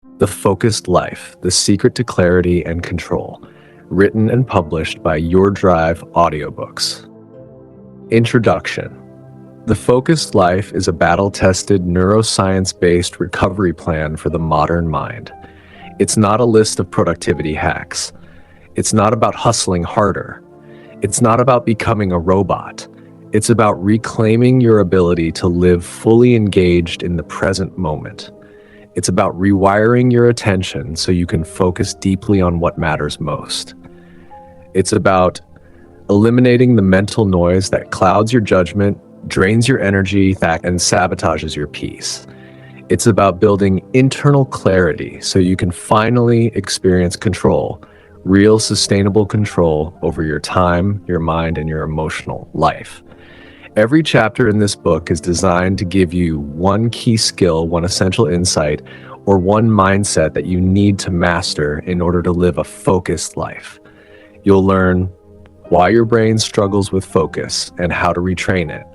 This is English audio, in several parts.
The Focused Life, The Secret to Clarity and Control, written and published by Your Drive Audiobooks. Introduction. The Focused Life is a battle-tested, neuroscience-based recovery plan for the modern mind. It's not a list of productivity hacks. It's not about hustling harder. It's not about becoming a robot. It's about reclaiming your ability to live fully engaged in the present moment. It's about rewiring your attention so you can focus deeply on what matters most. It's about eliminating the mental noise that clouds your judgment, drains your energy, and sabotages your peace. It's about building internal clarity so you can finally experience control, real sustainable control over your time, your mind, and your emotional life. Every chapter in this book is designed to give you one key skill, one essential insight, or one mindset that you need to master in order to live a focused life. You'll learn why your brain struggles with focus and how to retrain it,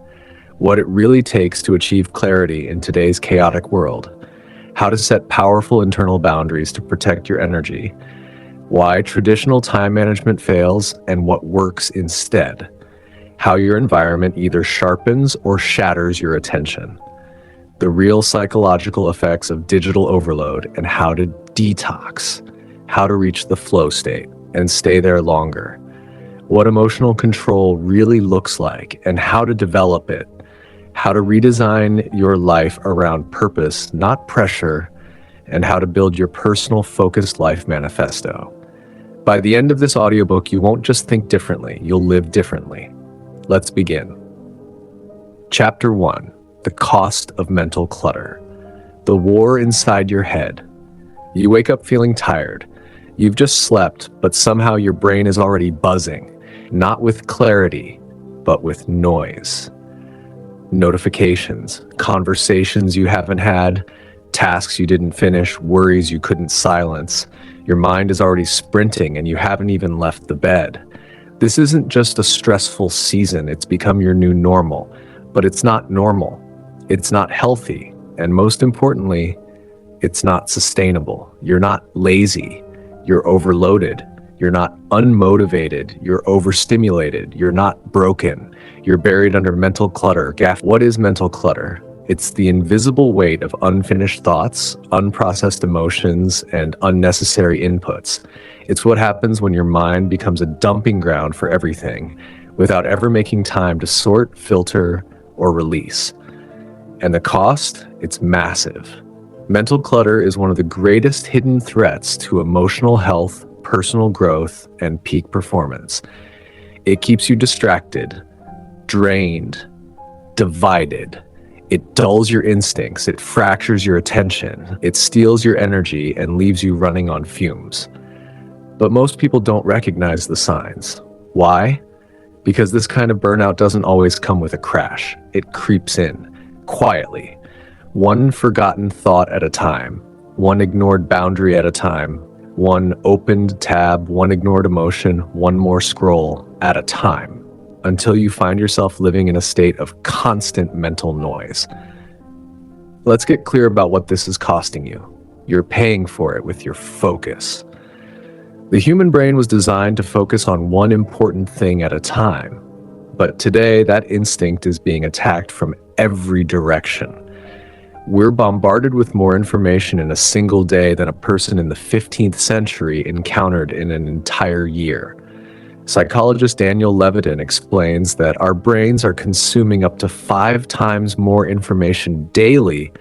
what it really takes to achieve clarity in today's chaotic world, how to set powerful internal boundaries to protect your energy, why traditional time management fails and what works instead, how your environment either sharpens or shatters your attention, the real psychological effects of digital overload and how to detox, how to reach the flow state and stay there longer, what emotional control really looks like and how to develop it, how to redesign your life around purpose, not pressure, and how to build your personal focused life manifesto. By the end of this audiobook, you won't just think differently, you'll live differently. Let's begin. Chapter 1, The Cost of Mental Clutter. The War Inside Your Head. You wake up feeling tired. You've just slept, but somehow your brain is already buzzing, not with clarity, but with noise. Notifications, conversations you haven't had, tasks you didn't finish, worries you couldn't silence. Your mind is already sprinting and you haven't even left the bed. This isn't just a stressful season, it's become your new normal. But it's not normal, it's not healthy, and most importantly, it's not sustainable. You're not lazy, you're overloaded. You're not unmotivated, you're overstimulated. You're not broken, you're buried under mental clutter. What is mental clutter? It's the invisible weight of unfinished thoughts, unprocessed emotions, and unnecessary inputs. It's what happens when your mind becomes a dumping ground for everything, without ever making time to sort, filter, or release. And the cost? It's massive. Mental clutter is one of the greatest hidden threats to emotional health, personal growth, and peak performance. It keeps you distracted, drained, divided. It dulls your instincts, it fractures your attention, it steals your energy and leaves you running on fumes. But most people don't recognize the signs. Why? Because this kind of burnout doesn't always come with a crash. It creeps in, quietly. One forgotten thought at a time, one ignored boundary at a time, one opened tab, one ignored emotion, one more scroll at a time, until you find yourself living in a state of constant mental noise. Let's get clear about what this is costing you. You're paying for it with your focus. The human brain was designed to focus on one important thing at a time, but today that instinct is being attacked from every direction. We're bombarded with more information in a single day than a person in the 15th century encountered in an entire year. Psychologist Daniel Levitin explains that our brains are consuming up to 5 times more information daily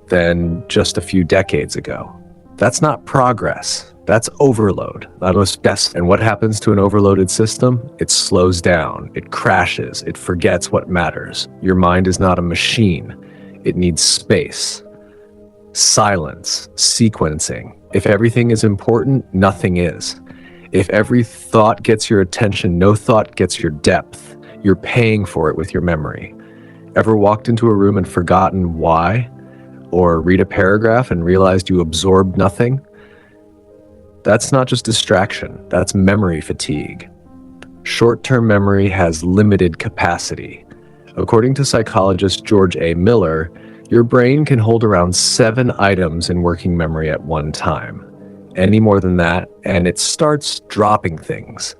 than just a few decades ago. That's not progress, that's overload. And what happens to an overloaded system? It slows down, it crashes, it forgets what matters. Your mind is not a machine, it needs space, silence, sequencing. If everything is important, nothing is. If every thought gets your attention, no thought gets your depth. You're paying for it with your memory. Ever walked into a room and forgotten why? Or read a paragraph and realized you absorbed nothing? That's not just distraction, that's memory fatigue. Short-term memory has limited capacity. According to psychologist George A. Miller, Your brain can hold around 7 items in working memory at one time. Any more than that, and it starts dropping things.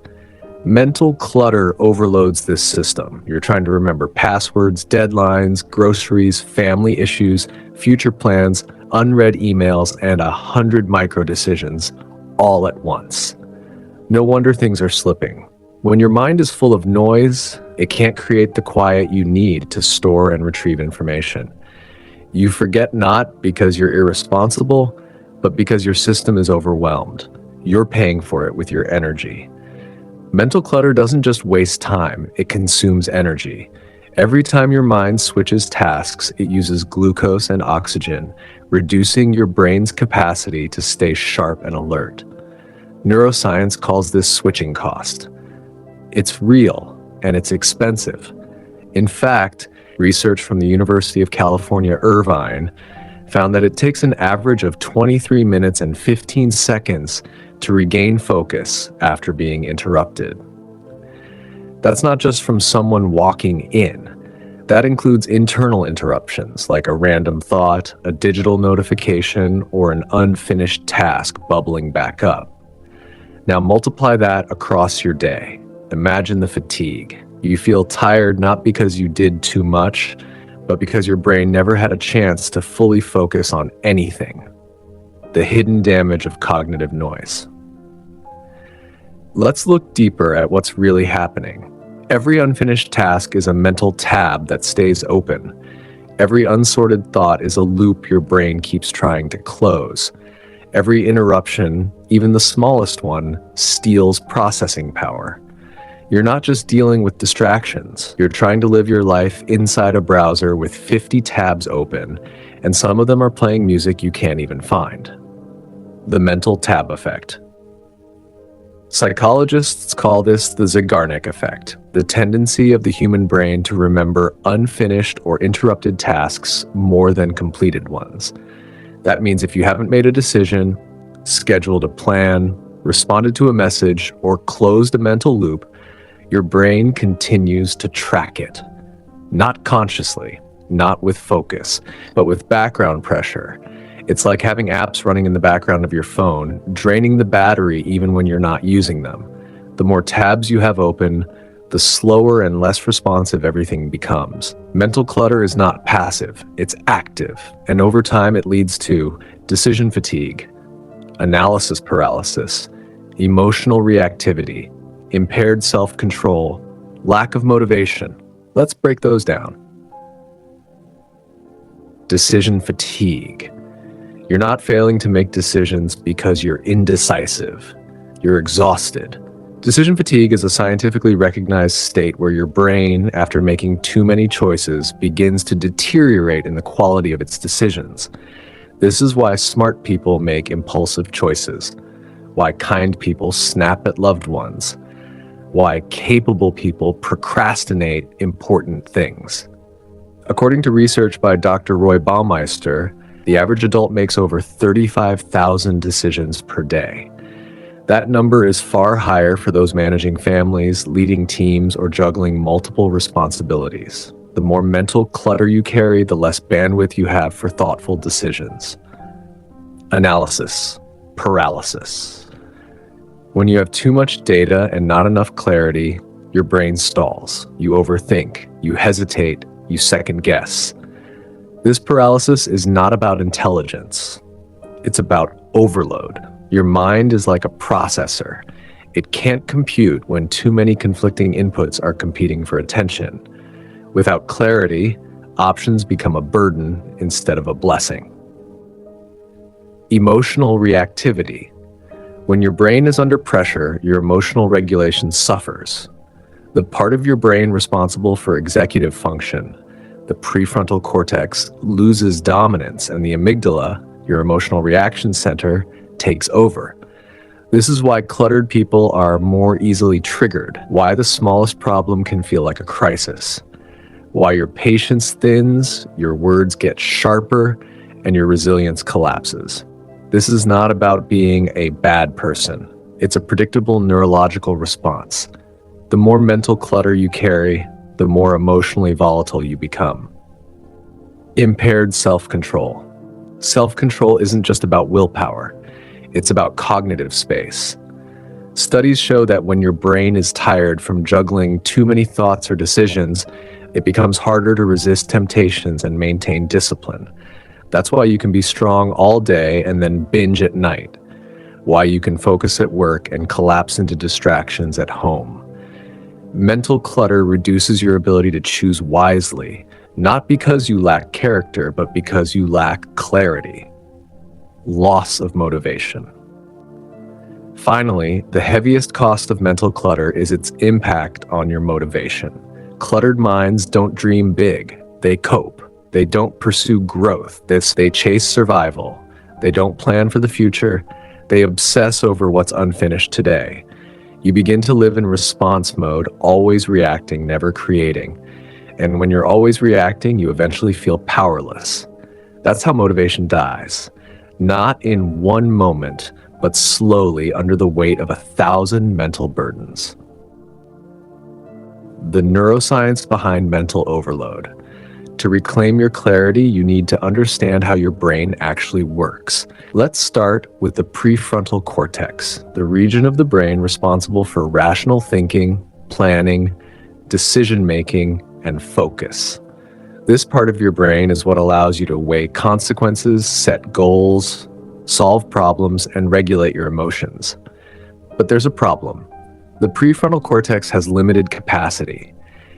Mental clutter overloads this system. You're trying to remember passwords, deadlines, groceries, family issues, future plans, unread emails, and 100 micro decisions all at once. No wonder things are slipping. When your mind is full of noise, it can't create the quiet you need to store and retrieve information. You forget not because you're irresponsible, but because your system is overwhelmed. You're paying for it with your energy. Mental clutter doesn't just waste time, it consumes energy. Every time your mind switches tasks, it uses glucose and oxygen, reducing your brain's capacity to stay sharp and alert. Neuroscience calls this switching cost. It's real, and it's expensive. In fact, research from the University of California, Irvine, found that it takes an average of 23 minutes and 15 seconds to regain focus after being interrupted. That's not just from someone walking in. That includes internal interruptions like a random thought, a digital notification, or an unfinished task bubbling back up. Now multiply that across your day. Imagine the fatigue. You feel tired not because you did too much, but because your brain never had a chance to fully focus on anything. The hidden damage of cognitive noise. Let's look deeper at what's really happening. Every unfinished task is a mental tab that stays open. Every unsorted thought is a loop your brain keeps trying to close. Every interruption, even the smallest one, steals processing power. You're not just dealing with distractions. You're trying to live your life inside a browser with 50 tabs open, and some of them are playing music you can't even find. The mental tab effect. Psychologists call this the Zeigarnik effect, the tendency of the human brain to remember unfinished or interrupted tasks more than completed ones. That means if you haven't made a decision, scheduled a plan, responded to a message, or closed a mental loop, your brain continues to track it. Not consciously, not with focus, but with background pressure. It's like having apps running in the background of your phone, draining the battery even when you're not using them. The more tabs you have open, the slower and less responsive everything becomes. Mental clutter is not passive, it's active, and over time it leads to decision fatigue, analysis paralysis, emotional reactivity, impaired self-control, lack of motivation. Let's break those down. Decision fatigue. You're not failing to make decisions because you're indecisive. You're exhausted. Decision fatigue is a scientifically recognized state where your brain, after making too many choices, begins to deteriorate in the quality of its decisions. This is why smart people make impulsive choices, why kind people snap at loved ones, why capable people procrastinate important things. According to research by Dr. Roy Baumeister, the average adult makes over 35,000 decisions per day. That number is far higher for those managing families, leading teams, or juggling multiple responsibilities. The more mental clutter you carry, the less bandwidth you have for thoughtful decisions. Analysis paralysis. When you have too much data and not enough clarity, your brain stalls. You overthink, you hesitate, you second guess. This paralysis is not about intelligence. It's about overload. Your mind is like a processor. It can't compute when too many conflicting inputs are competing for attention. Without clarity, options become a burden instead of a blessing. Emotional reactivity. When your brain is under pressure, your emotional regulation suffers. The part of your brain responsible for executive function, the prefrontal cortex, loses dominance, and the amygdala, your emotional reaction center, takes over. This is why cluttered people are more easily triggered, why the smallest problem can feel like a crisis, why your patience thins, your words get sharper, and your resilience collapses. This is not about being a bad person. It's a predictable neurological response. The more mental clutter you carry, the more emotionally volatile you become. Impaired self-control. Self-control isn't just about willpower, it's about cognitive space. Studies show that when your brain is tired from juggling too many thoughts or decisions, it becomes harder to resist temptations and maintain discipline. That's why you can be strong all day and then binge at night. Why you can focus at work and collapse into distractions at home. Mental clutter reduces your ability to choose wisely, not because you lack character, but because you lack clarity. Loss of motivation. Finally, the heaviest cost of mental clutter is its impact on your motivation. Cluttered minds don't dream big, they cope. They don't pursue growth. They chase survival. They don't plan for the future. They obsess over what's unfinished today. You begin to live in response mode, always reacting, never creating. And when you're always reacting, you eventually feel powerless. That's how motivation dies. Not in one moment, but slowly under the weight of 1,000 mental burdens. The neuroscience behind mental overload. To reclaim your clarity, you need to understand how your brain actually works. Let's start with the prefrontal cortex, the region of the brain responsible for rational thinking, planning, decision-making, and focus. This part of your brain is what allows you to weigh consequences, set goals, solve problems, and regulate your emotions. But there's a problem. The prefrontal cortex has limited capacity.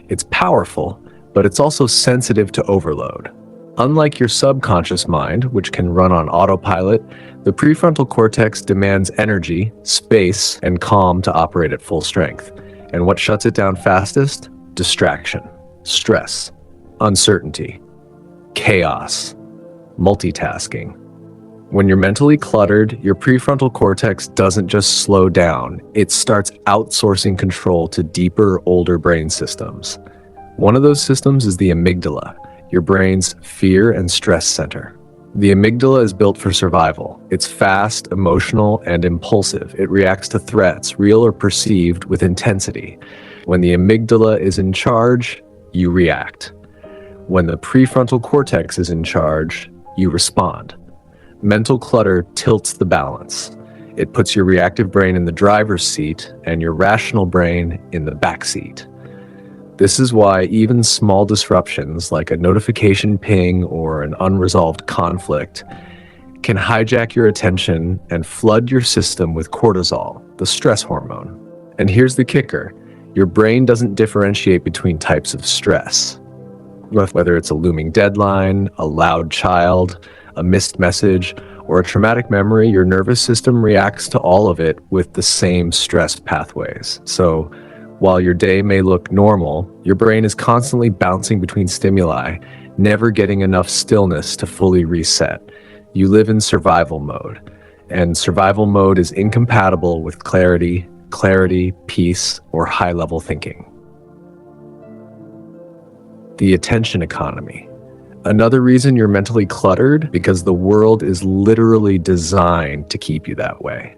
It's powerful, but it's also sensitive to overload. Unlike your subconscious mind, which can run on autopilot, the prefrontal cortex demands energy, space, and calm to operate at full strength. And what shuts it down fastest? Distraction, stress, uncertainty, chaos, multitasking. When you're mentally cluttered, your prefrontal cortex doesn't just slow down, it starts outsourcing control to deeper, older brain systems. One of those systems is the amygdala, your brain's fear and stress center. The amygdala is built for survival. It's fast, emotional, and impulsive. It reacts to threats, real or perceived, with intensity. When the amygdala is in charge, you react. When the prefrontal cortex is in charge, you respond. Mental clutter tilts the balance. It puts your reactive brain in the driver's seat and your rational brain in the back seat. This is why even small disruptions like a notification ping or an unresolved conflict can hijack your attention and flood your system with cortisol, the stress hormone. And here's the kicker. Your brain doesn't differentiate between types of stress. Whether it's a looming deadline, a loud child, a missed message, or a traumatic memory, your nervous system reacts to all of it with the same stress pathways. So while your day may look normal, your brain is constantly bouncing between stimuli, never getting enough stillness to fully reset. You live in survival mode, and survival mode is incompatible with clarity, peace, or high-level thinking. The attention economy. Another reason you're mentally cluttered, because the world is literally designed to keep you that way.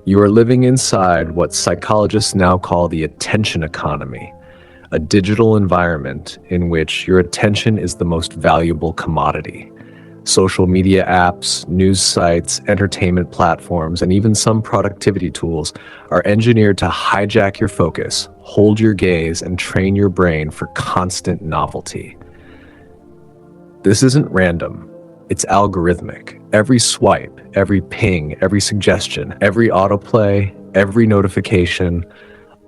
You are living inside what psychologists now call the attention economy, a digital environment in which your attention is the most valuable commodity. Social media apps, news sites, entertainment platforms, and even some productivity tools are engineered to hijack your focus, hold your gaze, and train your brain for constant novelty. This isn't random. It's algorithmic. Every swipe, every ping, every suggestion, every autoplay, every notification,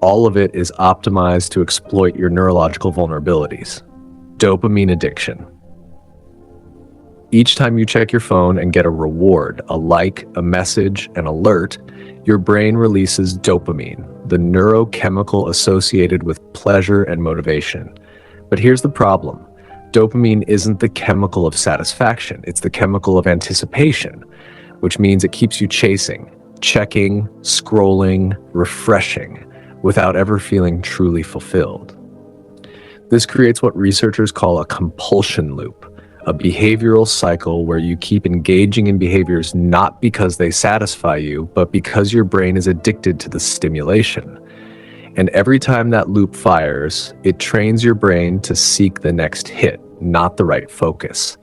all of it is optimized to exploit your neurological vulnerabilities. Dopamine addiction. Each time you check your phone and get a reward, a like, a message, an alert, your brain releases dopamine, the neurochemical associated with pleasure and motivation. But here's the problem. Dopamine isn't the chemical of satisfaction, it's the chemical of anticipation, which means it keeps you chasing, checking, scrolling, refreshing, without ever feeling truly fulfilled. This creates what researchers call a compulsion loop, a behavioral cycle where you keep engaging in behaviors not because they satisfy you, but because your brain is addicted to the stimulation. And every time that loop fires, it trains your brain to seek the next hit, not the right focus.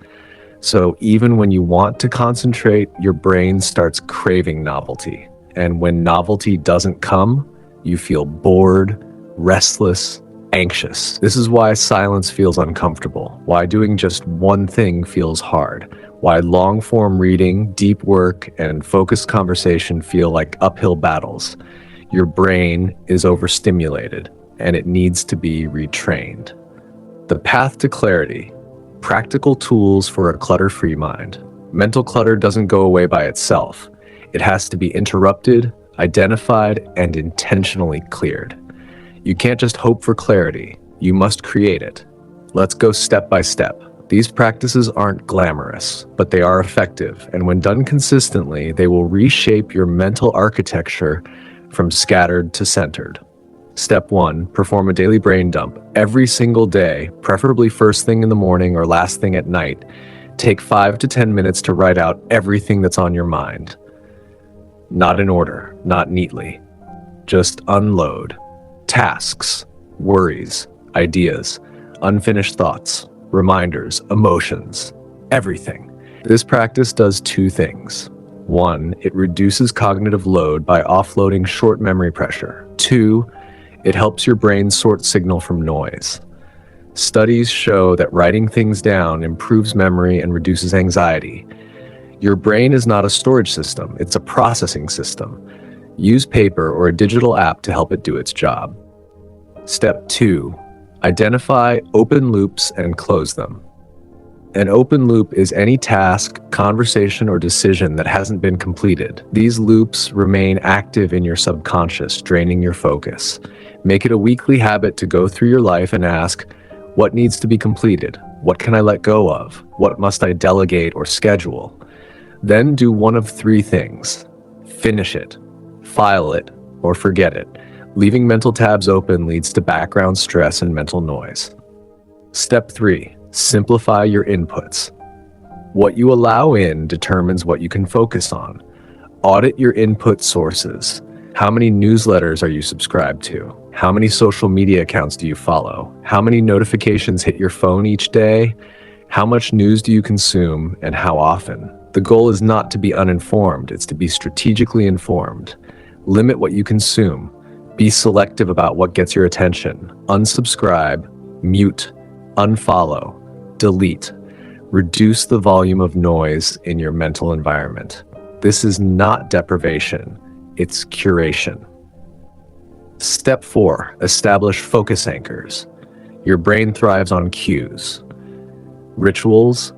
So even when you want to concentrate, your brain starts craving novelty. And when novelty doesn't come, you feel bored, restless, anxious. This is why silence feels uncomfortable, why doing just one thing feels hard, why long-form reading, deep work, and focused conversation feel like uphill battles. Your brain is overstimulated, and it needs to be retrained. The path to clarity. Practical tools for a clutter-free mind. Mental clutter doesn't go away by itself. It has to be interrupted, identified, and intentionally cleared. You can't just hope for clarity. You must create it. Let's go step by step. These practices aren't glamorous, but they are effective, and when done consistently, they will reshape your mental architecture from scattered to centered. Step 1, perform a daily brain dump. Every single day, preferably first thing in the morning or last thing at night, take 5 to 10 minutes to write out everything that's on your mind. Not in order, not neatly. Just unload. Tasks, worries, ideas, unfinished thoughts, reminders, emotions, everything. This practice does 2 things. 1, it reduces cognitive load by offloading short memory pressure. 2, it helps your brain sort signal from noise. Studies show that writing things down improves memory and reduces anxiety. Your brain is not a storage system, it's a processing system. Use paper or a digital app to help it do its job. Step 2, identify open loops and close them. An open loop is any task, conversation, or decision that hasn't been completed. These loops remain active in your subconscious, draining your focus. Make it a weekly habit to go through your life and ask, what needs to be completed? What can I let go of? What must I delegate or schedule? Then do one of 3 things. Finish it, file it, or forget it. Leaving mental tabs open leads to background stress and mental noise. Step 3, simplify your inputs. What you allow in determines what you can focus on. Audit your input sources. How many newsletters are you subscribed to? How many social media accounts do you follow? How many notifications hit your phone each day? How much news do you consume, and how often? The goal is not to be uninformed, it's to be strategically informed. Limit what you consume. Be selective about what gets your attention. Unsubscribe, mute, unfollow, delete. Reduce the volume of noise in your mental environment. This is not deprivation, it's curation. Step 4, establish focus anchors. Your brain thrives on cues. Rituals,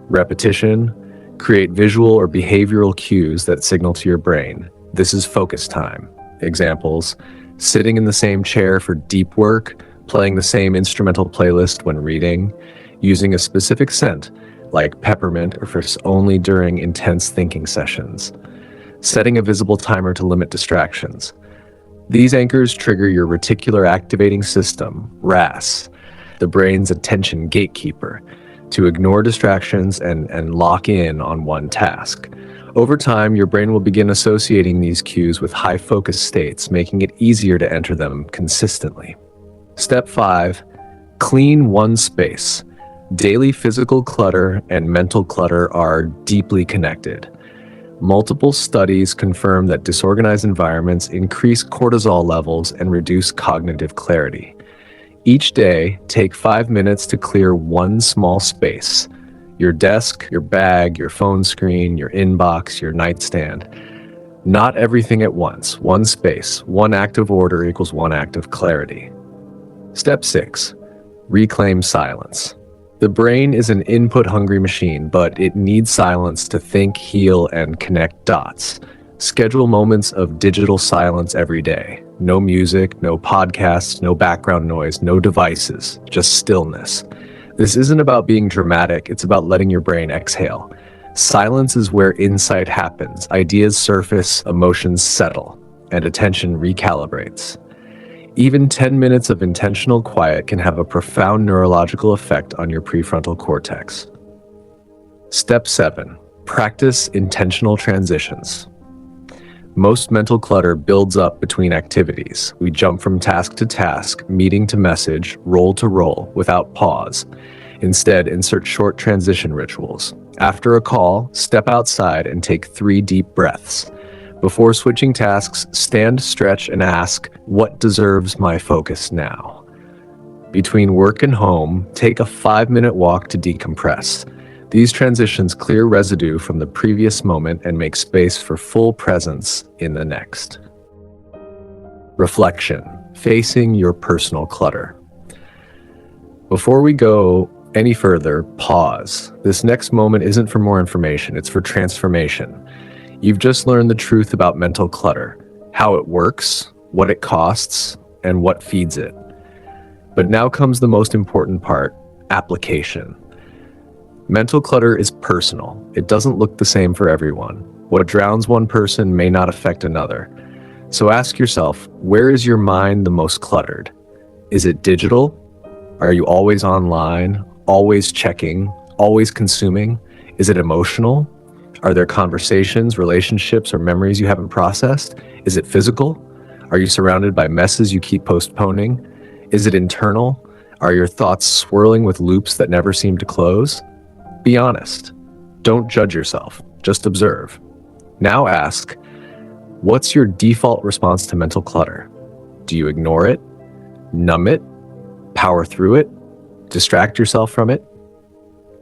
repetition, create visual or behavioral cues that signal to your brain. This is focus time. Examples, sitting in the same chair for deep work, playing the same instrumental playlist when reading, using a specific scent, like peppermint or only during intense thinking sessions, setting a visible timer to limit distractions. These anchors trigger your reticular activating system, RAS, the brain's attention gatekeeper, to ignore distractions and lock in on one task. Over time, your brain will begin associating these cues with high focus states, making it easier to enter them consistently. Step 5, clean one space. Daily physical clutter and mental clutter are deeply connected. Multiple studies confirm that disorganized environments increase cortisol levels and reduce cognitive clarity. Each day, take 5 minutes to clear one small space. Your desk, your bag, your phone screen, your inbox, your nightstand. Not everything at once. One space, one act of order equals one act of clarity. Step 6, reclaim silence. The brain is an input-hungry machine, but it needs silence to think, heal, and connect dots. Schedule moments of digital silence every day. No music, no podcasts, no background noise, no devices, just stillness. This isn't about being dramatic, it's about letting your brain exhale. Silence is where insight happens, ideas surface, emotions settle, and attention recalibrates. Even 10 minutes of intentional quiet can have a profound neurological effect on your prefrontal cortex. Step 7, practice intentional transitions. Most mental clutter builds up between activities. We jump from task to task, meeting to message, role to role, without pause. Instead, insert short transition rituals. After a call, step outside and take 3 deep breaths. Before switching tasks, stand, stretch, and ask, what deserves my focus now? Between work and home, take a 5-minute walk to decompress. These transitions clear residue from the previous moment and make space for full presence in the next. Reflection, facing your personal clutter. Before we go any further, pause. This next moment isn't for more information, it's for transformation. You've just learned the truth about mental clutter, how it works, what it costs, and what feeds it. But now comes the most important part, application. Mental clutter is personal. It doesn't look the same for everyone. What drowns one person may not affect another. So ask yourself, where is your mind the most cluttered? Is it digital? Are you always online, always checking, always consuming? Is it emotional? Are there conversations, relationships, or memories you haven't processed? Is it physical? Are you surrounded by messes you keep postponing? Is it internal? Are your thoughts swirling with loops that never seem to close? Be honest. Don't judge yourself. Just observe. Now ask, what's your default response to mental clutter? Do you ignore it? Numb it? Power through it? Distract yourself from it?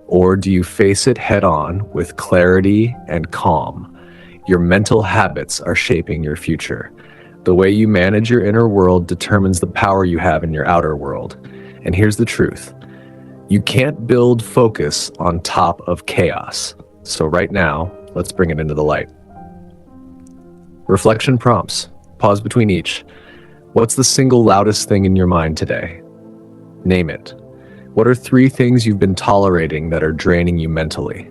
Or do you face it head on with clarity and calm? Your mental habits are shaping your future. The way you manage your inner world determines the power you have in your outer world. And here's the truth. You can't build focus on top of chaos. So right now, let's bring it into the light. Reflection prompts. Pause between each. What's the single loudest thing in your mind today? Name it. What are 3 things you've been tolerating that are draining you mentally?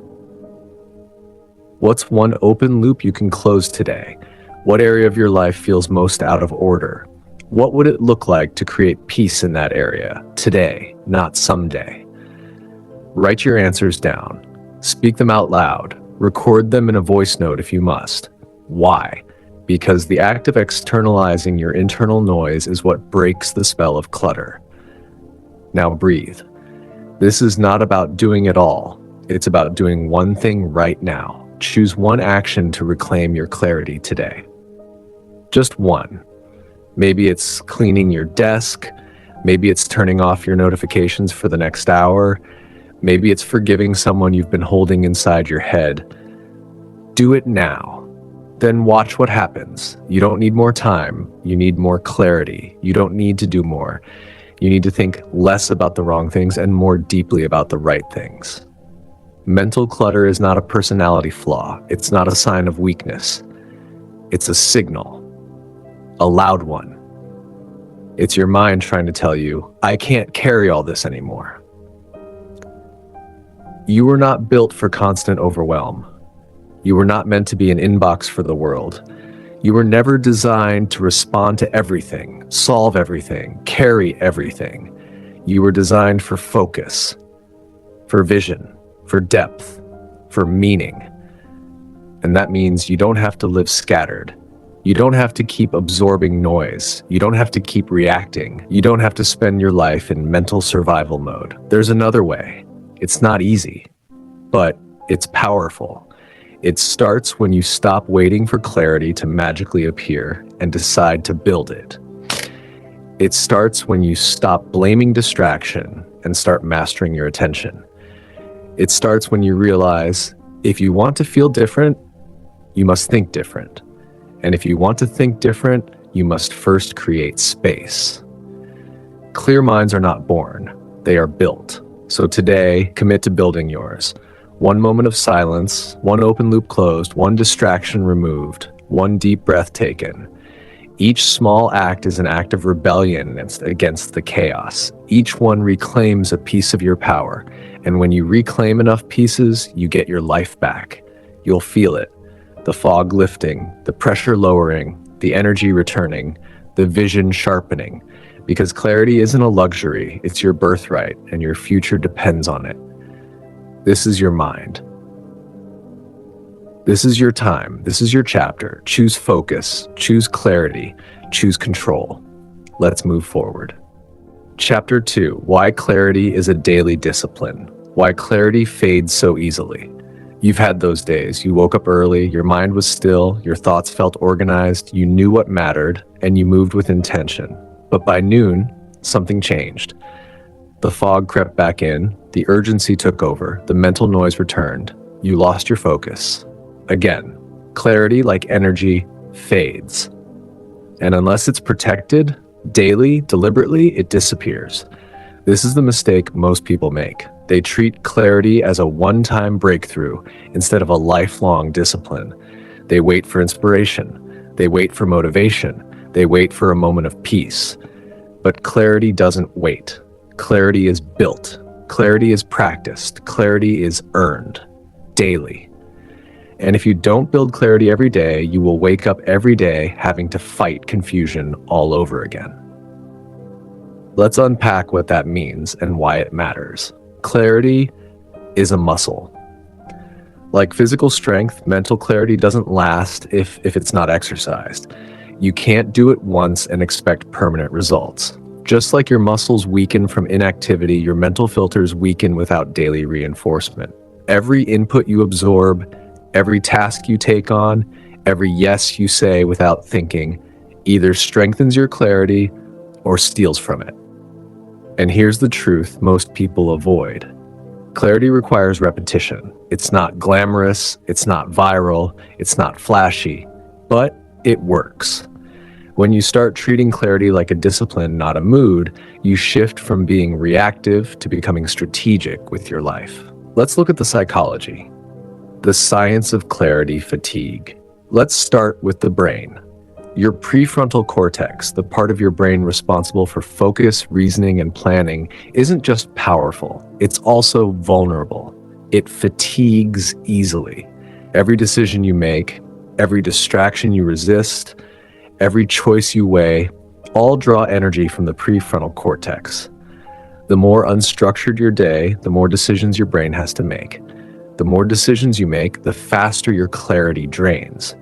What's one open loop you can close today? What area of your life feels most out of order? What would it look like to create peace in that area today, not someday? Write your answers down. Speak them out loud. Record them in a voice note if you must. Why? Because the act of externalizing your internal noise is what breaks the spell of clutter. Now breathe. This is not about doing it all. It's about doing one thing right now. Choose one action to reclaim your clarity today. Just one. Maybe it's cleaning your desk. Maybe it's turning off your notifications for the next hour. Maybe it's forgiving someone you've been holding inside your head. Do it now. Then watch what happens. You don't need more time. You need more clarity. You don't need to do more. You need to think less about the wrong things and more deeply about the right things. Mental clutter is not a personality flaw. It's not a sign of weakness. It's a signal. A loud one. It's your mind trying to tell you, I can't carry all this anymore. You were not built for constant overwhelm. You were not meant to be an inbox for the world. You were never designed to respond to everything, solve everything, carry everything. You were designed for focus, for vision, for depth, for meaning. And that means you don't have to live scattered. You don't have to keep absorbing noise. You don't have to keep reacting. You don't have to spend your life in mental survival mode. There's another way. It's not easy, but it's powerful. It starts when you stop waiting for clarity to magically appear and decide to build it. It starts when you stop blaming distraction and start mastering your attention. It starts when you realize if you want to feel different, you must think different. And if you want to think different, you must first create space. Clear minds are not born, they are built. So today, commit to building yours. One moment of silence, one open loop closed, one distraction removed, one deep breath taken. Each small act is an act of rebellion against the chaos. Each one reclaims a piece of your power. And when you reclaim enough pieces, you get your life back. You'll feel it. The fog lifting, the pressure lowering, the energy returning, the vision sharpening. Because clarity isn't a luxury, it's your birthright, and your future depends on it. This is your mind. This is your time. This is your chapter. Choose focus, choose clarity, choose control. Let's move forward. Chapter 2: Why Clarity is a Daily Discipline. Why clarity fades so easily. You've had those days. You woke up early, your mind was still, your thoughts felt organized, you knew what mattered, and you moved with intention. But by noon, something changed. The fog crept back in, the urgency took over, the mental noise returned. You lost your focus. Again, clarity, like energy, fades. And unless it's protected, daily, deliberately, it disappears. This is the mistake most people make. They treat clarity as a one-time breakthrough instead of a lifelong discipline. They wait for inspiration. They wait for motivation. They wait for a moment of peace. But clarity doesn't wait. Clarity is built. Clarity is practiced. Clarity is earned daily. And if you don't build clarity every day, you will wake up every day having to fight confusion all over again. Let's unpack what that means and why it matters. Clarity is a muscle. Like physical strength, mental clarity doesn't last if it's not exercised. You can't do it once and expect permanent results. Just like your muscles weaken from inactivity, your mental filters weaken without daily reinforcement. Every input you absorb, every task you take on, every yes you say without thinking, either strengthens your clarity or steals from it. And here's the truth most people avoid. Clarity requires repetition. It's not glamorous, it's not viral, it's not flashy, but it works. When you start treating clarity like a discipline, not a mood, you shift from being reactive to becoming strategic with your life. Let's look at the psychology. The science of clarity fatigue. Let's start with the brain. Your prefrontal cortex, the part of your brain responsible for focus, reasoning, and planning, isn't just powerful, it's also vulnerable. It fatigues easily. Every decision you make, every distraction you resist, every choice you weigh, all draw energy from the prefrontal cortex. The more unstructured your day, the more decisions your brain has to make. The more decisions you make, the faster your clarity drains.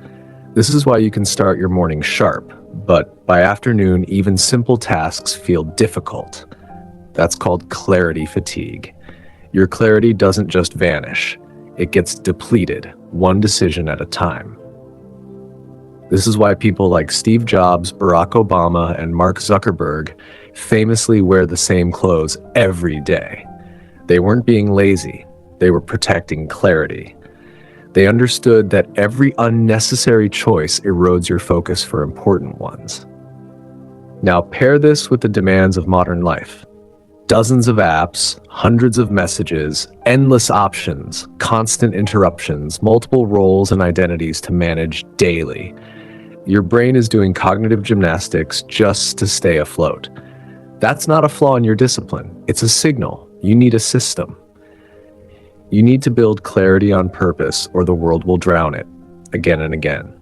This is why you can start your morning sharp, but by afternoon, even simple tasks feel difficult. That's called clarity fatigue. Your clarity doesn't just vanish, it gets depleted, one decision at a time. This is why people like Steve Jobs, Barack Obama, and Mark Zuckerberg famously wear the same clothes every day. They weren't being lazy, they were protecting clarity. They understood that every unnecessary choice erodes your focus for important ones. Now pair this with the demands of modern life. Dozens of apps, hundreds of messages, endless options, constant interruptions, multiple roles and identities to manage daily. Your brain is doing cognitive gymnastics just to stay afloat. That's not a flaw in your discipline. It's a signal. You need a system. You need to build clarity on purpose, or the world will drown it, again and again.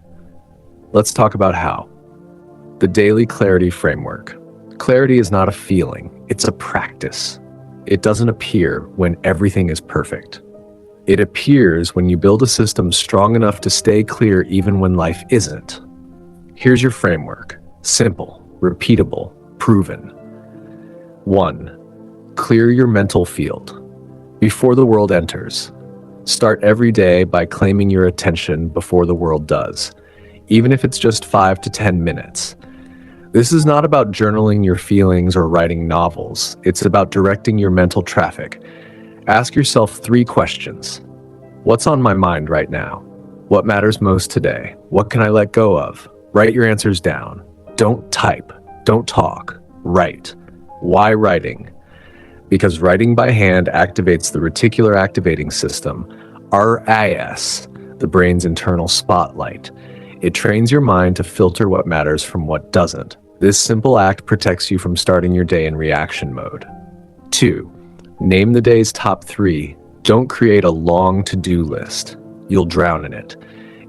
Let's talk about how. The daily clarity framework. Clarity is not a feeling, it's a practice. It doesn't appear when everything is perfect. It appears when you build a system strong enough to stay clear even when life isn't. Here's your framework. Simple, repeatable, proven. 1. Clear your mental field. Before the world enters. Start every day by claiming your attention before the world does, even if it's just 5 to 10 minutes. This is not about journaling your feelings or writing novels. It's about directing your mental traffic. Ask yourself 3 questions. What's on my mind right now? What matters most today? What can I let go of? Write your answers down. Don't type. Don't talk. Write. Why writing? Because writing by hand activates the reticular activating system, RIS, the brain's internal spotlight. It trains your mind to filter what matters from what doesn't. This simple act protects you from starting your day in reaction mode. 2. Name the day's top 3. Don't create a long to-do list. You'll drown in it.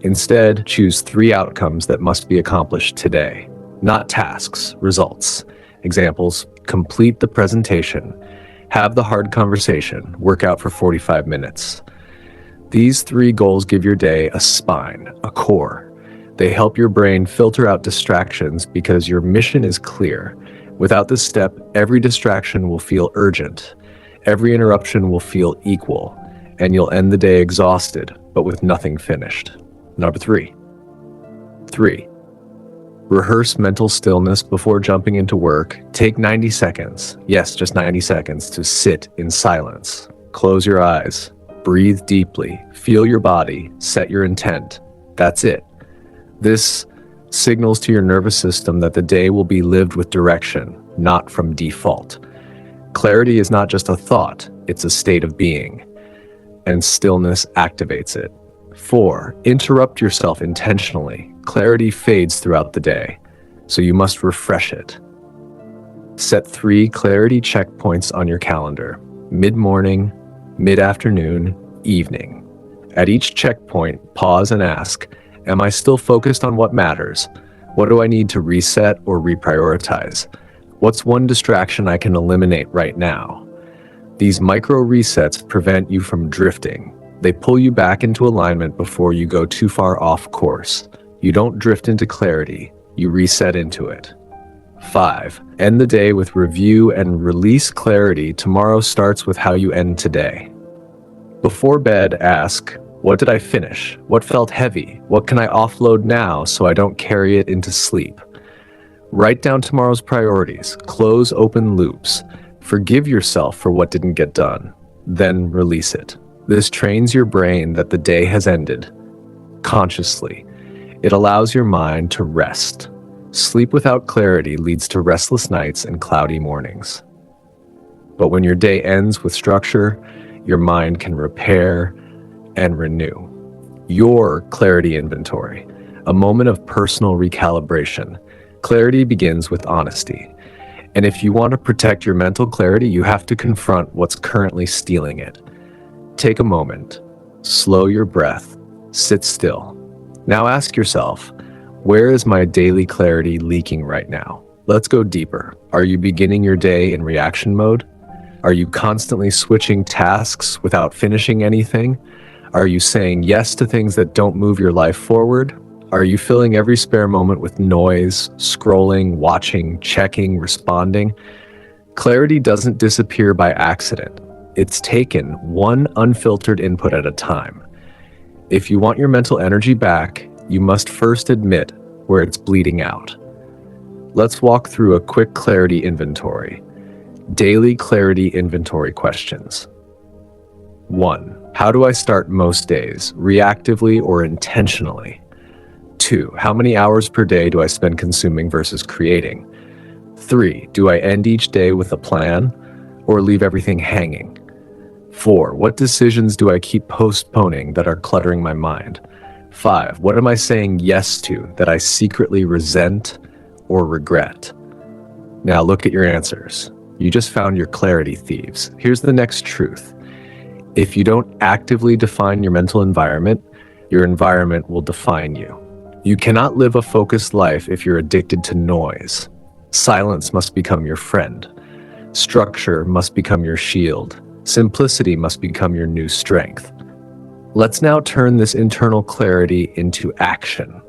Instead, choose 3 outcomes that must be accomplished today. Not tasks, results. Examples: complete the presentation, have the hard conversation, work out for 45 minutes. These 3 goals give your day a spine, a core. They help your brain filter out distractions because your mission is clear. Without this step, every distraction will feel urgent. Every interruption will feel equal, and you'll end the day exhausted, but with nothing finished. Number 3. Rehearse mental stillness before jumping into work. Take 90 seconds, yes, just 90 seconds, to sit in silence. Close your eyes, breathe deeply, feel your body, set your intent. That's it. This signals to your nervous system that the day will be lived with direction, not from default. Clarity is not just a thought, it's a state of being, and stillness activates it. 4. Interrupt yourself intentionally. Clarity fades throughout the day, so you must refresh it. Set 3 clarity checkpoints on your calendar: mid-morning, mid-afternoon, evening. At each checkpoint, pause and ask, am I still focused on what matters? What do I need to reset or reprioritize? What's one distraction I can eliminate right now? These micro resets prevent you from drifting. They pull you back into alignment before you go too far off course. You don't drift into clarity, you reset into it. 5. End the day with review and release clarity. Tomorrow starts with how you end today. Before bed, ask, what did I finish? What felt heavy? What can I offload now so I don't carry it into sleep? Write down tomorrow's priorities, close open loops, forgive yourself for what didn't get done, then release it. This trains your brain that the day has ended. Consciously, it allows your mind to rest. Sleep without clarity leads to restless nights and cloudy mornings. But when your day ends with structure, your mind can repair and renew. Your clarity inventory, a moment of personal recalibration. Clarity begins with honesty. And if you want to protect your mental clarity, you have to confront what's currently stealing it. Take a moment, slow your breath, sit still. Now ask yourself, where is my daily clarity leaking right now? Let's go deeper. Are you beginning your day in reaction mode? Are you constantly switching tasks without finishing anything? Are you saying yes to things that don't move your life forward? Are you filling every spare moment with noise, scrolling, watching, checking, responding? Clarity doesn't disappear by accident. It's taken one unfiltered input at a time. If you want your mental energy back, you must first admit where it's bleeding out. Let's walk through a quick clarity inventory. Daily clarity inventory questions. 1. How do I start most days, reactively or intentionally? 2. How many hours per day do I spend consuming versus creating? 3. Do I end each day with a plan or leave everything hanging? 4. What decisions do I keep postponing that are cluttering my mind? 5. What am I saying yes to that I secretly resent or regret? Now look at your answers. You just found your clarity thieves. Here's the next truth. If you don't actively define your mental environment, your environment will define you. You cannot live a focused life if you're addicted to noise. Silence must become your friend. Structure must become your shield. Simplicity must become your new strength. Let's now turn this internal clarity into action.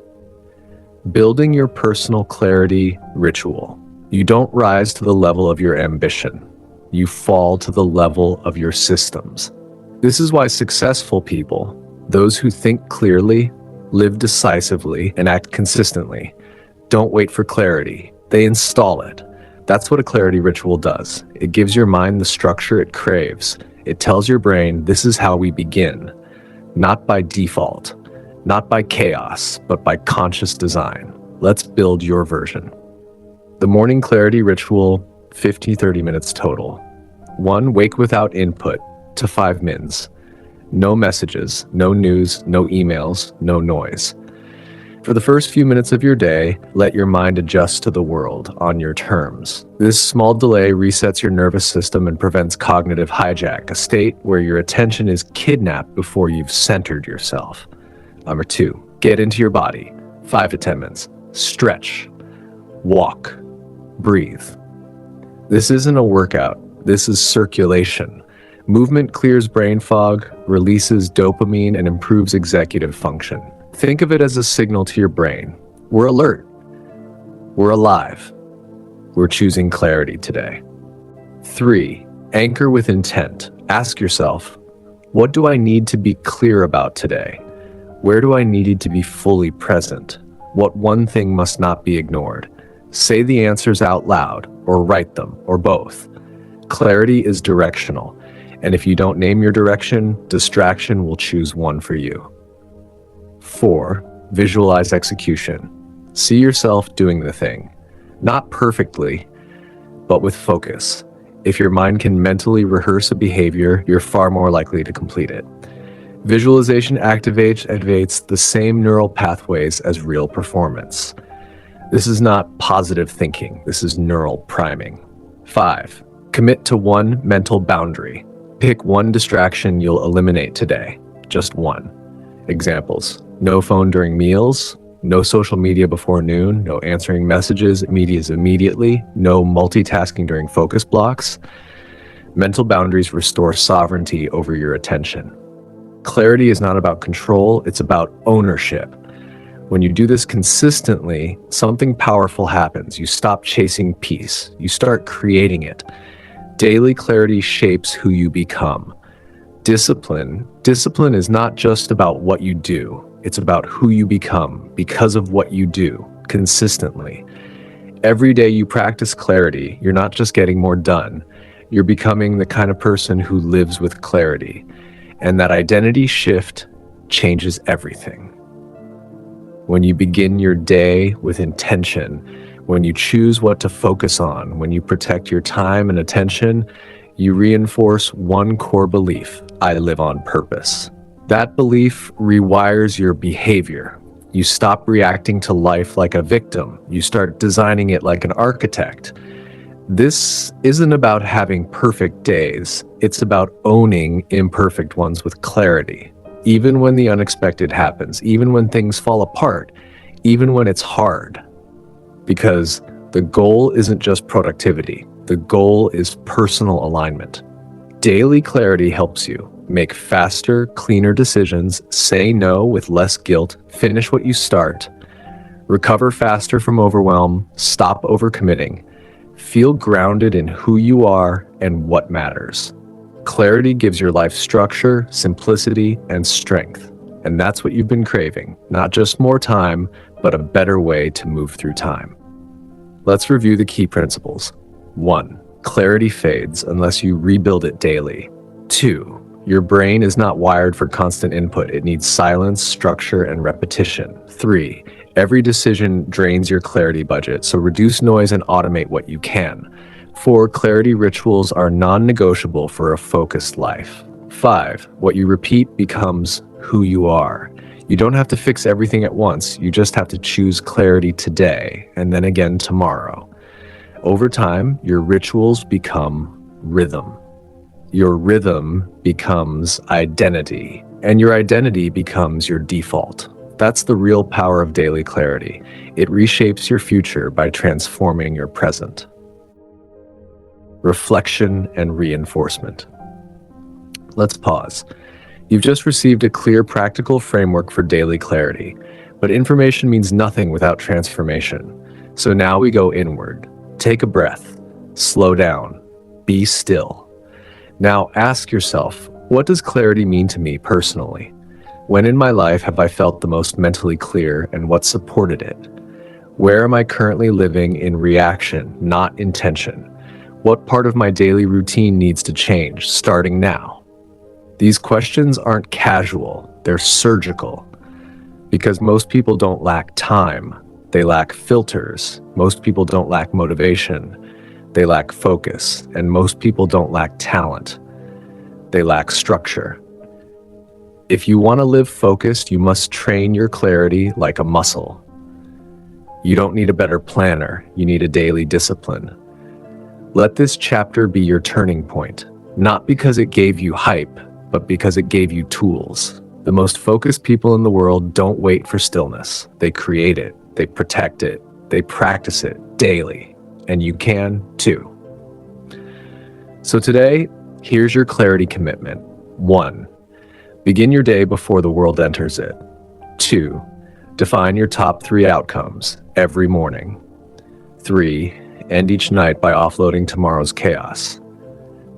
Building your personal clarity ritual. You don't rise to the level of your ambition. You fall to the level of your systems. This is why successful people, those who think clearly, live decisively, and act consistently, don't wait for clarity. They install it. That's what a clarity ritual does. It gives your mind the structure it craves. It tells your brain, this is how we begin. Not by default, not by chaos, but by conscious design. Let's build your version. The morning clarity ritual, 50-30 minutes total. 1. Wake without input to 5 mins. No messages, no news, no emails, no noise. For the first few minutes of your day, let your mind adjust to the world on your terms. This small delay resets your nervous system and prevents cognitive hijack, a state where your attention is kidnapped before you've centered yourself. Number 2, get into your body. 5 to 10 minutes. Stretch. Walk. Breathe. This isn't a workout. This is circulation. Movement clears brain fog, releases dopamine, and improves executive function. Think of it as a signal to your brain. We're alert. We're alive. We're choosing clarity today. 3. Anchor with intent. Ask yourself, what do I need to be clear about today? Where do I need to be fully present? What one thing must not be ignored? Say the answers out loud, or write them, or both. Clarity is directional, and if you don't name your direction, distraction will choose one for you. 4. Visualize execution. See yourself doing the thing. Not perfectly, but with focus. If your mind can mentally rehearse a behavior, you're far more likely to complete it. Visualization activates the same neural pathways as real performance. This is not positive thinking. This is neural priming. 5. Commit to one mental boundary. Pick one distraction you'll eliminate today. Just one. Examples: no phone during meals, no social media before noon, no answering messages immediately, no multitasking during focus blocks. Mental boundaries restore sovereignty over your attention. Clarity is not about control, it's about ownership. When you do this consistently, something powerful happens. You stop chasing peace. You start creating it. Daily clarity shapes who you become. Discipline is not just about what you do. It's about who you become because of what you do consistently. Every day you practice clarity, you're not just getting more done. You're becoming the kind of person who lives with clarity. And that identity shift changes everything. When you begin your day with intention, when you choose what to focus on, when you protect your time and attention, you reinforce one core belief: I live on purpose. That belief rewires your behavior. You stop reacting to life like a victim. You start designing it like an architect. This isn't about having perfect days. It's about owning imperfect ones with clarity. Even when the unexpected happens, even when things fall apart, even when it's hard. Because the goal isn't just productivity. The goal is personal alignment. Daily clarity helps you make faster, cleaner decisions, say no with less guilt, finish what you start, recover faster from overwhelm, stop overcommitting, feel grounded in who you are and what matters. Clarity gives your life structure, simplicity, and strength. And that's what you've been craving. Not just more time, but a better way to move through time. Let's review the key principles. 1. Clarity fades unless you rebuild it daily. 2. Your brain is not wired for constant input. It needs silence, structure, and repetition. 3. Every decision drains your clarity budget, so reduce noise and automate what you can. 4. Clarity rituals are non-negotiable for a focused life. 5. What you repeat becomes who you are. You don't have to fix everything at once. You just have to choose clarity today and then again tomorrow. Over time, your rituals become rhythm. Your rhythm becomes identity, and your identity becomes your default. That's the real power of daily clarity. It reshapes your future by transforming your present. Reflection and reinforcement. Let's pause. You've just received a clear, practical framework for daily clarity, but information means nothing without transformation. So now we go inward. Take a breath, slow down, be still. Now ask yourself, what does clarity mean to me personally? When in my life have I felt the most mentally clear, and what supported it? Where am I currently living in reaction, not intention? What part of my daily routine needs to change, starting now? These questions aren't casual, they're surgical. Because most people don't lack time, they lack filters. Most people don't lack motivation, they lack focus. And most people don't lack talent, they lack structure. If you want to live focused, you must train your clarity like a muscle. You don't need a better planner, you need a daily discipline. Let this chapter be your turning point, not because it gave you hype, but because it gave you tools. The most focused people in the world don't wait for stillness. They create it, they protect it, they practice it daily, and you can too. So today, here's your clarity commitment. 1. Begin your day before the world enters it. 2. Define your top 3 outcomes every morning. 3. End each night by offloading tomorrow's chaos.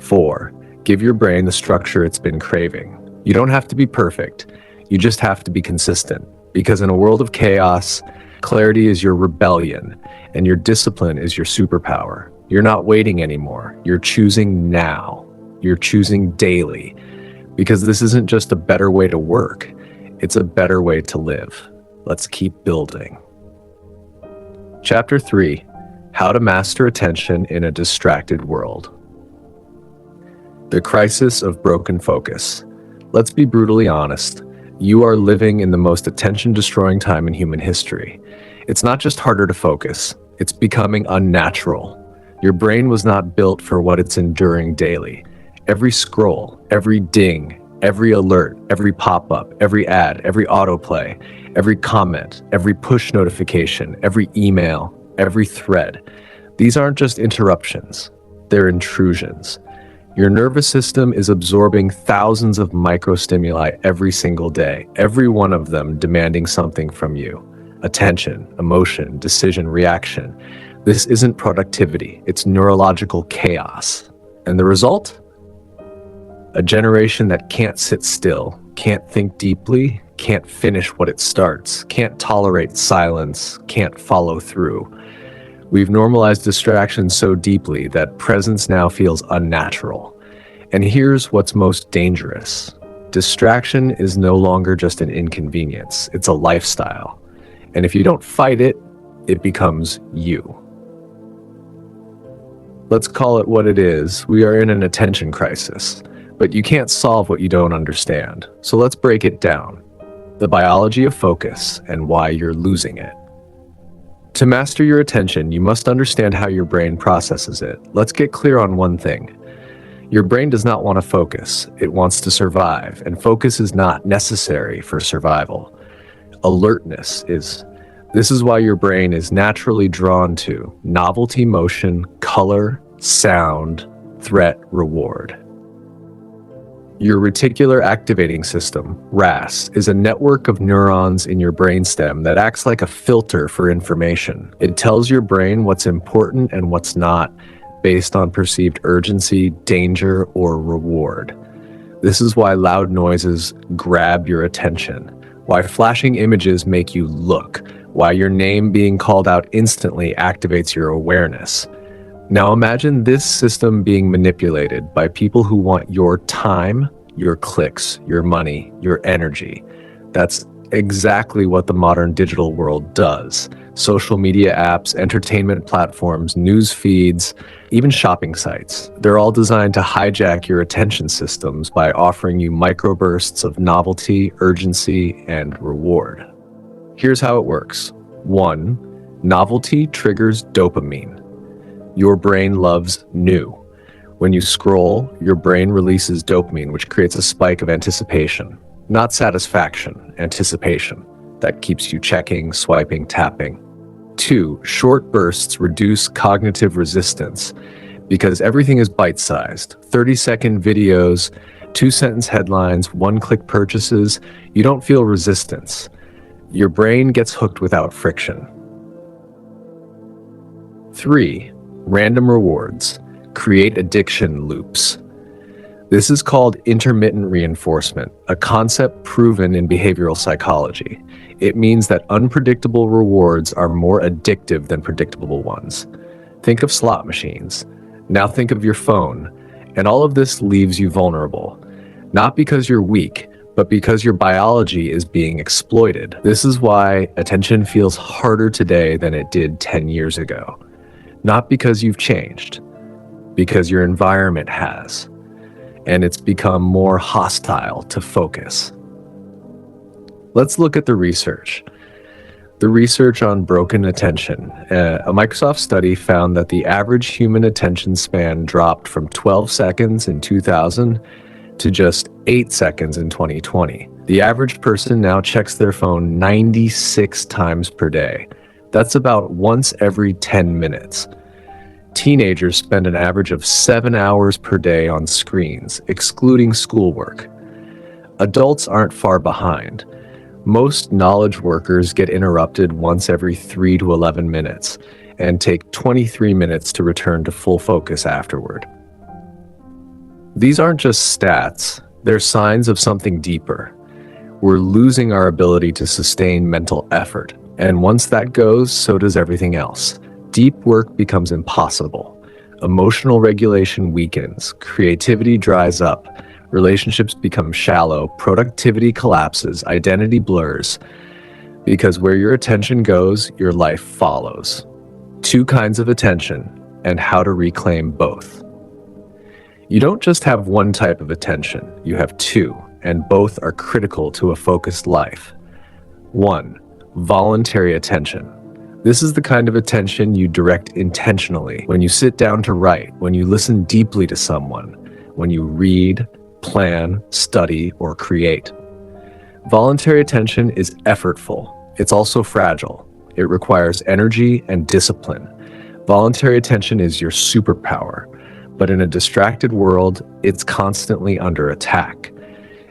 4. Give your brain the structure it's been craving. You don't have to be perfect. You just have to be consistent. Because in a world of chaos, clarity is your rebellion, and your discipline is your superpower. You're not waiting anymore. You're choosing now. You're choosing daily. Because this isn't just a better way to work, it's a better way to live. Let's keep building. Chapter 3: How to Master Attention in a Distracted World. The Crisis of Broken Focus. Let's be brutally honest. You are living in the most attention-destroying time in human history. It's not just harder to focus, it's becoming unnatural. Your brain was not built for what it's enduring daily. Every scroll, every ding, every alert, every pop-up, every ad, every autoplay, every comment, every push notification, every email, every thread. These aren't just interruptions, they're intrusions. Your nervous system is absorbing thousands of microstimuli every single day, every one of them demanding something from you. Attention, emotion, decision, reaction. This isn't productivity, it's neurological chaos. And the result? A generation that can't sit still, can't think deeply, can't finish what it starts, can't tolerate silence, can't follow through. We've normalized distraction so deeply that presence now feels unnatural. And here's what's most dangerous. Distraction is no longer just an inconvenience, it's a lifestyle. And if you don't fight it, it becomes you. Let's call it what it is. We are in an attention crisis. But you can't solve what you don't understand. So let's break it down. The biology of focus and why you're losing it. To master your attention, you must understand how your brain processes it. Let's get clear on one thing. Your brain does not want to focus. It wants to survive, and focus is not necessary for survival. Alertness is. This is why your brain is naturally drawn to novelty, motion, color, sound, threat, reward. Your reticular activating system, RAS, is a network of neurons in your brainstem that acts like a filter for information. It tells your brain what's important and what's not, based on perceived urgency, danger, or reward. This is why loud noises grab your attention, why flashing images make you look, why your name being called out instantly activates your awareness. Now imagine this system being manipulated by people who want your time, your clicks, your money, your energy. That's exactly what the modern digital world does. Social media apps, entertainment platforms, news feeds, even shopping sites. They're all designed to hijack your attention systems by offering you microbursts of novelty, urgency, and reward. Here's how it works. 1. Novelty triggers dopamine. Your brain loves new. When you scroll, your brain releases dopamine, which creates a spike of anticipation. Not satisfaction, anticipation. That keeps you checking, swiping, tapping. 2. Short bursts reduce cognitive resistance because everything is bite-sized. 30-second videos, 2-sentence headlines, 1-click purchases. You don't feel resistance. Your brain gets hooked without friction. 3. Random rewards create addiction loops. This is called intermittent reinforcement, a concept proven in behavioral psychology. It means that unpredictable rewards are more addictive than predictable ones. Think of slot machines. Now think of your phone. And all of this leaves you vulnerable. Not because you're weak, but because your biology is being exploited. This is why attention feels harder today than it did 10 years ago. Not because you've changed, because your environment has, and it's become more hostile to focus. Let's look at the research. The research on broken attention. A Microsoft study found that the average human attention span dropped from 12 seconds in 2000 to just 8 seconds in 2020. The average person now checks their phone 96 times per day. That's about once every 10 minutes. Teenagers spend an average of 7 hours per day on screens, excluding schoolwork. Adults aren't far behind. Most knowledge workers get interrupted once every 3 to 11 minutes, and take 23 minutes to return to full focus afterward. These aren't just stats, they're signs of something deeper. We're losing our ability to sustain mental effort, and once that goes, so does everything else. Deep work becomes impossible. Emotional regulation weakens, creativity dries up, relationships become shallow, productivity collapses, identity blurs. Because where your attention goes, your life follows. Two kinds of attention, and how to reclaim both. You don't just have one type of attention, you have two, and both are critical to a focused life. 1. Voluntary attention. This is the kind of attention you direct intentionally when you sit down to write, when you listen deeply to someone, when you read, plan, study, or create. Voluntary attention is effortful. It's also fragile. It requires energy and discipline. Voluntary attention is your superpower, but in a distracted world, it's constantly under attack.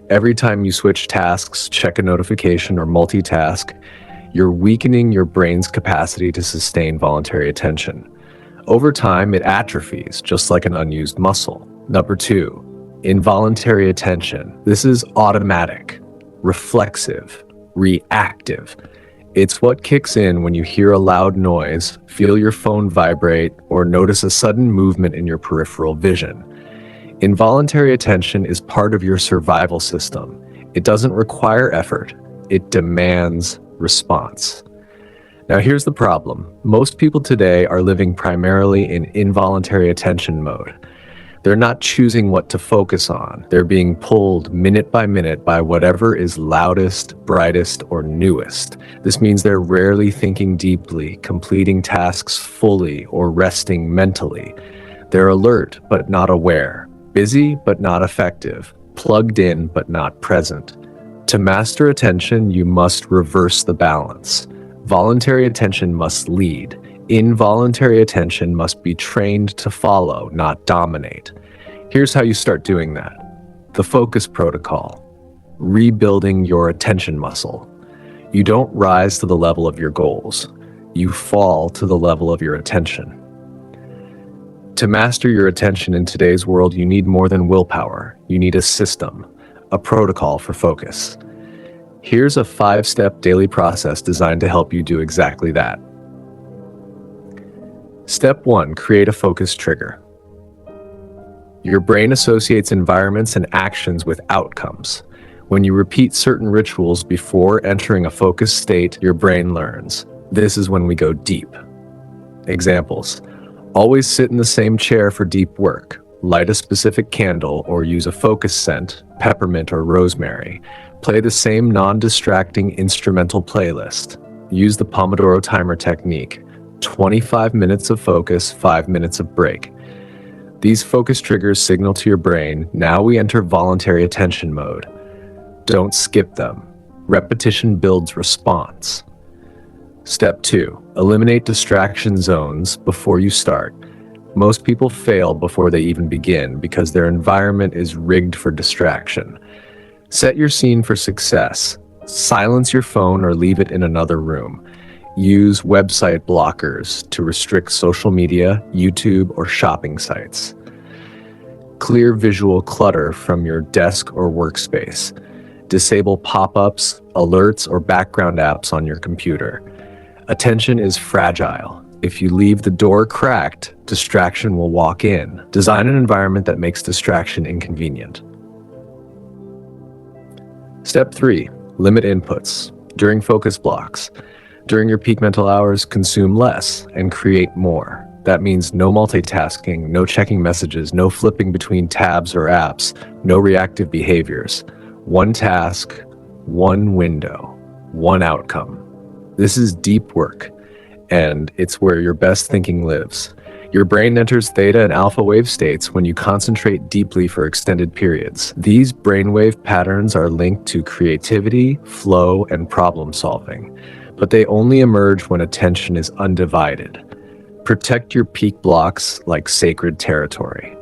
Every time you switch tasks, check a notification, or multitask, you're weakening your brain's capacity to sustain voluntary attention. Over time, it atrophies, just like an unused muscle. Number 2, involuntary attention. This is automatic, reflexive, reactive. It's what kicks in when you hear a loud noise, feel your phone vibrate, or notice a sudden movement in your peripheral vision. Involuntary attention is part of your survival system. It doesn't require effort. It demands response. Now here's the problem. Most people today are living primarily in involuntary attention mode. They're not choosing what to focus on. They're being pulled minute by minute by whatever is loudest, brightest, or newest. This means they're rarely thinking deeply, completing tasks fully, or resting mentally. They're alert but not aware, busy but not effective, plugged in but not present. To master attention, you must reverse the balance. Voluntary attention must lead. Involuntary attention must be trained to follow, not dominate. Here's how you start doing that. The focus protocol. Rebuilding your attention muscle. You don't rise to the level of your goals. You fall to the level of your attention. To master your attention in today's world, you need more than willpower. You need a system, a protocol for focus. Here's a 5-step daily process designed to help you do exactly that. Step 1, create a focus trigger. Your brain associates environments and actions with outcomes. When you repeat certain rituals before entering a focused state, your brain learns. This is when we go deep. Examples: always sit in the same chair for deep work. Light a specific candle or use a focus scent, peppermint or rosemary. Play the same non-distracting instrumental playlist. Use the Pomodoro timer technique. 25 minutes of focus, 5 minutes of break. These focus triggers signal to your brain, now we enter voluntary attention mode. Don't skip them. Repetition builds response. Step 2, eliminate distraction zones before you start. Most people fail before they even begin because their environment is rigged for distraction. Set your scene for success. Silence your phone or leave it in another room. Use website blockers to restrict social media, YouTube, or shopping sites. Clear visual clutter from your desk or workspace. Disable pop-ups, alerts, or background apps on your computer. Attention is fragile. If you leave the door cracked, distraction will walk in. Design an environment that makes distraction inconvenient. Step 3, limit inputs. During focus blocks, during your peak mental hours, consume less and create more. That means no multitasking, no checking messages, no flipping between tabs or apps, no reactive behaviors. One task, one window, one outcome. This is deep work, and it's where your best thinking lives. Your brain enters theta and alpha wave states when you concentrate deeply for extended periods. These brainwave patterns are linked to creativity, flow, and problem solving, but they only emerge when attention is undivided. Protect your peak blocks like sacred territory.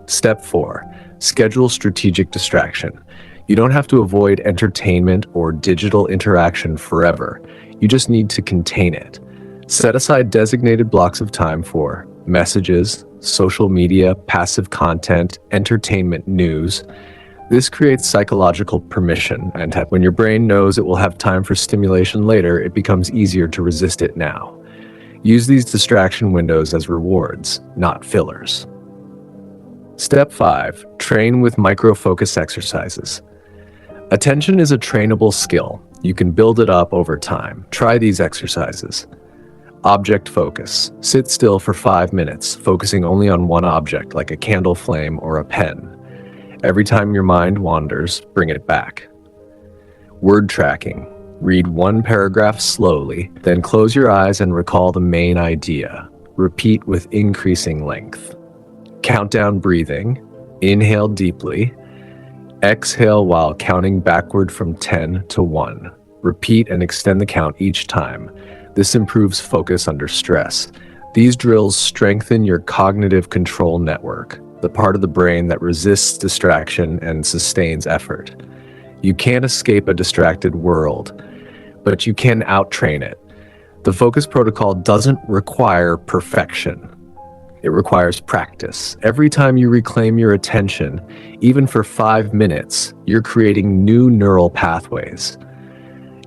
Step 4, schedule strategic distraction. You don't have to avoid entertainment or digital interaction forever. You just need to contain it. Set aside designated blocks of time for messages, social media, passive content, entertainment, news. This creates psychological permission, and when your brain knows it will have time for stimulation later, it becomes easier to resist it now. Use these distraction windows as rewards, not fillers. Step 5. Train with micro-focus exercises. Attention is a trainable skill. You can build it up over time. Try these exercises. Object focus. Sit still for 5 minutes, focusing only on one object, like a candle flame or a pen. Every time your mind wanders, bring it back. Word tracking. Read one paragraph slowly, then close your eyes and recall the main idea. Repeat with increasing length. Countdown breathing. Inhale deeply. Exhale while counting backward from 10 to 1. Repeat and extend the count each time. This improves focus under stress. These drills strengthen your cognitive control network, the part of the brain that resists distraction and sustains effort. You can't escape a distracted world, but you can out-train it. The focus protocol doesn't require perfection. It requires practice. Every time you reclaim your attention, even for 5 minutes, you're creating new neural pathways.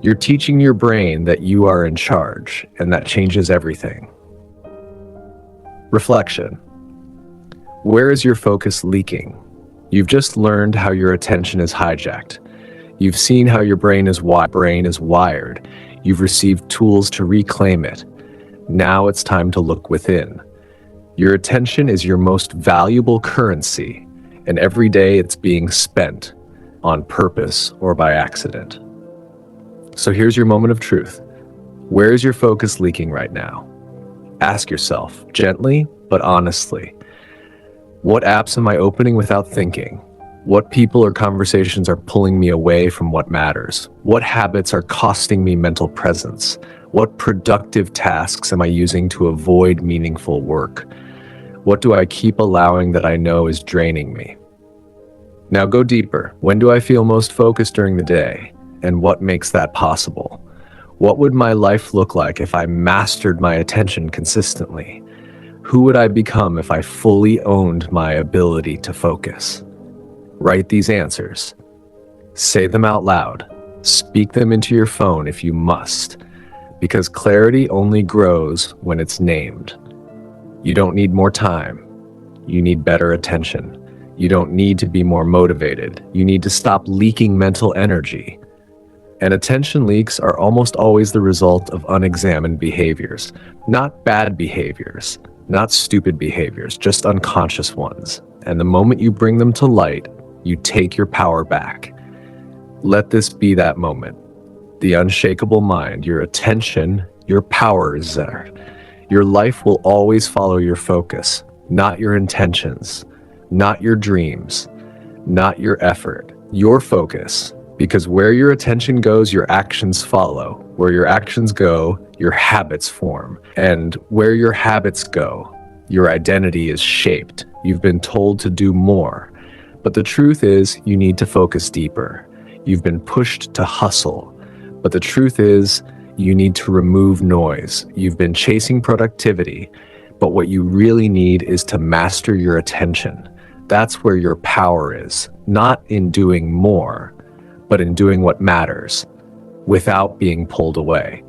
You're teaching your brain that you are in charge, and that changes everything. Reflection. Where is your focus leaking? You've just learned how your attention is hijacked. You've seen how your brain is wired. You've received tools to reclaim it. Now it's time to look within. Your attention is your most valuable currency, and every day it's being spent on purpose or by accident. So here's your moment of truth. Where is your focus leaking right now? Ask yourself, gently but honestly, what apps am I opening without thinking? What people or conversations are pulling me away from what matters? What habits are costing me mental presence? What productive tasks am I using to avoid meaningful work? What do I keep allowing that I know is draining me? Now go deeper. When do I feel most focused during the day? And what makes that possible? What would my life look like if I mastered my attention consistently? Who would I become if I fully owned my ability to focus? Write these answers. Say them out loud. Speak them into your phone if you must, because clarity only grows when it's named. You don't need more time. You need better attention. You don't need to be more motivated. You need to stop leaking mental energy. And attention leaks are almost always the result of unexamined behaviors. Not bad behaviors, not stupid behaviors, just unconscious ones. And the moment you bring them to light, you take your power back. Let this be that moment. The unshakable mind, your attention, your power is there. Your life will always follow your focus, not your intentions, not your dreams, not your effort, your focus. Because where your attention goes, your actions follow. Where your actions go, your habits form. And where your habits go, your identity is shaped. You've been told to do more. But the truth is, you need to focus deeper. You've been pushed to hustle. But the truth is, you need to remove noise. You've been chasing productivity. But what you really need is to master your attention. That's where your power is. Not in doing more, but in doing what matters, without being pulled away.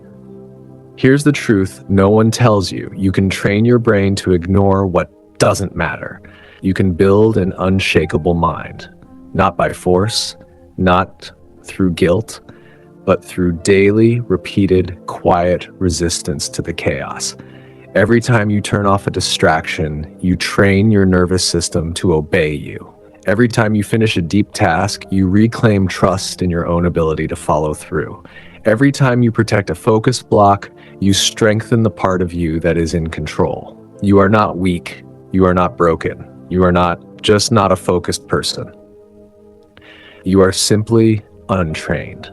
Here's the truth no one tells you. You can train your brain to ignore what doesn't matter. You can build an unshakable mind, not by force, not through guilt, but through daily, repeated, quiet resistance to the chaos. Every time you turn off a distraction, you train your nervous system to obey you. Every time you finish a deep task, you reclaim trust in your own ability to follow through. Every time you protect a focus block, you strengthen the part of you that is in control. You are not weak. You are not broken. You are not a focused person. You are simply untrained.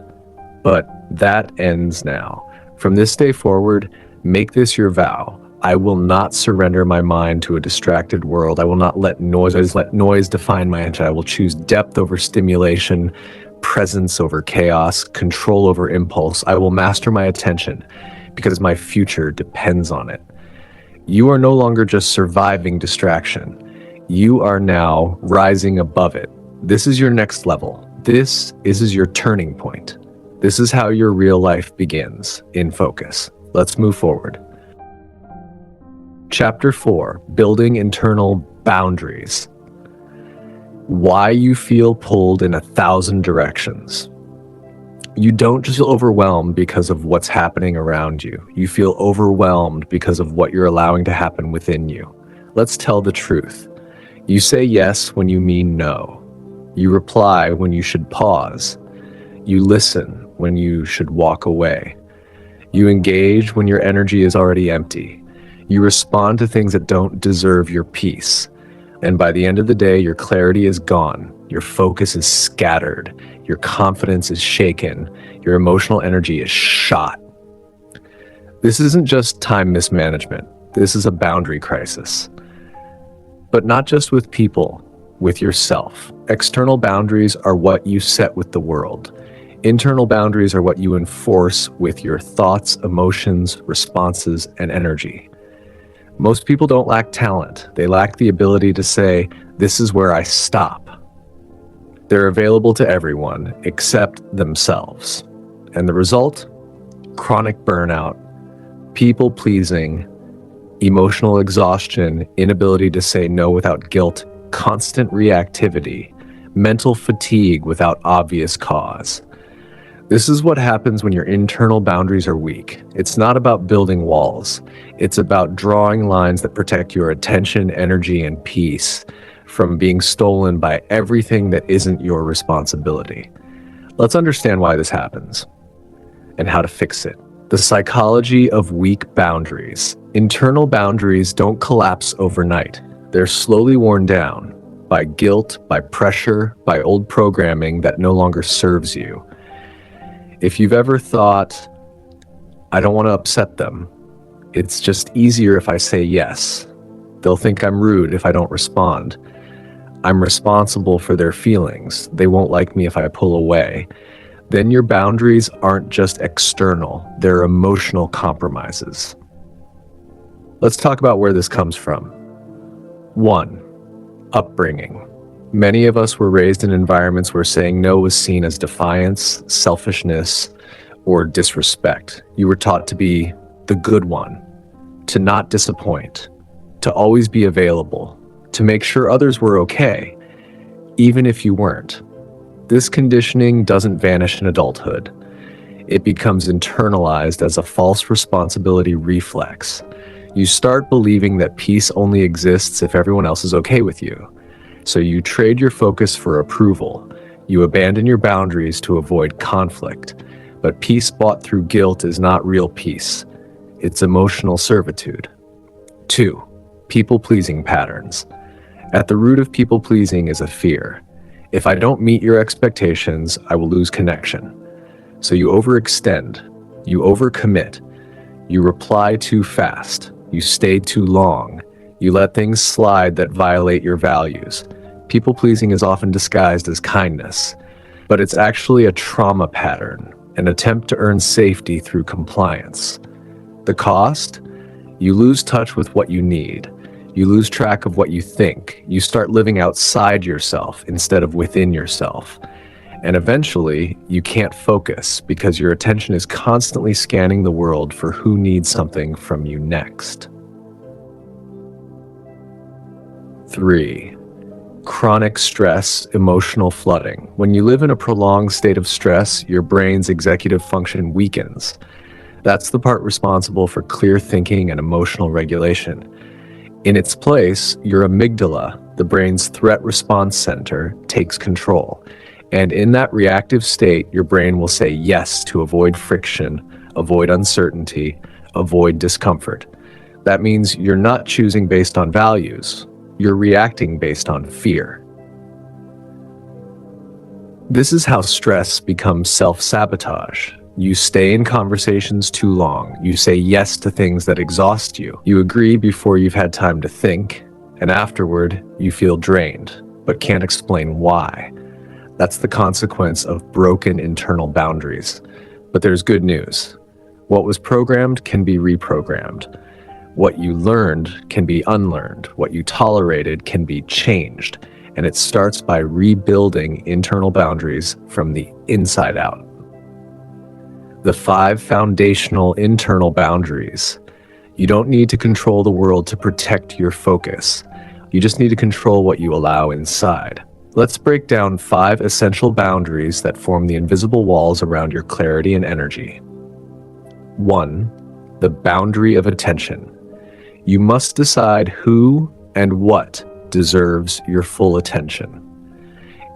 But that ends now. From this day forward, make this your vow. I will not surrender my mind to a distracted world. I will not let noise define my attention. I will choose depth over stimulation, presence over chaos, control over impulse. I will master my attention because my future depends on it. You are no longer just surviving distraction. You are now rising above it. This is your next level. This is your turning point. This is how your real life begins, in focus. Let's move forward. Chapter 4, Building Internal Boundaries. Why you feel pulled in 1,000 directions. You don't just feel overwhelmed because of what's happening around you. You feel overwhelmed because of what you're allowing to happen within you. Let's tell the truth. You say yes when you mean no. You reply when you should pause. You listen when you should walk away. You engage when your energy is already empty. You respond to things that don't deserve your peace. And by the end of the day, your clarity is gone. Your focus is scattered. Your confidence is shaken. Your emotional energy is shot. This isn't just time mismanagement. This is a boundary crisis. But not just with people, with yourself. External boundaries are what you set with the world. Internal boundaries are what you enforce with your thoughts, emotions, responses, and energy. Most people don't lack talent. They lack the ability to say, "This is where I stop." They're available to everyone except themselves. And the result? Chronic burnout, people-pleasing, emotional exhaustion, inability to say no without guilt, constant reactivity, mental fatigue without obvious cause. This is what happens when your internal boundaries are weak. It's not about building walls. It's about drawing lines that protect your attention, energy, and peace from being stolen by everything that isn't your responsibility. Let's understand why this happens and how to fix it. The psychology of weak boundaries. Internal boundaries don't collapse overnight. They're slowly worn down by guilt, by pressure, by old programming that no longer serves you. If you've ever thought, "I don't want to upset them. It's just easier if I say yes. They'll think I'm rude if I don't respond. I'm responsible for their feelings. They won't like me if I pull away," then your boundaries aren't just external, they're emotional compromises. Let's talk about where this comes from. 1. Upbringing. Many of us were raised in environments where saying no was seen as defiance, selfishness, or disrespect. You were taught to be the good one, to not disappoint, to always be available, to make sure others were okay, even if you weren't. This conditioning doesn't vanish in adulthood. It becomes internalized as a false responsibility reflex. You start believing that peace only exists if everyone else is okay with you. So you trade your focus for approval. You abandon your boundaries to avoid conflict. But peace bought through guilt is not real peace. It's emotional servitude. 2. People-pleasing patterns. At the root of people-pleasing is a fear. If I don't meet your expectations, I will lose connection. So you overextend. You overcommit. You reply too fast. You stay too long. You let things slide that violate your values. People-pleasing is often disguised as kindness, but it's actually a trauma pattern, an attempt to earn safety through compliance. The cost? You lose touch with what you need. You lose track of what you think. You start living outside yourself instead of within yourself. And eventually, you can't focus because your attention is constantly scanning the world for who needs something from you next. 3. Chronic stress, emotional flooding. When you live in a prolonged state of stress, your brain's executive function weakens. That's the part responsible for clear thinking and emotional regulation. In its place, your amygdala, the brain's threat response center, takes control. And in that reactive state, your brain will say yes to avoid friction, avoid uncertainty, avoid discomfort. That means you're not choosing based on values. You're reacting based on fear. This is how stress becomes self-sabotage. You stay in conversations too long. You say yes to things that exhaust you. You agree before you've had time to think, and afterward, you feel drained, but can't explain why. That's the consequence of broken internal boundaries. But there's good news. What was programmed can be reprogrammed. What you learned can be unlearned. What you tolerated can be changed. And it starts by rebuilding internal boundaries from the inside out. The 5 foundational internal boundaries. You don't need to control the world to protect your focus. You just need to control what you allow inside. Let's break down 5 essential boundaries that form the invisible walls around your clarity and energy. 1. The boundary of attention. You must decide who and what deserves your full attention.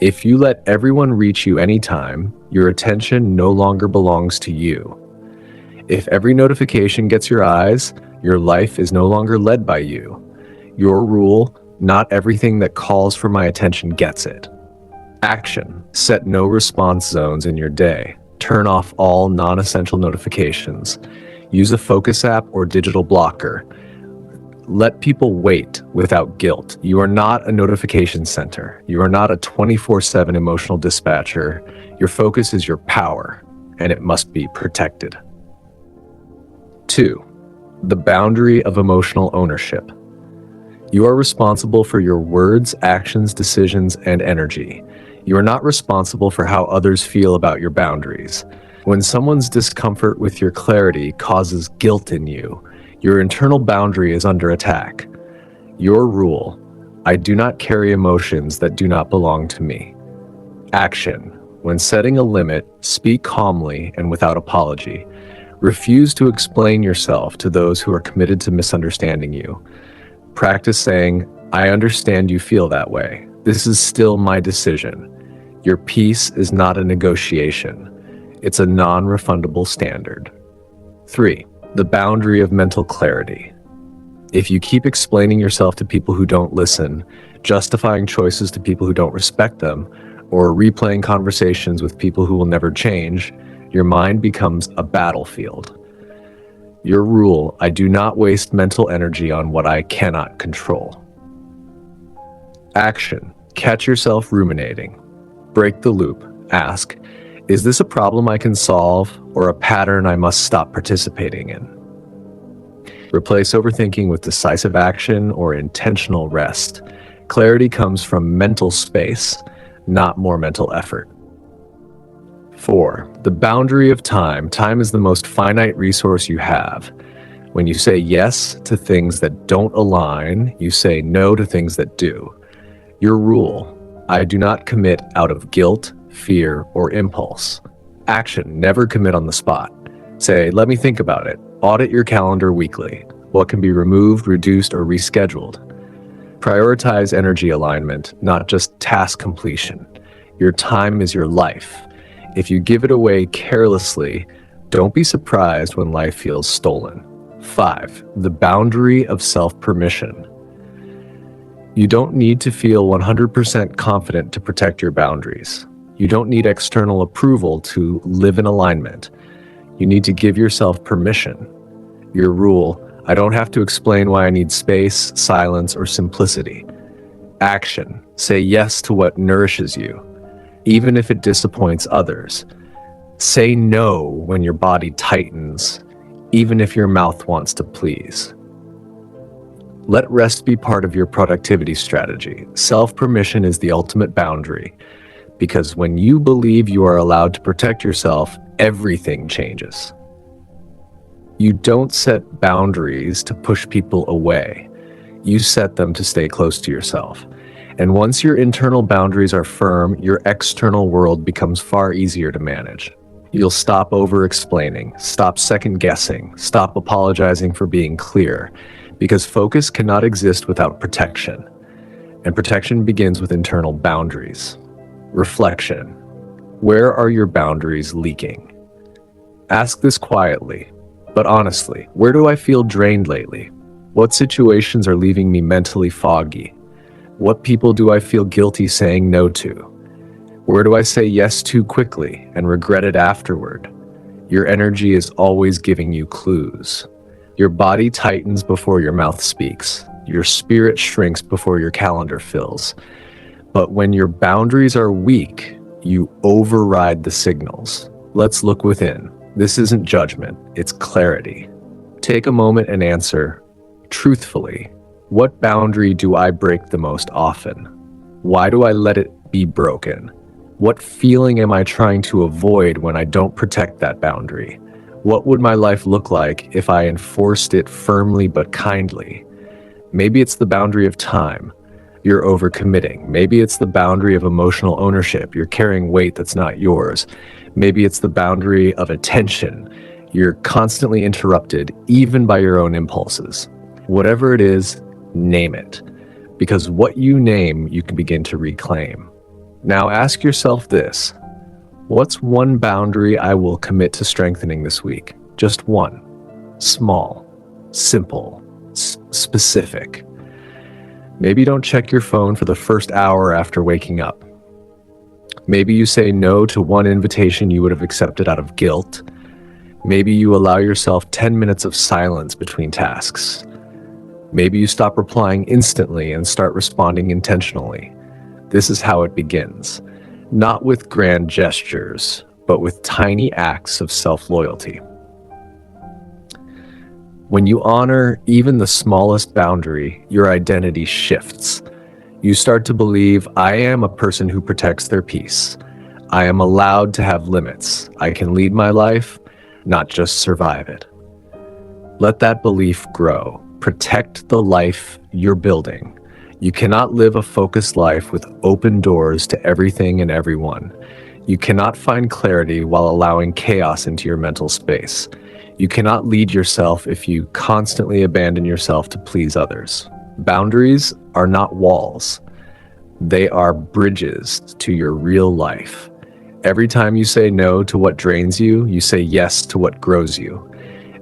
If you let everyone reach you anytime, your attention no longer belongs to you. If every notification gets your eyes, your life is no longer led by you. Your rule: not everything that calls for my attention gets it. Action: set no response zones in your day. Turn off all non-essential notifications. Use a focus app or digital blocker. Let people wait without guilt. You are not a notification center. You are not a 24/7 emotional dispatcher. Your focus is your power, and it must be protected. 2. The boundary of emotional ownership. You are responsible for your words, actions, decisions, and energy. You are not responsible for how others feel about your boundaries. When someone's discomfort with your clarity causes guilt in you, your internal boundary is under attack. Your rule: I do not carry emotions that do not belong to me. Action: when setting a limit, speak calmly and without apology. Refuse to explain yourself to those who are committed to misunderstanding you. Practice saying, I understand you feel that way. This is still my decision. Your peace is not a negotiation. It's a non-refundable standard. 3. The boundary of mental clarity. If you keep explaining yourself to people who don't listen, justifying choices to people who don't respect them, or replaying conversations with people who will never change, your mind becomes a battlefield. Your rule: I do not waste mental energy on what I cannot control. Action: catch yourself ruminating. Break the loop. Ask, is this a problem I can solve, or a pattern I must stop participating in? Replace overthinking with decisive action or intentional rest. Clarity comes from mental space, not more mental effort. 4. The boundary of time. Time is the most finite resource you have. When you say yes to things that don't align, you say no to things that do. Your rule: I do not commit out of guilt, fear, or impulse. Action: never commit on the spot. Say, let me think about it. Audit your calendar weekly. What can be removed, reduced, or rescheduled? Prioritize energy alignment, not just task completion. Your time is your life. If you give it away carelessly, don't be surprised when life feels stolen. 5. The boundary of self-permission. You don't need to feel 100% confident to protect your boundaries. You don't need external approval to live in alignment. You need to give yourself permission. Your rule: I don't have to explain why I need space, silence, or simplicity. Action: say yes to what nourishes you, even if it disappoints others. Say no when your body tightens, even if your mouth wants to please. Let rest be part of your productivity strategy. Self-permission is the ultimate boundary, because when you believe you are allowed to protect yourself, everything changes. You don't set boundaries to push people away. You set them to stay close to yourself. And once your internal boundaries are firm, your external world becomes far easier to manage. You'll stop over-explaining, stop second-guessing, stop apologizing for being clear, because focus cannot exist without protection. And protection begins with internal boundaries. Reflection: where are your boundaries leaking? Ask this quietly, but honestly. Where do I feel drained lately? What situations are leaving me mentally foggy? What people do I feel guilty saying no to? Where do I say yes too quickly and regret it afterward? Your energy is always giving you clues. Your body tightens before your mouth speaks. Your spirit shrinks before your calendar fills. But when your boundaries are weak, you override the signals. Let's look within. This isn't judgment, it's clarity. Take a moment and answer, truthfully, what boundary do I break the most often? Why do I let it be broken? What feeling am I trying to avoid when I don't protect that boundary? What would my life look like if I enforced it firmly but kindly? Maybe it's the boundary of time. You're overcommitting. Maybe it's the boundary of emotional ownership. You're carrying weight that's not yours. Maybe it's the boundary of attention. You're constantly interrupted, even by your own impulses. Whatever it is, name it. Because what you name, you can begin to reclaim. Now ask yourself this. What's one boundary I will commit to strengthening this week? Just one. Small, simple, specific. Maybe don't check your phone for the first hour after waking up. Maybe you say no to one invitation you would have accepted out of guilt. Maybe you allow yourself 10 minutes of silence between tasks. Maybe you stop replying instantly and start responding intentionally. This is how it begins. Not with grand gestures, but with tiny acts of self-loyalty. When you honor even the smallest boundary, your identity shifts. You start to believe, I am a person who protects their peace. I am allowed to have limits. I can lead my life, not just survive it. Let that belief grow. Protect the life you're building. You cannot live a focused life with open doors to everything and everyone. You cannot find clarity while allowing chaos into your mental space. You cannot lead yourself if you constantly abandon yourself to please others. Boundaries are not walls. They are bridges to your real life. Every time you say no to what drains you, you say yes to what grows you.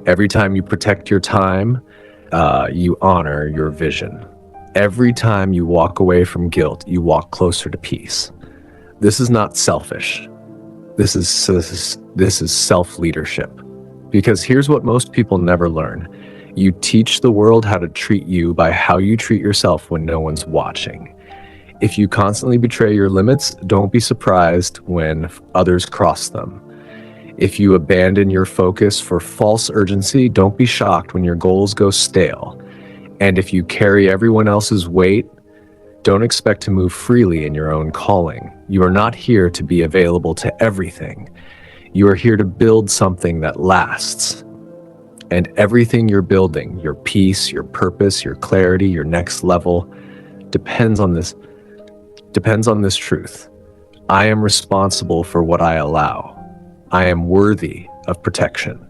Every time you protect your time, you honor your vision. Every time you walk away from guilt, you walk closer to peace. This is not selfish. This is self-leadership. Because here's what most people never learn. You teach the world how to treat you by how you treat yourself when no one's watching. If you constantly betray your limits, don't be surprised when others cross them. If you abandon your focus for false urgency, don't be shocked when your goals go stale. And if you carry everyone else's weight, don't expect to move freely in your own calling. You are not here to be available to everything. You are here to build something that lasts. And everything you're building, your peace, your purpose, your clarity, your next level, depends on this truth. I am responsible for what I allow. I am worthy of protection.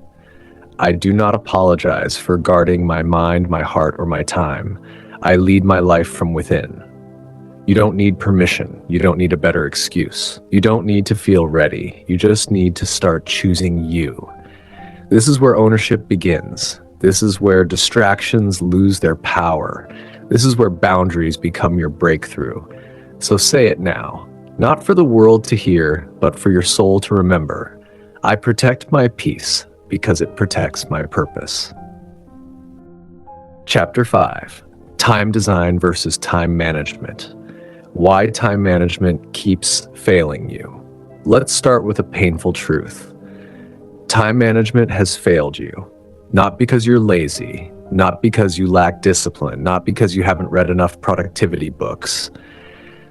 I do not apologize for guarding my mind, my heart, or my time. I lead my life from within. You don't need permission. You don't need a better excuse. You don't need to feel ready. You just need to start choosing you. This is where ownership begins. This is where distractions lose their power. This is where boundaries become your breakthrough. So say it now, not for the world to hear, but for your soul to remember. I protect my peace because it protects my purpose. Chapter 5, Time Design versus Time Management. Why time management keeps failing you. Let's start with a painful truth. Time management has failed you, not because you're lazy, not because you lack discipline, not because you haven't read enough productivity books.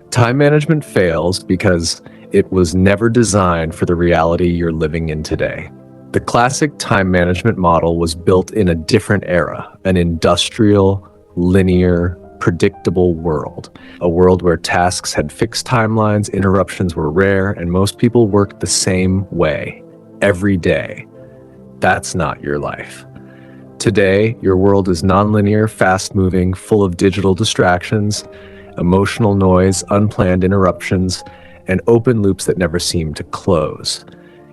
Time management fails because it was never designed for the reality you're living in today. The classic time management model was built in a different era, an industrial, linear, predictable world, a world where tasks had fixed timelines, interruptions were rare, and most people worked the same way, every day. That's not your life. Today, your world is nonlinear, fast-moving, full of digital distractions, emotional noise, unplanned interruptions, and open loops that never seem to close.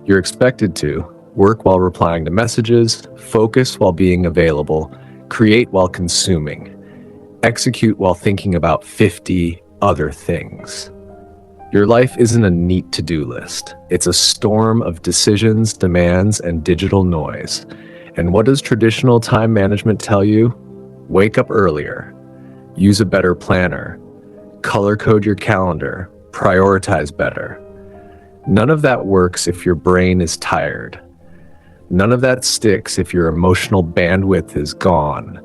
You're expected to work while replying to messages, focus while being available, create while consuming, execute while thinking about 50 other things. Your life isn't a neat to-do list. It's a storm of decisions, demands, and digital noise. And what does traditional time management tell you? Wake up earlier, use a better planner, color code your calendar, prioritize better. None of that works if your brain is tired. None of that sticks if your emotional bandwidth is gone.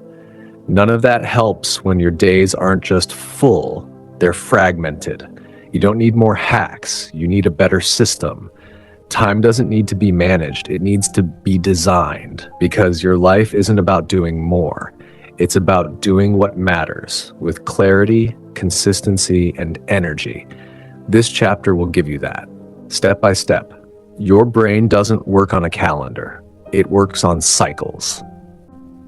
None of that helps when your days aren't just full, they're fragmented. You don't need more hacks, you need a better system. Time doesn't need to be managed, it needs to be designed, because your life isn't about doing more. It's about doing what matters with clarity, consistency, and energy. This chapter will give you that, step by step. Your brain doesn't work on a calendar. It works on cycles.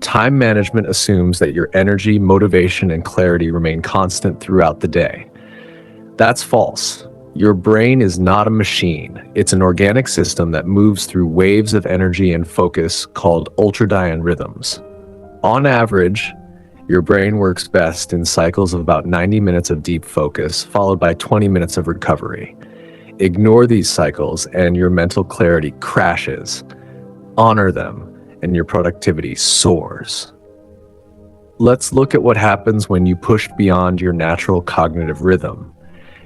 Time management assumes that your energy, motivation, and clarity remain constant throughout the day. That's false. Your brain is not a machine. It's an organic system that moves through waves of energy and focus called ultradian rhythms. On average, your brain works best in cycles of about 90 minutes of deep focus, followed by 20 minutes of recovery. Ignore these cycles and your mental clarity crashes. Honor them, and your productivity soars. Let's look at what happens when you push beyond your natural cognitive rhythm.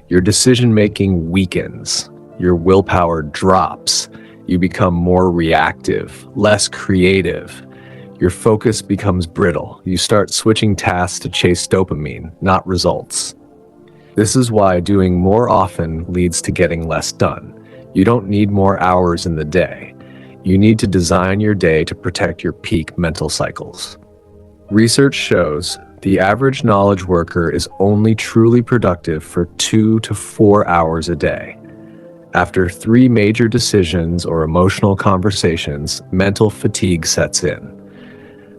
Your decision-making weakens, your willpower drops, you become more reactive, less creative. Your focus becomes brittle. You start switching tasks to chase dopamine, not results. This is why doing more often leads to getting less done. You don't need more hours in the day. You need to design your day to protect your peak mental cycles. Research shows the average knowledge worker is only truly productive for 2 to 4 hours a day. After 3 major decisions or emotional conversations, mental fatigue sets in.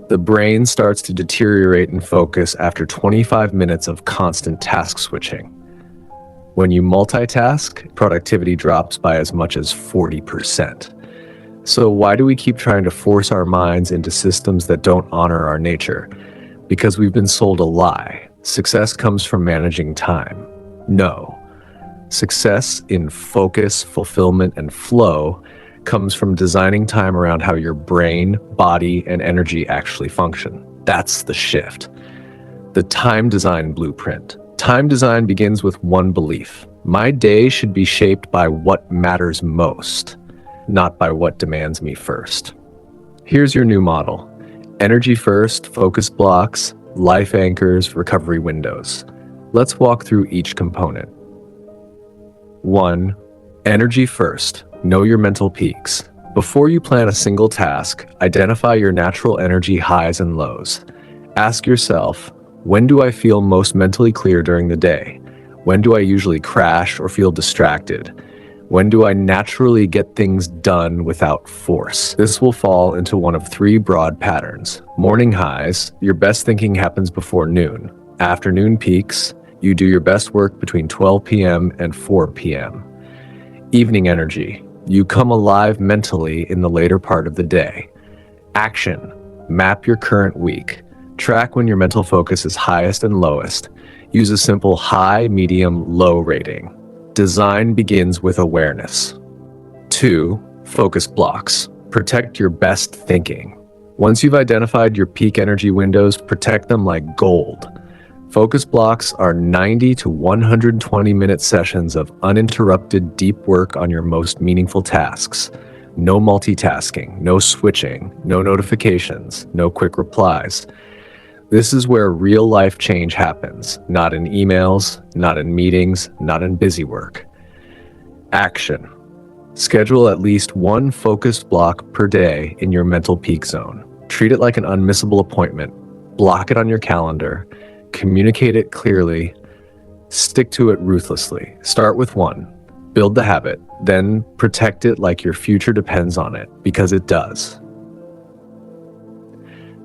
The brain starts to deteriorate in focus after 25 minutes of constant task switching. When you multitask, productivity drops by as much as 40%. So why do we keep trying to force our minds into systems that don't honor our nature? Because we've been sold a lie. Success comes from managing time. No. Success in focus, fulfillment, and flow comes from designing time around how your brain, body, and energy actually function. That's the shift. The time design blueprint. Time design begins with one belief. My day should be shaped by what matters most, not by what demands me first. Here's your new model. Energy first, focus blocks, life anchors, recovery windows. Let's walk through each component. 1. Energy first. Know your mental peaks. Before you plan a single task, identify your natural energy highs and lows. Ask yourself, when do I feel most mentally clear during the day? When do I usually crash or feel distracted? When do I naturally get things done without force? This will fall into one of 3 broad patterns. Morning highs, your best thinking happens before noon. Afternoon peaks, you do your best work between 12 p.m. and 4 p.m. Evening energy, you come alive mentally in the later part of the day. Action, map your current week. Track when your mental focus is highest and lowest. Use a simple high, medium, low rating. Design begins with awareness. 2. Focus blocks. Protect your best thinking. Once you've identified your peak energy windows, protect them like gold. Focus blocks are 90 to 120-minute sessions of uninterrupted deep work on your most meaningful tasks. No multitasking, no switching, no notifications, no quick replies. This is where real-life change happens, not in emails, not in meetings, not in busy work. Action. Schedule at least one focused block per day in your mental peak zone. Treat it like an unmissable appointment. Block it on your calendar. Communicate it clearly. Stick to it ruthlessly. Start with 1. Build the habit. Then protect it like your future depends on it, because it does.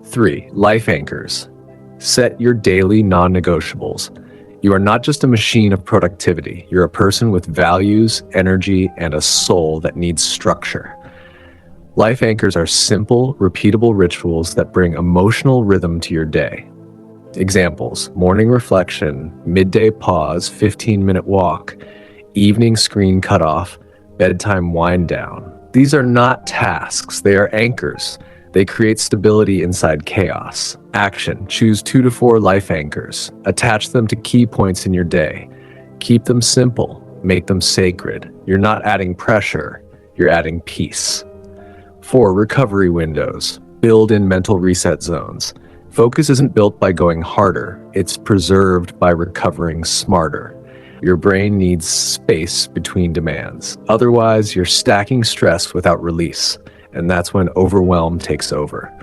3. Life anchors. Set your daily non-negotiables. You are not just a machine of productivity. You're a person with values, energy, and a soul that needs structure. Life anchors are simple, repeatable rituals that bring emotional rhythm to your day. Examples: morning reflection, midday pause, 15-minute walk, evening screen cutoff, bedtime wind down. These are not tasks, they are anchors. They create stability inside chaos. Action. Choose 2 to 4 life anchors. Attach them to key points in your day. Keep them simple. Make them sacred. You're not adding pressure, you're adding peace. 4. Recovery windows. Build in mental reset zones. Focus isn't built by going harder, it's preserved by recovering smarter. Your brain needs space between demands. Otherwise, you're stacking stress without release, and that's when overwhelm takes over.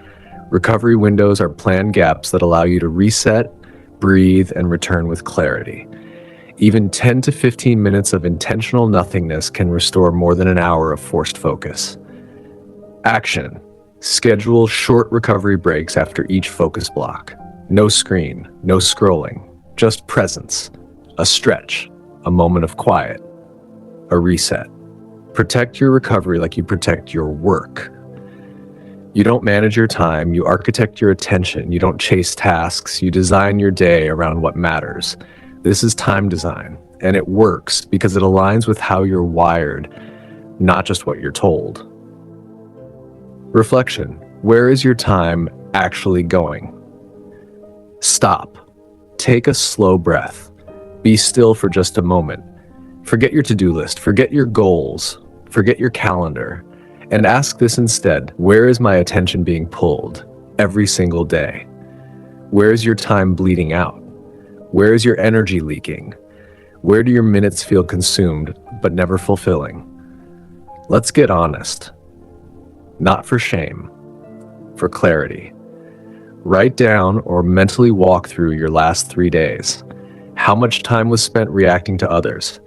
Recovery windows are planned gaps that allow you to reset, breathe, and return with clarity. Even 10 to 15 minutes of intentional nothingness can restore more than an hour of forced focus. Action. Schedule short recovery breaks after each focus block. No screen, no scrolling, just presence. A stretch, a moment of quiet, a reset. Protect your recovery like you protect your work. You don't manage your time, you architect your attention, you don't chase tasks, you design your day around what matters. This is time design, and it works because it aligns with how you're wired, not just what you're told. Reflection. Where is your time actually going? Stop. Take a slow breath. Be still for just a moment. Forget your to-do list, forget your goals, forget your calendar, and ask this instead: where is my attention being pulled every single day? Where is your time bleeding out? Where is your energy leaking? Where do your minutes feel consumed but never fulfilling? Let's get honest. Not for shame, for clarity. Write down or mentally walk through your last 3 days. How much time was spent reacting to others?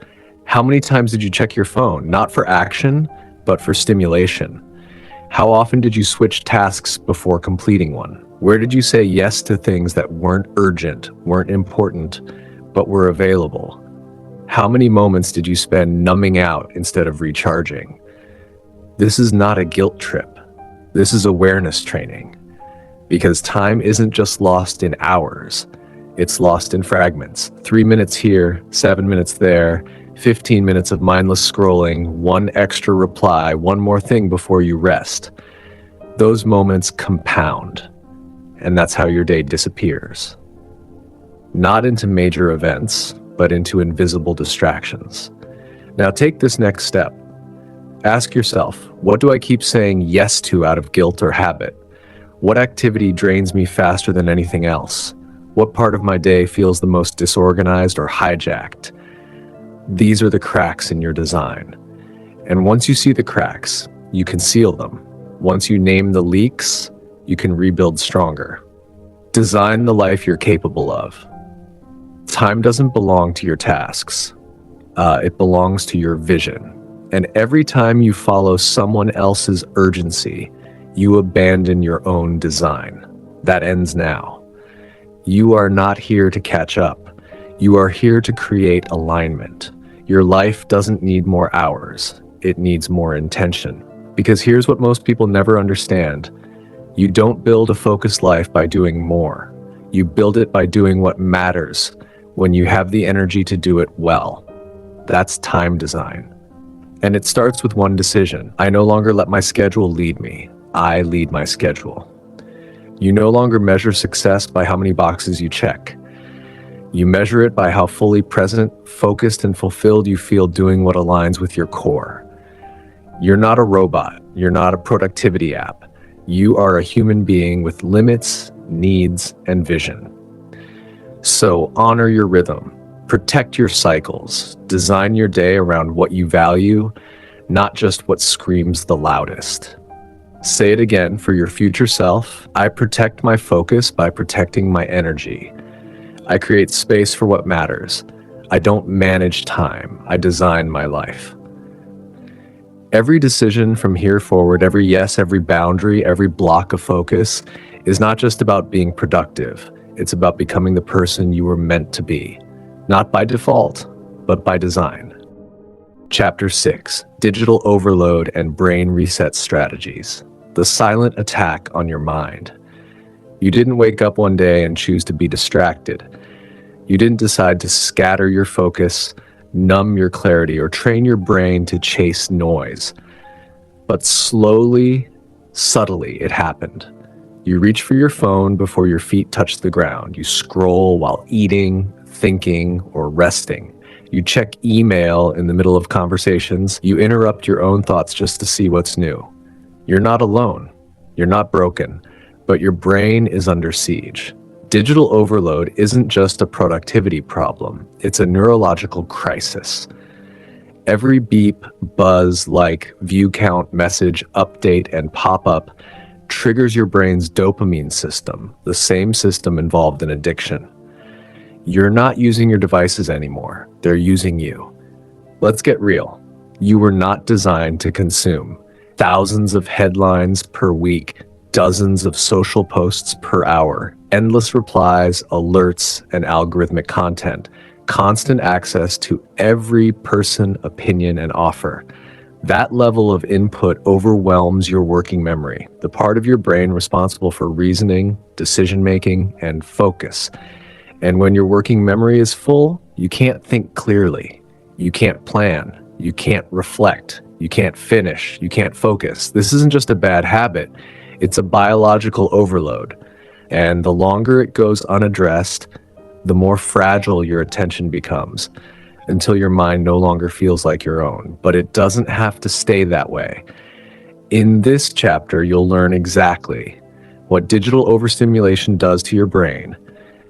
How many times did you check your phone, not for action, but for stimulation? How often did you switch tasks before completing one? Where did you say yes to things that weren't urgent, weren't important, but were available? How many moments did you spend numbing out instead of recharging? This is not a guilt trip. This is awareness training. Because time isn't just lost in hours, it's lost in fragments. 3 minutes here, 7 minutes there, 15 minutes of mindless scrolling, one extra reply, one more thing before you rest. Those moments compound, and that's how your day disappears. Not into major events, but into invisible distractions. Now take this next step. Ask yourself, what do I keep saying yes to out of guilt or habit? What activity drains me faster than anything else? What part of my day feels the most disorganized or hijacked? These are the cracks in your design. And once you see the cracks, you can seal them. Once you name the leaks, you can rebuild stronger. Design the life you're capable of. Time doesn't belong to your tasks. It belongs to your vision. And every time you follow someone else's urgency, you abandon your own design. That ends now. You are not here to catch up. You are here to create alignment. Your life doesn't need more hours. It needs more intention. Because here's what most people never understand. You don't build a focused life by doing more. You build it by doing what matters when you have the energy to do it well. That's time design. And it starts with one decision. I no longer let my schedule lead me. I lead my schedule. You no longer measure success by how many boxes you check. You measure it by how fully present, focused, and fulfilled you feel doing what aligns with your core. You're not a robot. You're not a productivity app. You are a human being with limits, needs, and vision. So honor your rhythm. Protect your cycles. Design your day around what you value, not just what screams the loudest. Say it again for your future self. I protect my focus by protecting my energy. I create space for what matters. I don't manage time. I design my life. Every decision from here forward, every yes, every boundary, every block of focus is not just about being productive. It's about becoming the person you were meant to be. Not by default, but by design. Chapter 6, Digital Overload and Brain Reset Strategies. The silent attack on your mind. You didn't wake up one day and choose to be distracted. You didn't decide to scatter your focus, numb your clarity, or train your brain to chase noise. But slowly, subtly, it happened. You reach for your phone before your feet touch the ground. You scroll while eating, thinking, or resting. You check email in the middle of conversations. You interrupt your own thoughts just to see what's new. You're not alone. You're not broken, but your brain is under siege. Digital overload isn't just a productivity problem, it's a neurological crisis. Every beep, buzz, like, view count, message, update, and pop-up triggers your brain's dopamine system, the same system involved in addiction. You're not using your devices anymore. They're using you. Let's get real. You were not designed to consume. Thousands of headlines per week, dozens of social posts per hour, endless replies, alerts, and algorithmic content, constant access to every person, opinion, and offer. That level of input overwhelms your working memory, the part of your brain responsible for reasoning, decision-making, and focus. And when your working memory is full, you can't think clearly. You can't plan. You can't reflect. You can't finish. You can't focus. This isn't just a bad habit. It's a biological overload. And the longer it goes unaddressed, the more fragile your attention becomes until your mind no longer feels like your own. But it doesn't have to stay that way. In this chapter, you'll learn exactly what digital overstimulation does to your brain,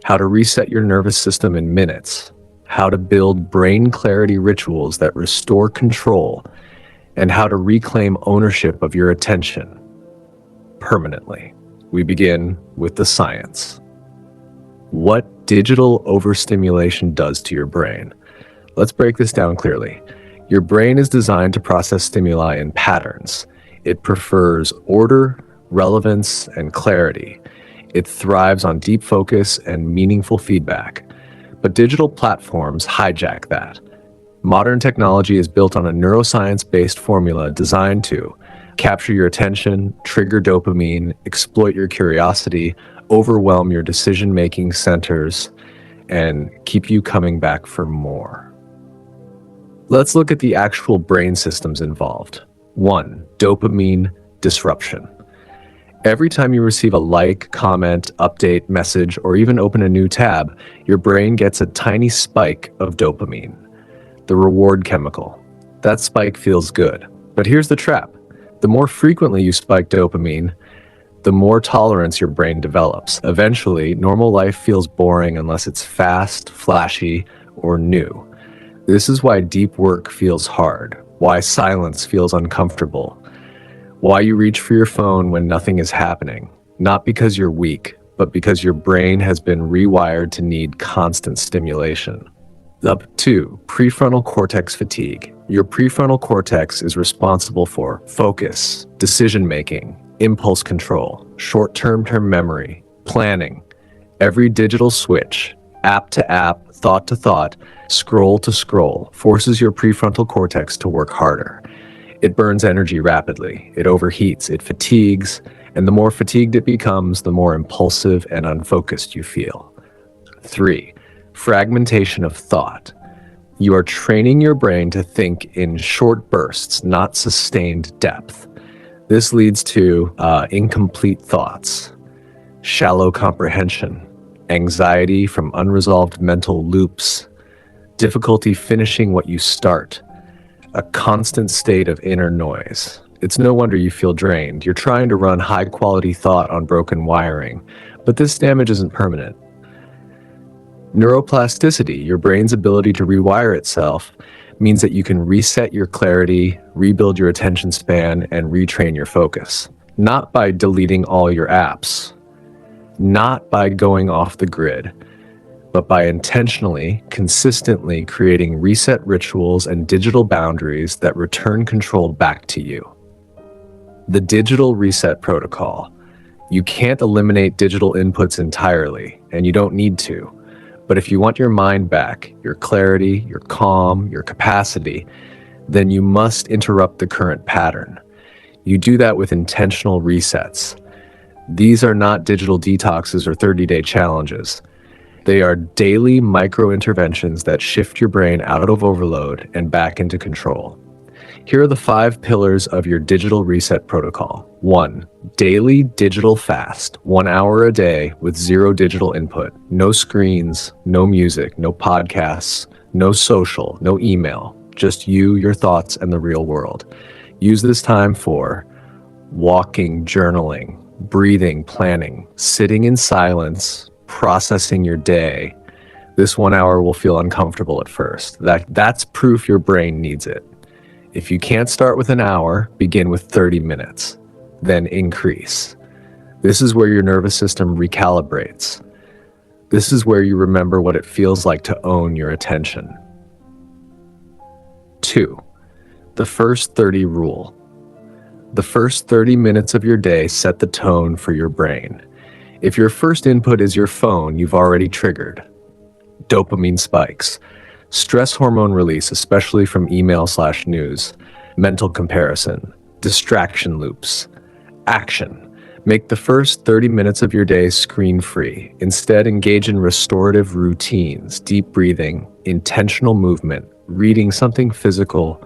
how to reset your nervous system in minutes, how to build brain clarity rituals that restore control, and how to reclaim ownership of your attention permanently. We begin with the science. What digital overstimulation does to your brain. Let's break this down clearly. Your brain is designed to process stimuli in patterns. It prefers order, relevance, and clarity. It thrives on deep focus and meaningful feedback. But digital platforms hijack that. Modern technology is built on a neuroscience-based formula designed to capture your attention, trigger dopamine, exploit your curiosity, overwhelm your decision-making centers, and keep you coming back for more. Let's look at the actual brain systems involved. 1. Dopamine disruption. Every time you receive a like, comment, update, message, or even open a new tab, your brain gets a tiny spike of dopamine, the reward chemical. That spike feels good. But here's the trap. The more frequently you spike dopamine, the more tolerance your brain develops. Eventually, normal life feels boring unless it's fast, flashy, or new. This is why deep work feels hard, why silence feels uncomfortable, why you reach for your phone when nothing is happening. Not because you're weak, but because your brain has been rewired to need constant stimulation. 2. Prefrontal cortex fatigue. Your prefrontal cortex is responsible for focus, decision-making, impulse control, short-term memory, planning. Every digital switch, app to app, thought to thought, scroll to scroll, forces your prefrontal cortex to work harder. It burns energy rapidly, it overheats, it fatigues, and the more fatigued it becomes, the more impulsive and unfocused you feel. 3. Fragmentation of thought. You are training your brain to think in short bursts, not sustained depth. This leads to incomplete thoughts, shallow comprehension, anxiety from unresolved mental loops, difficulty finishing what you start, a constant state of inner noise. It's no wonder you feel drained. You're trying to run high-quality thought on broken wiring, but this damage isn't permanent. Neuroplasticity, your brain's ability to rewire itself, means that you can reset your clarity, rebuild your attention span, and retrain your focus. Not by deleting all your apps, not by going off the grid, but by intentionally, consistently creating reset rituals and digital boundaries that return control back to you. The digital reset protocol. You can't eliminate digital inputs entirely, and you don't need to. But if you want your mind back, your clarity, your calm, your capacity, then you must interrupt the current pattern. You do that with intentional resets. These are not digital detoxes or 30-day challenges. They are daily micro-interventions that shift your brain out of overload and back into control. Here are the 5 pillars of your digital reset protocol. 1. Daily digital fast, 1 hour a day with 0 digital input. No screens, no music, no podcasts, no social, no email. Just you, your thoughts, and the real world. Use this time for walking, journaling, breathing, planning, sitting in silence, processing your day. This 1 hour will feel uncomfortable at first. That's proof your brain needs it. If you can't start with an hour, begin with 30 minutes, then increase. This is where your nervous system recalibrates. This is where you remember what it feels like to own your attention. 2. The first 30 rule. The first 30 minutes of your day set the tone for your brain. If your first input is your phone, you've already triggered dopamine spikes, stress hormone release, especially from email/news, mental comparison, distraction loops, action. Make the first 30 minutes of your day screen-free. Instead, engage in restorative routines, deep breathing, intentional movement, reading something physical,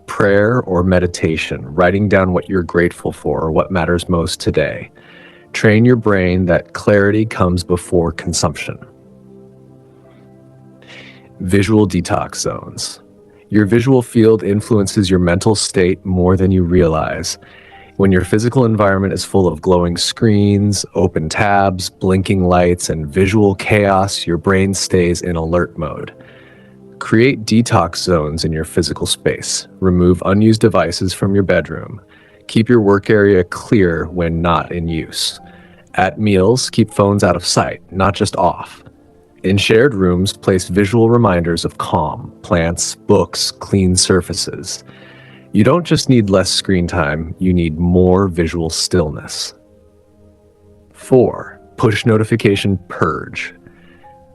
prayer or meditation, writing down what you're grateful for or what matters most today. Train your brain that clarity comes before consumption. Visual detox zones. Your visual field influences your mental state more than you realize. When your physical environment is full of glowing screens, open tabs, blinking lights, and visual chaos, your brain stays in alert mode. Create detox zones in your physical space. Remove unused devices from your bedroom. Keep your work area clear when not in use. At meals, keep phones out of sight, not just off. In shared rooms, place visual reminders of calm, plants, books, clean surfaces. You don't just need less screen time, you need more visual stillness. 4. Push notification purge.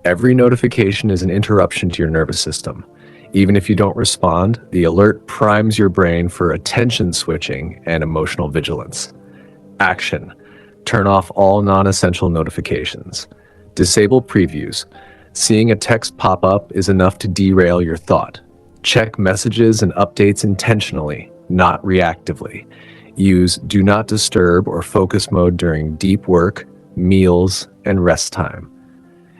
Every notification is an interruption to your nervous system. Even if you don't respond, the alert primes your brain for attention switching and emotional vigilance. Action. Turn off all non-essential notifications. Disable previews. Seeing a text pop up is enough to derail your thought. Check messages and updates intentionally, not reactively. Use do not disturb or focus mode during deep work, meals, and rest time.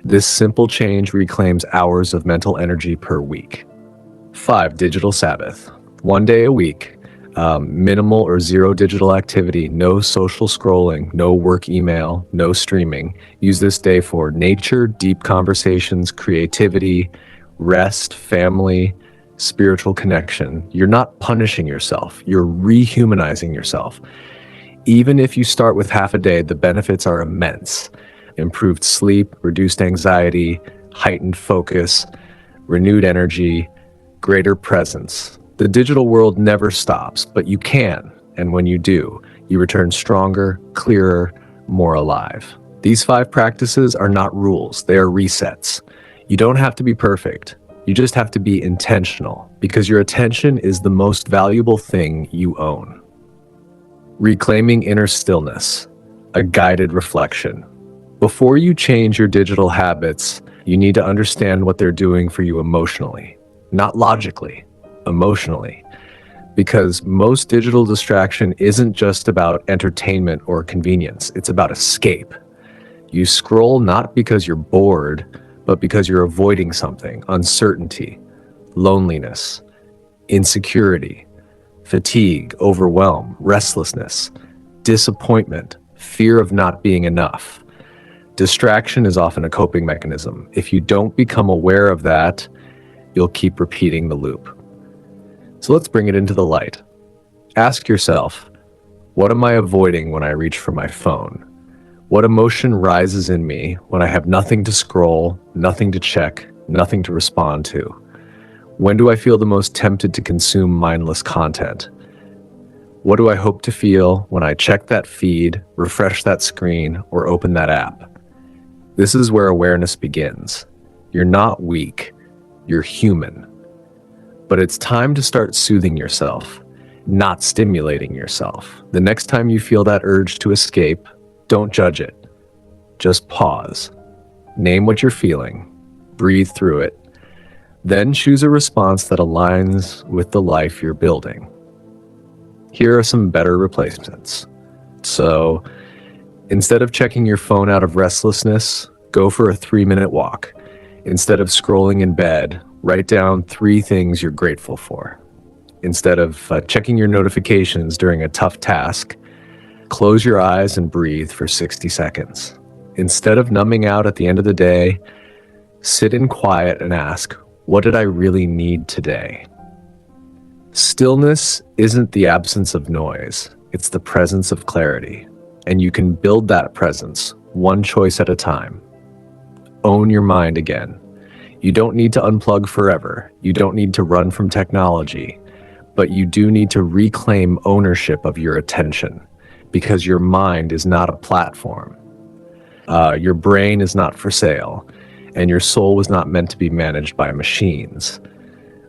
This simple change reclaims hours of mental energy per week. 5. Digital Sabbath. 1 day a week. Minimal or zero digital activity, no social scrolling, no work email, no streaming. Use this day for nature, deep conversations, creativity, rest, family, spiritual connection. You're not punishing yourself, you're rehumanizing yourself. Even if you start with half a day, the benefits are immense. Improved sleep, reduced anxiety, heightened focus, renewed energy, greater presence. The digital world never stops, but you can, and when you do, you return stronger, clearer, more alive. These 5 practices are not rules, they are resets. You don't have to be perfect, you just have to be intentional, because your attention is the most valuable thing you own. Reclaiming inner stillness, a guided reflection. Before you change your digital habits, you need to understand what they're doing for you emotionally, not logically. Emotionally, because most digital distraction isn't just about entertainment or convenience, it's about escape. You scroll not because you're bored, but because you're avoiding something: uncertainty, loneliness, insecurity, fatigue, overwhelm, restlessness, disappointment, fear of not being enough. Distraction is often a coping mechanism. If you don't become aware of that, you'll keep repeating the loop. So let's bring it into the light. Ask yourself, what am I avoiding when I reach for my phone? What emotion rises in me when I have nothing to scroll, nothing to check, nothing to respond to? When do I feel the most tempted to consume mindless content? What do I hope to feel when I check that feed, refresh that screen, or open that app? This is where awareness begins. You're not weak, you're human. But it's time to start soothing yourself, not stimulating yourself. The next time you feel that urge to escape, don't judge it. Just pause. Name what you're feeling. Breathe through it. Then choose a response that aligns with the life you're building. Here are some better replacements. So, instead of checking your phone out of restlessness, go for a 3-minute walk. Instead of scrolling in bed, write down 3 things you're grateful for. Instead of checking your notifications during a tough task, Close your eyes and breathe for 60 seconds. Instead of numbing out at the end of the day, sit in quiet and ask, what did I really need today? Stillness isn't the absence of noise, it's the presence of clarity. And you can build that presence one choice at a time. Own your mind again. You don't need to unplug forever. You don't need to run from technology, but you do need to reclaim ownership of your attention, because your mind is not a platform. Your brain is not for sale, and your soul was not meant to be managed by machines.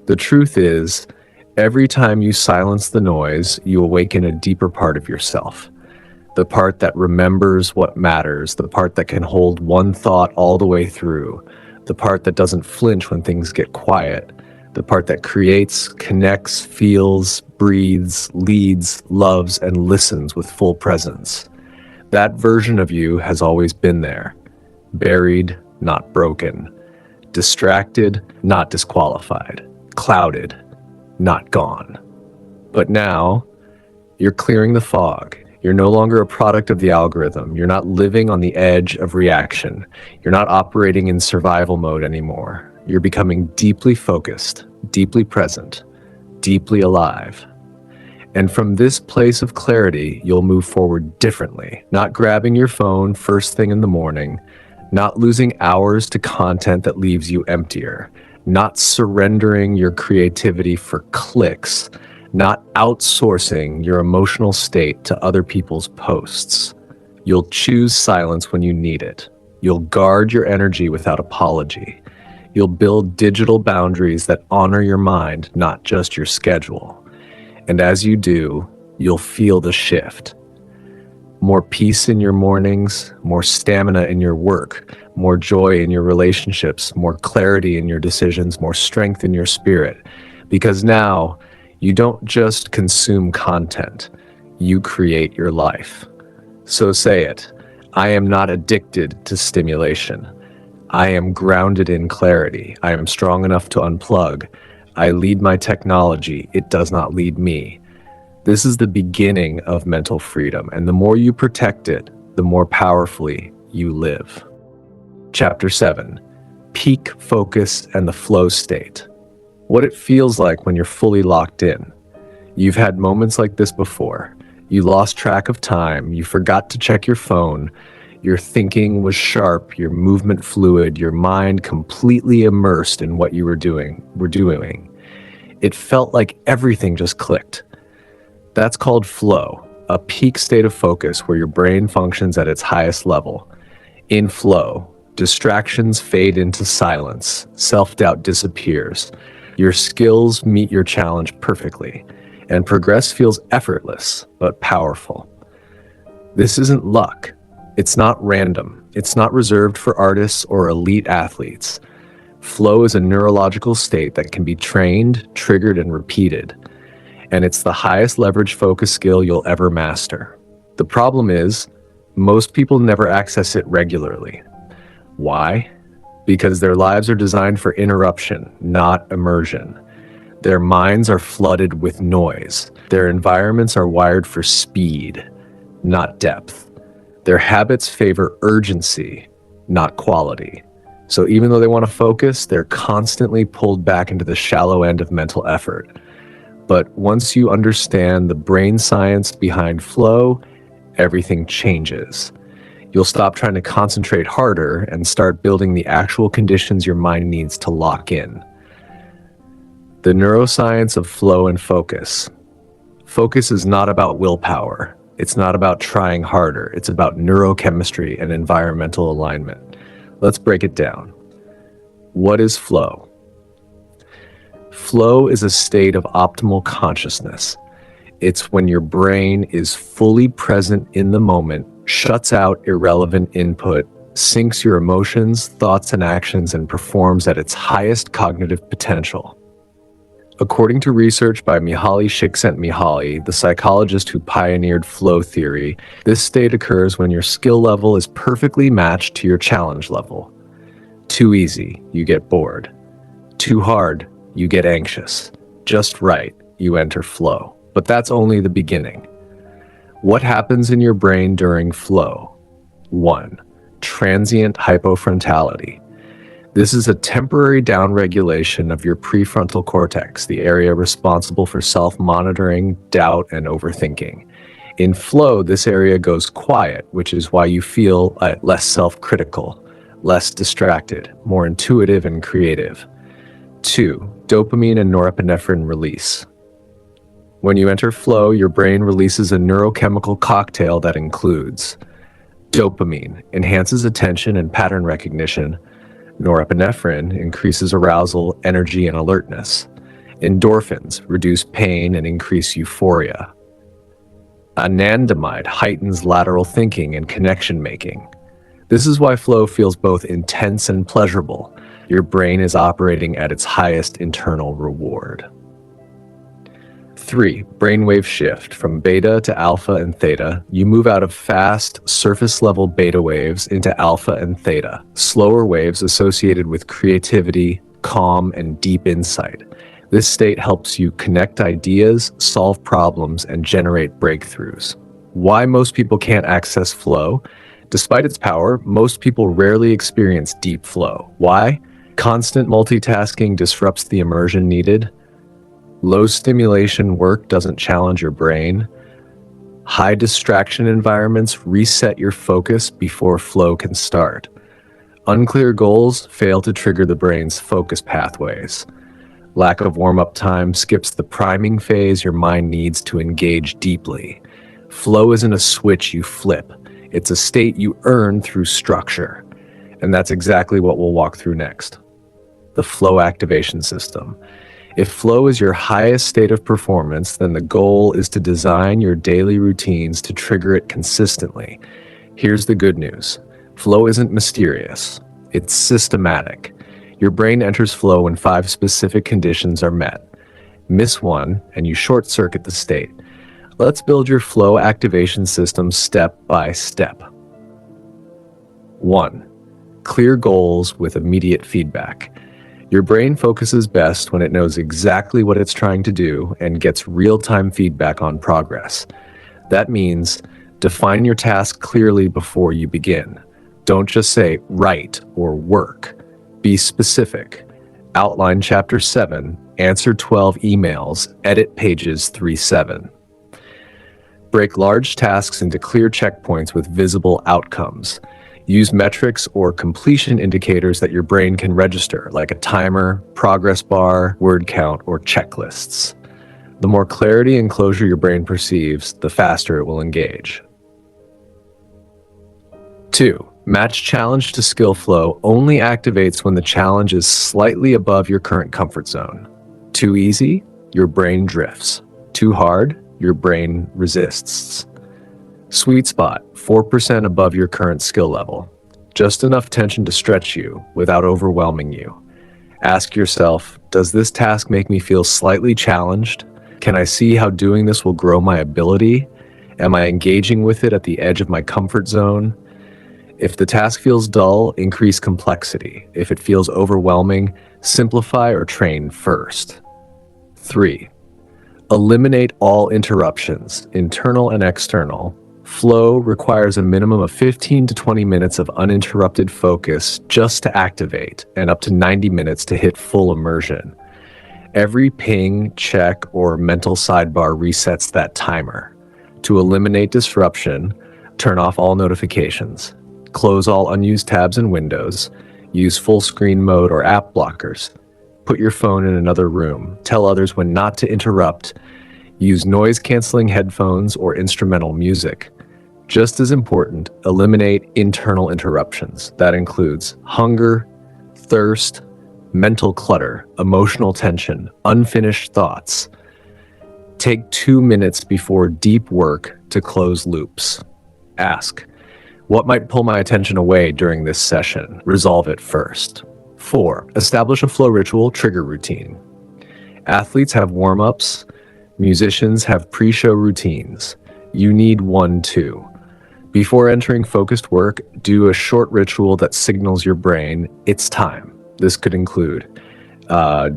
The truth is, every time you silence the noise, you awaken a deeper part of yourself. The part that remembers what matters, the part that can hold one thought all the way through, the part that doesn't flinch when things get quiet, the part that creates, connects, feels, breathes, leads, loves, and listens with full presence. That version of you has always been there, buried, not broken, distracted, not disqualified, clouded, not gone. But now, you're clearing the fog. You're no longer a product of the algorithm. You're not living on the edge of reaction. You're not operating in survival mode anymore. You're becoming deeply focused, deeply present, deeply alive. And from this place of clarity, you'll move forward differently, not grabbing your phone first thing in the morning, not losing hours to content that leaves you emptier, not surrendering your creativity for clicks, not outsourcing your emotional state to other people's posts. You'll choose silence when you need it. You'll guard your energy without apology. You'll build digital boundaries that honor your mind, not just your schedule. And as you do, you'll feel the shift. More peace in your mornings, more stamina in your work, more joy in your relationships, more clarity in your decisions, more strength in your spirit. Because now, you don't just consume content, you create your life. So say it, I am not addicted to stimulation. I am grounded in clarity. I am strong enough to unplug. I lead my technology, it does not lead me. This is the beginning of mental freedom, and the more you protect it, the more powerfully you live. Chapter 7, Peak Focus and the Flow State. What it feels like when you're fully locked in. You've had moments like this before. You lost track of time, you forgot to check your phone, your thinking was sharp, your movement fluid, your mind completely immersed in what you were doing. It felt like everything just clicked. That's called flow, a peak state of focus where your brain functions at its highest level. In flow, distractions fade into silence, self-doubt disappears, your skills meet your challenge perfectly, and progress feels effortless but powerful. This isn't luck. It's not random. It's not reserved for artists or elite athletes. Flow is a neurological state that can be trained, triggered, and repeated. And it's the highest leverage focus skill you'll ever master. The problem is, most people never access it regularly. Why? Because their lives are designed for interruption, not immersion. Their minds are flooded with noise. Their environments are wired for speed, not depth. Their habits favor urgency, not quality. So even though they want to focus, they're constantly pulled back into the shallow end of mental effort. But once you understand the brain science behind flow, everything changes. You'll stop trying to concentrate harder and start building the actual conditions your mind needs to lock in. The neuroscience of flow and focus. Focus is not about willpower. It's not about trying harder. It's about neurochemistry and environmental alignment. Let's break it down. What is flow? Flow is a state of optimal consciousness. It's when your brain is fully present in the moment, shuts out irrelevant input, syncs your emotions, thoughts, and actions, and performs at its highest cognitive potential. According to research by Mihaly Csikszentmihalyi, the psychologist who pioneered flow theory, this state occurs when your skill level is perfectly matched to your challenge level. Too easy, you get bored. Too hard, you get anxious. Just right, you enter flow. But that's only the beginning. What happens in your brain during flow? 1. Transient hypofrontality. This is a temporary downregulation of your prefrontal cortex, the area responsible for self-monitoring, doubt, and overthinking. In flow, this area goes quiet, which is why you feel less self-critical, less distracted, more intuitive and creative. 2. Dopamine and norepinephrine release. When you enter flow, your brain releases a neurochemical cocktail that includes dopamine, enhances attention and pattern recognition. Norepinephrine increases arousal, energy, and alertness. Endorphins reduce pain and increase euphoria. Anandamide heightens lateral thinking and connection making. This is why flow feels both intense and pleasurable. Your brain is operating at its highest internal reward. 3. Brainwave shift. From beta to alpha and theta, you move out of fast, surface-level beta waves into alpha and theta, slower waves associated with creativity, calm, and deep insight. This state helps you connect ideas, solve problems, and generate breakthroughs. Why most people can't access flow? Despite its power, most people rarely experience deep flow. Why? Constant multitasking disrupts the immersion needed. Low stimulation work doesn't challenge your brain. High distraction environments reset your focus before flow can start. Unclear goals fail to trigger the brain's focus pathways. Lack of warm-up time skips the priming phase your mind needs to engage deeply. Flow isn't a switch you flip. It's a state you earn through structure. And that's exactly what we'll walk through next. The flow activation system. If flow is your highest state of performance, then the goal is to design your daily routines to trigger it consistently. Here's the good news. Flow isn't mysterious. It's systematic. Your brain enters flow when 5 specific conditions are met. Miss one, and you short-circuit the state. Let's build your flow activation system step by step. 1. Clear goals with immediate feedback. Your brain focuses best when it knows exactly what it's trying to do and gets real-time feedback on progress. That means define your task clearly before you begin. Don't just say write or work. Be specific. Outline chapter 7, answer 12 emails, edit pages 3-7. Break large tasks into clear checkpoints with visible outcomes. Use metrics or completion indicators that your brain can register, like a timer, progress bar, word count, or checklists. The more clarity and closure your brain perceives, the faster it will engage. 2. Match challenge to skill flow only activates when the challenge is slightly above your current comfort zone. Too easy, your brain drifts. Too hard, your brain resists. Sweet spot, 4% above your current skill level. Just enough tension to stretch you without overwhelming you. Ask yourself, does this task make me feel slightly challenged? Can I see how doing this will grow my ability? Am I engaging with it at the edge of my comfort zone? If the task feels dull, increase complexity. If it feels overwhelming, simplify or train first. 3. Eliminate all interruptions, internal and external. Flow requires a minimum of 15 to 20 minutes of uninterrupted focus just to activate, and up to 90 minutes to hit full immersion. Every ping, check, or mental sidebar resets that timer. To eliminate disruption, turn off all notifications. Close all unused tabs and windows. Use full screen mode or app blockers. Put your phone in another room. Tell others when not to interrupt. Use noise-canceling headphones or instrumental music. Just as important, eliminate internal interruptions. That includes hunger, thirst, mental clutter, emotional tension, unfinished thoughts. Take 2 minutes before deep work to close loops. Ask, what might pull my attention away during this session? Resolve it first. 4. Establish a flow ritual trigger routine. Athletes have warm-ups. Musicians have pre-show routines. You need one too. Before entering focused work, do a short ritual that signals your brain it's time. This could include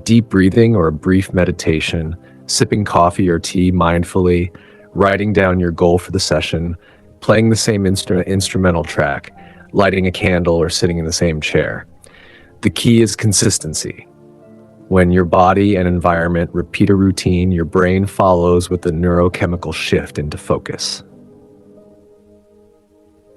deep breathing or a brief meditation, sipping coffee or tea mindfully, writing down your goal for the session, playing the same instrumental track, lighting a candle, or sitting in the same chair. The key is consistency. When your body and environment repeat a routine, your brain follows with a neurochemical shift into focus.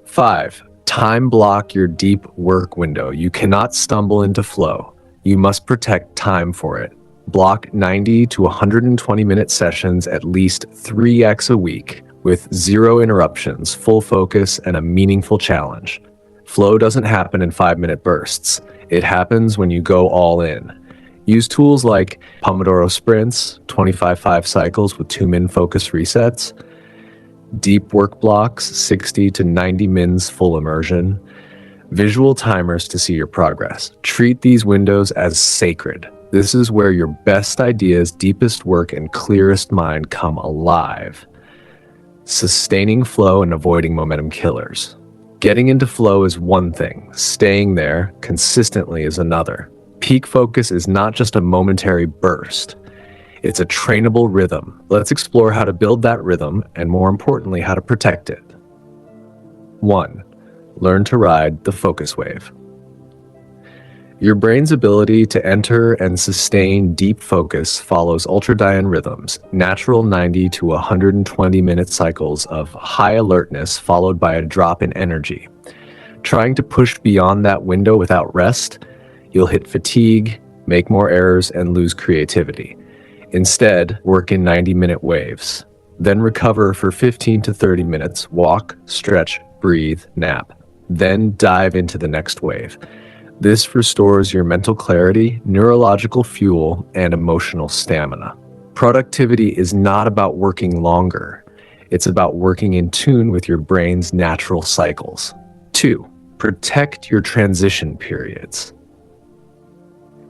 5. Time block your deep work window. You cannot stumble into flow. You must protect time for it. Block 90 to 120-minute sessions at least 3x a week with 0 interruptions, full focus, and a meaningful challenge. Flow doesn't happen in 5-minute bursts. It happens when you go all in. Use tools like Pomodoro sprints, 25-5 cycles with 2-min focus resets, deep work blocks, 60 to 90 mins full immersion, visual timers to see your progress. Treat these windows as sacred. This is where your best ideas, deepest work, and clearest mind come alive. Sustaining flow and avoiding momentum killers. Getting into flow is one thing. Staying there consistently is another. Peak focus is not just a momentary burst. It's a trainable rhythm. Let's explore how to build that rhythm and, more importantly, how to protect it. 1. Learn to ride the focus wave. Your brain's ability to enter and sustain deep focus follows ultradian rhythms, natural 90 to 120-minute cycles of high alertness followed by a drop in energy. Trying to push beyond that window without rest, you'll hit fatigue, make more errors, and lose creativity. Instead, work in 90-minute waves. Then recover for 15 to 30 minutes, walk, stretch, breathe, nap. Then dive into the next wave. This restores your mental clarity, neurological fuel, and emotional stamina. Productivity is not about working longer. It's about working in tune with your brain's natural cycles. 2. Protect your transition periods.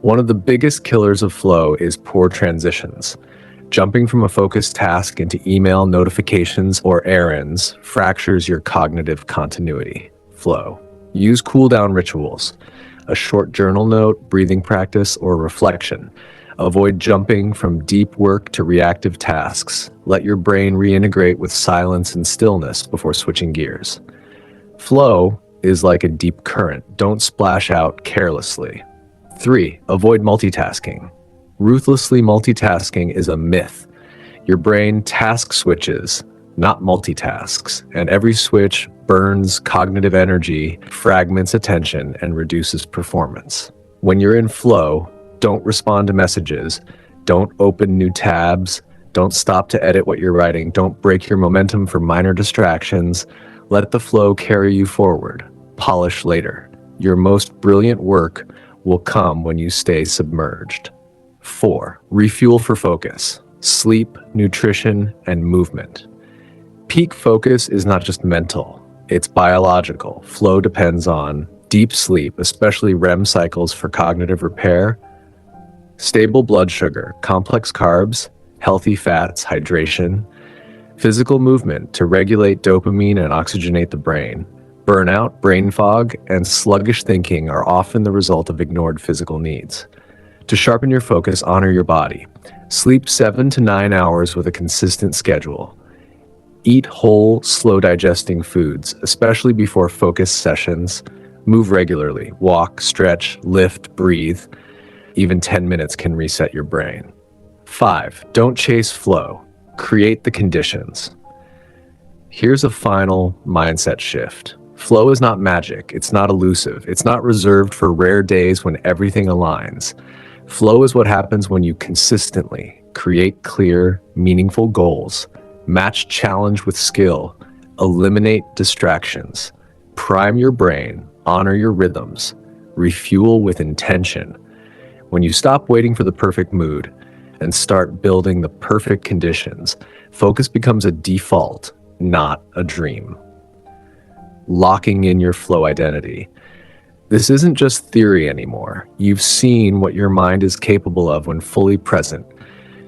One of the biggest killers of flow is poor transitions. Jumping from a focused task into email, notifications, or errands fractures your cognitive continuity. Flow. Use cool-down rituals, a short journal note, breathing practice, or reflection. Avoid jumping from deep work to reactive tasks. Let your brain reintegrate with silence and stillness before switching gears. Flow is like a deep current. Don't splash out carelessly. 3. Avoid multitasking. Ruthlessly multitasking is a myth. Your brain task switches, not multitasks, and every switch burns cognitive energy, fragments attention, and reduces performance. When you're in flow, don't respond to messages, don't open new tabs, don't stop to edit what you're writing, don't break your momentum for minor distractions. Let the flow carry you forward. Polish later. Your most brilliant work will come when you stay submerged. 4. Refuel for focus. Sleep, nutrition, and movement. Peak focus is not just mental, it's biological. Flow depends on deep sleep, especially REM cycles for cognitive repair, stable blood sugar, complex carbs, healthy fats, hydration, physical movement to regulate dopamine and oxygenate the brain. Burnout, brain fog, and sluggish thinking are often the result of ignored physical needs. To sharpen your focus, honor your body. Sleep 7 to 9 hours with a consistent schedule. Eat whole, slow-digesting foods, especially before focus sessions. Move regularly. Walk, stretch, lift, breathe. Even 10 minutes can reset your brain. 5. Don't chase flow. Create the conditions. Here's a final mindset shift. Flow is not magic. It's not elusive. It's not reserved for rare days when everything aligns. Flow is what happens when you consistently create clear, meaningful goals, match challenge with skill, eliminate distractions, prime your brain, honor your rhythms, refuel with intention. When you stop waiting for the perfect mood and start building the perfect conditions, focus becomes a default, not a dream. Locking in your flow identity. This isn't just theory anymore. You've seen what your mind is capable of when fully present.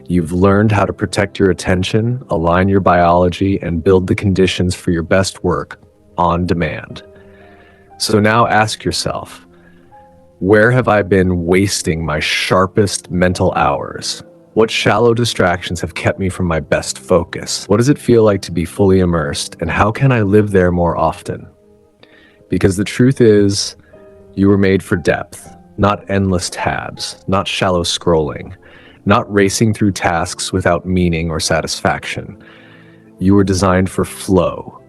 You've learned how to protect your attention, align your biology, and build the conditions for your best work on demand. So now ask yourself, where have I been wasting my sharpest mental hours? What shallow distractions have kept me from my best focus? What does it feel like to be fully immersed, and how can I live there more often? Because the truth is, you were made for depth, not endless tabs, not shallow scrolling, not racing through tasks without meaning or satisfaction. You were designed for flow,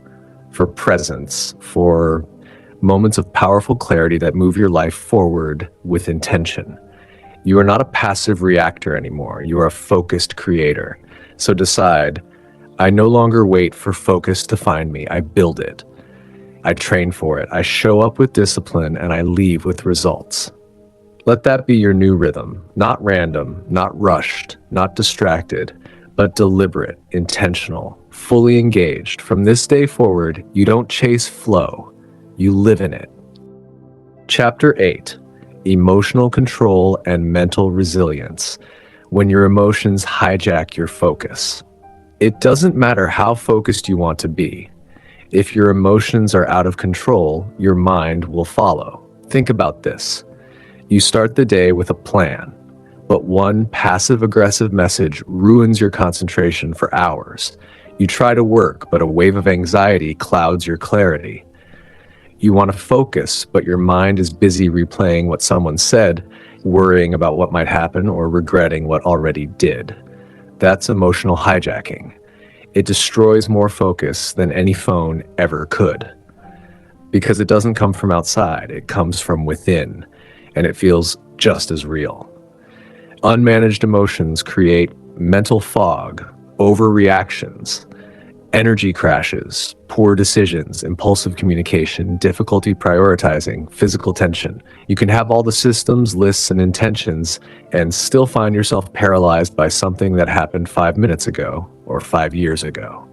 for presence, for moments of powerful clarity that move your life forward with intention. You are not a passive reactor anymore. You are a focused creator. So decide, I no longer wait for focus to find me. I build it. I train for it. I show up with discipline, and I leave with results. Let that be your new rhythm, not random, not rushed, not distracted, but deliberate, intentional, fully engaged. From this day forward, you don't chase flow, you live in it. Chapter 8. Emotional control and mental resilience. When your emotions hijack your focus. It doesn't matter how focused you want to be. If your emotions are out of control, your mind will follow. Think about this. You start the day with a plan, but one passive-aggressive message ruins your concentration for hours. You try to work, but a wave of anxiety clouds your clarity. You want to focus, but your mind is busy replaying what someone said, worrying about what might happen, or regretting what already did. That's emotional hijacking. It destroys more focus than any phone ever could. Because it doesn't come from outside, it comes from within, and it feels just as real. Unmanaged emotions create mental fog, overreactions, energy crashes, poor decisions, impulsive communication, difficulty prioritizing, physical tension. You can have all the systems, lists, and intentions and still find yourself paralyzed by something that happened 5 minutes ago or 5 years ago.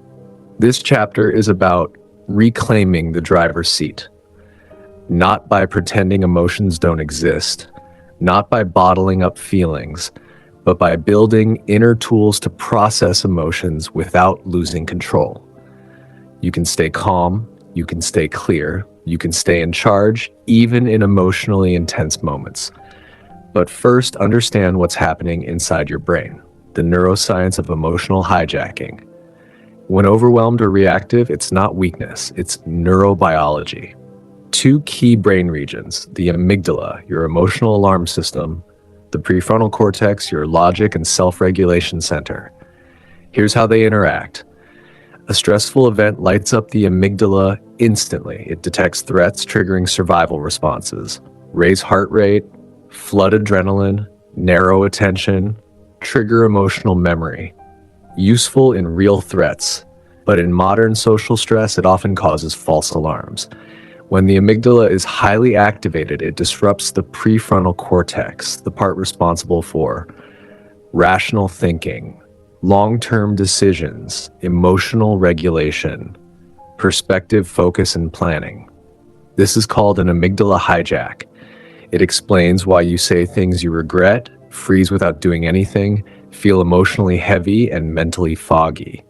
This chapter is about reclaiming the driver's seat, not by pretending emotions don't exist, not by bottling up feelings, but by building inner tools to process emotions without losing control. You can stay calm, you can stay clear, you can stay in charge, even in emotionally intense moments. But first, understand what's happening inside your brain, the neuroscience of emotional hijacking. When overwhelmed or reactive, it's not weakness, it's neurobiology. 2 key brain regions, the amygdala, your emotional alarm system, the prefrontal cortex, your logic and self-regulation center. Here's how they interact. A stressful event lights up the amygdala instantly. It detects threats, triggering survival responses. Raise heart rate, flood adrenaline, narrow attention, trigger emotional memory. Useful in real threats, but in modern social stress, it often causes false alarms. When the amygdala is highly activated, it disrupts the prefrontal cortex, the part responsible for rational thinking, long-term decisions, emotional regulation, perspective, focus, and planning. This is called an amygdala hijack. It explains why you say things you regret, freeze without doing anything, feel emotionally heavy and mentally foggy.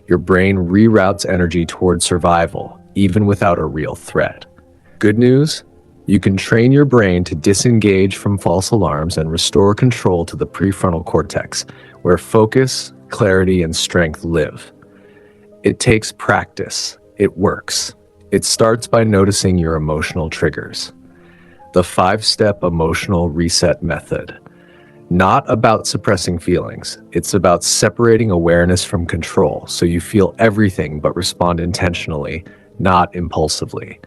Your brain reroutes energy toward survival, even without a real threat. Good news? You can train your brain to disengage from false alarms and restore control to the prefrontal cortex, where focus, clarity, and strength live. It takes practice. It works. It starts by noticing your emotional triggers. The 5-step emotional reset method. Not about suppressing feelings. It's about separating awareness from control, so you feel everything but respond intentionally, not impulsively.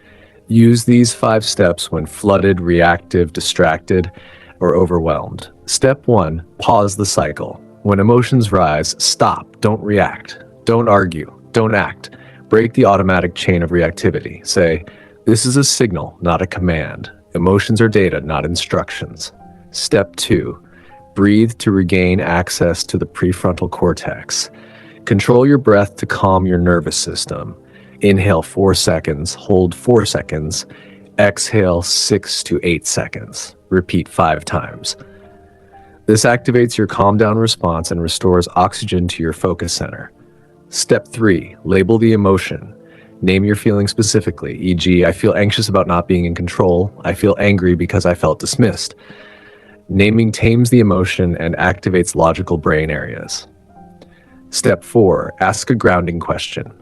Use these 5 steps when flooded, reactive, distracted, or overwhelmed. Step 1, pause the cycle. When emotions rise, stop, don't react, don't argue, don't act. Break the automatic chain of reactivity. Say, this is a signal, not a command. Emotions are data, not instructions. Step 2, breathe to regain access to the prefrontal cortex. Control your breath to calm your nervous system. Inhale 4 seconds, hold 4 seconds, exhale 6 to 8 seconds. Repeat 5 times. This activates your calm down response and restores oxygen to your focus center. Step 3, label the emotion. Name your feeling specifically, e.g., I feel anxious about not being in control. I feel angry because I felt dismissed. Naming tames the emotion and activates logical brain areas. Step 4, ask a grounding question.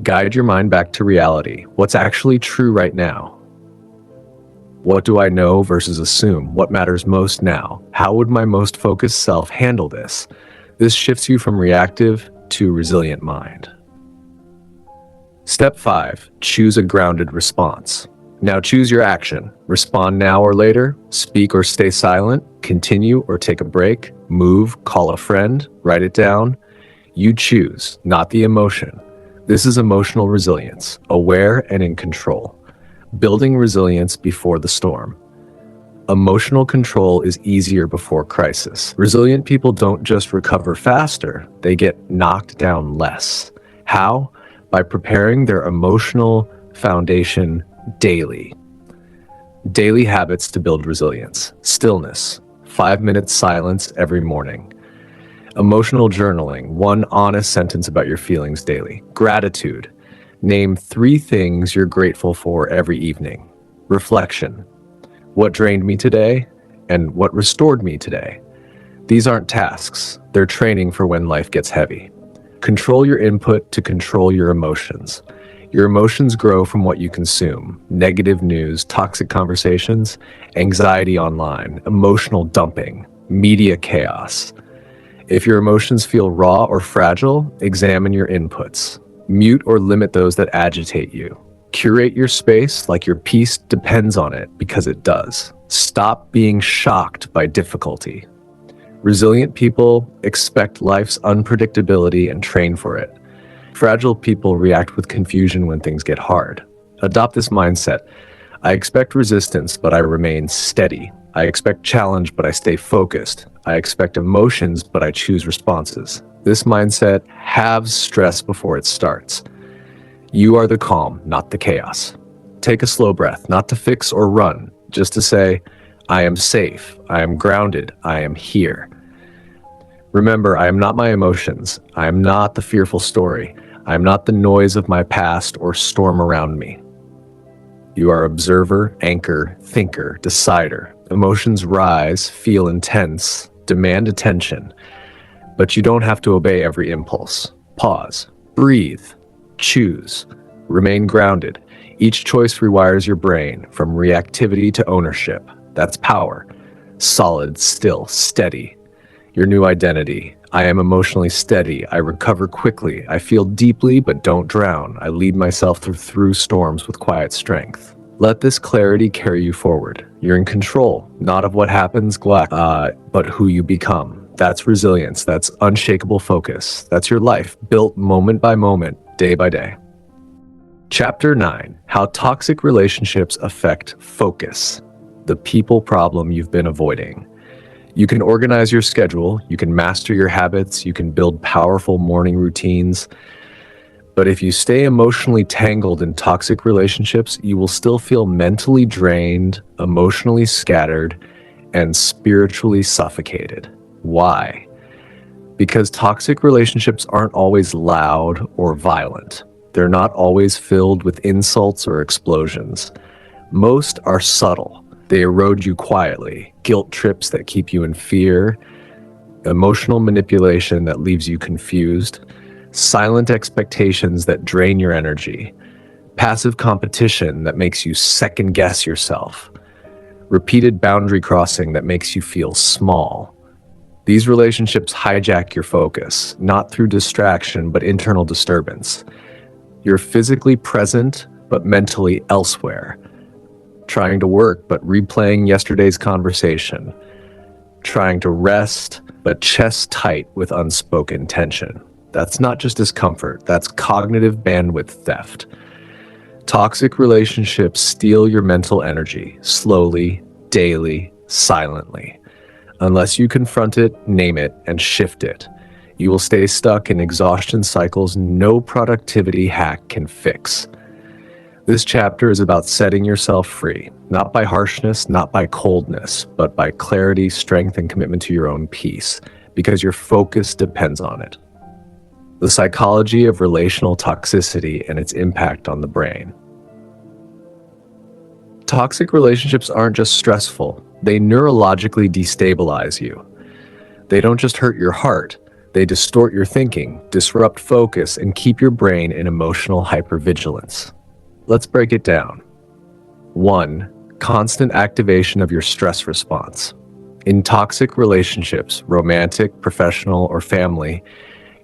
Guide your mind back to reality. What's actually true right now? What do I know versus assume? What matters most now? How would my most focused self handle this? This shifts you from reactive to resilient mind. Step 5, choose a grounded response. Now choose your action. Respond now or later, speak or stay silent, continue or take a break, move, call a friend, write it down. You choose, not the emotion. This is emotional resilience, aware and in control. Building resilience before the storm. Emotional control is easier before crisis. Resilient people don't just recover faster, they get knocked down less. How? By preparing their emotional foundation daily. Daily habits to build resilience. Stillness, 5 minutes silence every morning. Emotional journaling, 1 honest sentence about your feelings daily. Gratitude, name 3 things you're grateful for every evening. Reflection, what drained me today and what restored me today. These aren't tasks, they're training for when life gets heavy. Control your input to control your emotions. Your emotions grow from what you consume. Negative news, toxic conversations, anxiety online, emotional dumping, media chaos. If your emotions feel raw or fragile, examine your inputs. Mute or limit those that agitate you. Curate your space like your peace depends on it, because it does. Stop being shocked by difficulty. Resilient people expect life's unpredictability and train for it. Fragile people react with confusion when things get hard. Adopt this mindset. I expect resistance, but I remain steady. I expect challenge, but I stay focused. I expect emotions, but I choose responses. This mindset halves stress before it starts. You are the calm, not the chaos. Take a slow breath, not to fix or run, just to say, I am safe, I am grounded, I am here. Remember, I am not my emotions. I am not the fearful story. I am not the noise of my past or storm around me. You are observer, anchor, thinker, decider. Emotions rise, feel intense, demand attention, but you don't have to obey every impulse. Pause, breathe, choose, remain grounded. Each choice rewires your brain from reactivity to ownership. That's power. Solid, still, steady. Your new identity. I am emotionally steady. I recover quickly. I feel deeply but don't drown. I lead myself through storms with quiet strength. Let this clarity carry you forward. You're in control, not of what happens, but who you become. That's resilience. That's unshakable focus. That's your life, built moment by moment, day by day. Chapter 9, How Toxic Relationships Affect Focus, the people problem you've been avoiding. You can organize your schedule, you can master your habits, you can build powerful morning routines. But if you stay emotionally tangled in toxic relationships, you will still feel mentally drained, emotionally scattered, and spiritually suffocated. Why? Because toxic relationships aren't always loud or violent. They're not always filled with insults or explosions. Most are subtle. They erode you quietly, guilt trips that keep you in fear, emotional manipulation that leaves you confused, silent expectations that drain your energy, passive competition that makes you second guess yourself, repeated boundary crossing that makes you feel small. These relationships hijack your focus, not through distraction, but internal disturbance. You're physically present, but mentally elsewhere. Trying to work, but replaying yesterday's conversation. Trying to rest, but chest tight with unspoken tension. That's not just discomfort, that's cognitive bandwidth theft. Toxic relationships steal your mental energy, slowly, daily, silently. Unless you confront it, name it, and shift it, you will stay stuck in exhaustion cycles no productivity hack can fix. This chapter is about setting yourself free, not by harshness, not by coldness, but by clarity, strength, and commitment to your own peace, because your focus depends on it. The psychology of relational toxicity and its impact on the brain. Toxic relationships aren't just stressful, They neurologically destabilize you. They don't just hurt your heart, they distort your thinking, disrupt focus, and keep your brain in emotional hypervigilance. Let's break it down. 1. Constant activation of your stress response. In toxic relationships, romantic, professional, or family,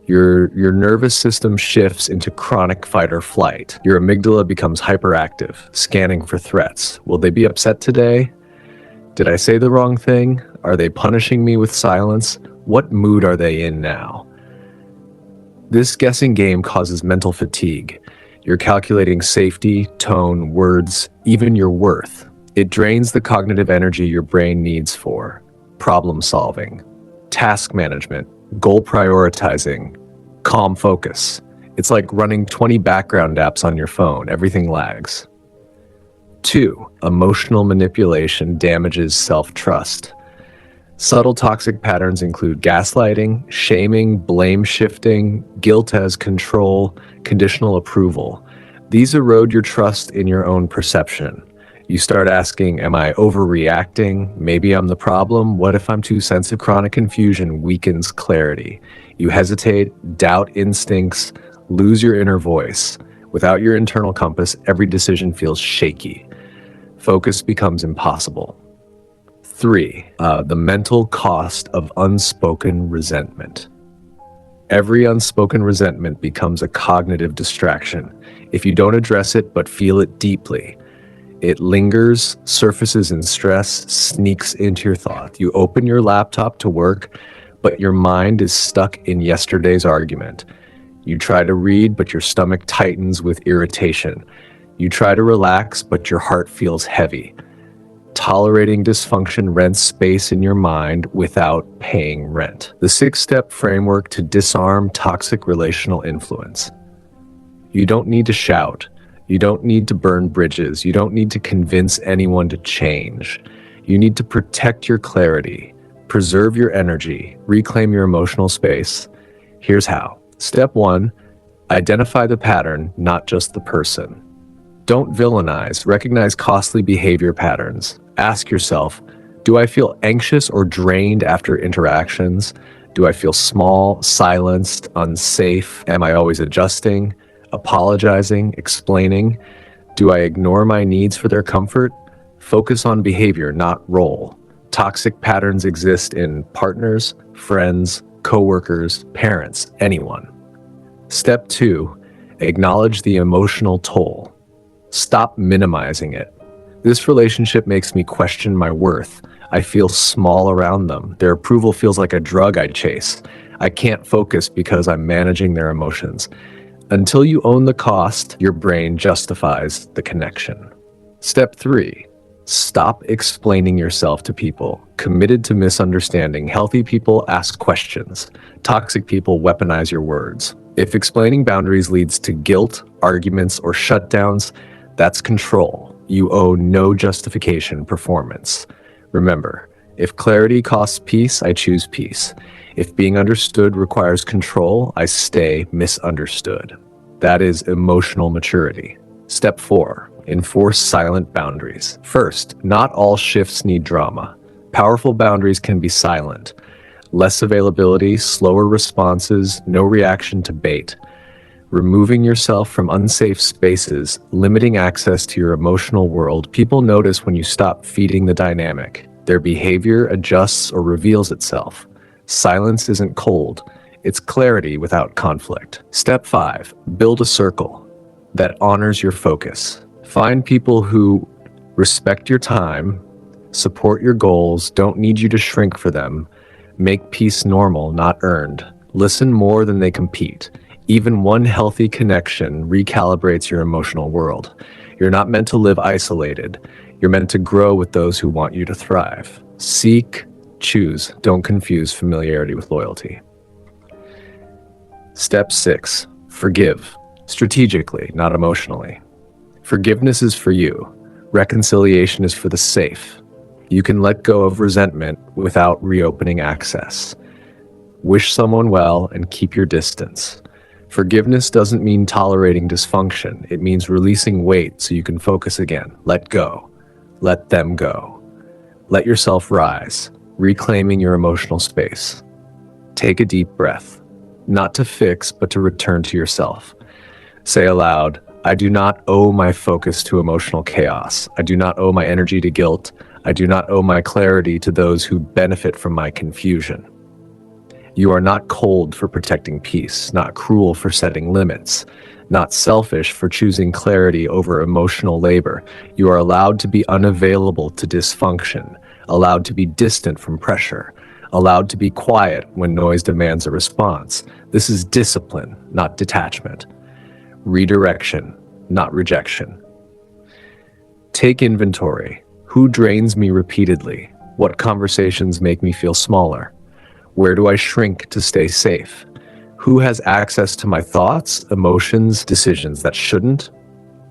your nervous system shifts into chronic fight or flight. Your amygdala becomes hyperactive, scanning for threats. Will they be upset today? Did I say the wrong thing? Are they punishing me with silence? What mood are they in now? This guessing game causes mental fatigue. You're calculating safety, tone, words, even your worth. It drains the cognitive energy your brain needs for problem solving, task management, goal prioritizing, calm focus. It's like running 20 background apps on your phone. Everything lags. 2. Emotional manipulation damages self-trust. Subtle toxic patterns include gaslighting, shaming, blame shifting, guilt as control, conditional approval. These erode your trust in your own perception. You start asking, am I overreacting? Maybe I'm the problem. What if I'm too sensitive? Chronic confusion weakens clarity. You hesitate, doubt instincts, lose your inner voice. Without your internal compass, every decision feels shaky. Focus becomes impossible. 3. The mental cost of unspoken resentment. Every unspoken resentment becomes a cognitive distraction. If you don't address it but feel it deeply, it lingers, surfaces in stress, sneaks into your thought. You open your laptop to work, but your mind is stuck in yesterday's argument. You try to read, but your stomach tightens with irritation. You try to relax, but your heart feels heavy. Tolerating dysfunction rents space in your mind without paying rent. The 6-step framework to disarm toxic relational influence. You don't need to shout. You don't need to burn bridges. You don't need to convince anyone to change. You need to protect your clarity, preserve your energy, reclaim your emotional space. Here's how. Step 1, identify the pattern, not just the person. Don't villainize, recognize costly behavior patterns. Ask yourself, do I feel anxious or drained after interactions? Do I feel small, silenced, unsafe? Am I always adjusting, apologizing, explaining? Do I ignore my needs for their comfort? Focus on behavior, not role. Toxic patterns exist in partners, friends, coworkers, parents, anyone. Step 2, acknowledge the emotional toll. Stop minimizing it. This relationship makes me question my worth. I feel small around them. Their approval feels like a drug I chase. I can't focus because I'm managing their emotions. Until you own the cost, your brain justifies the connection. Step 3, stop explaining yourself to people. Committed to misunderstanding, healthy people ask questions. Toxic people weaponize your words. If explaining boundaries leads to guilt, arguments, or shutdowns, that's control. You owe no justification performance. Remember, if clarity costs peace, I choose peace. If being understood requires control, I stay misunderstood. That is emotional maturity. Step 4, enforce silent boundaries. First, not all shifts need drama. Powerful boundaries can be silent. Less availability, slower responses, no reaction to bait. Removing yourself from unsafe spaces, limiting access to your emotional world. People notice when you stop feeding the dynamic. Their behavior adjusts or reveals itself. Silence isn't cold. It's clarity without conflict. Step 5, build a circle that honors your focus. Find people who respect your time, support your goals, don't need you to shrink for them. Make peace normal, not earned. Listen more than they compete. Even one healthy connection recalibrates your emotional world. You're not meant to live isolated. You're meant to grow with those who want you to thrive. Seek, choose. Don't confuse familiarity with loyalty. Step 6, forgive. Strategically, not emotionally. Forgiveness is for you. Reconciliation is for the safe. You can let go of resentment without reopening access. Wish someone well and keep your distance. Forgiveness doesn't mean tolerating dysfunction. It means releasing weight so you can focus again. Let go. Let them go. Let yourself rise, reclaiming your emotional space. Take a deep breath, not to fix, but to return to yourself. Say aloud, I do not owe my focus to emotional chaos. I do not owe my energy to guilt. I do not owe my clarity to those who benefit from my confusion. You are not cold for protecting peace, not cruel for setting limits, not selfish for choosing clarity over emotional labor. You are allowed to be unavailable to dysfunction, allowed to be distant from pressure, allowed to be quiet when noise demands a response. This is discipline, not detachment. Redirection, not rejection. Take inventory. Who drains me repeatedly? What conversations make me feel smaller? Where do I shrink to stay safe? Who has access to my thoughts, emotions, decisions that shouldn't?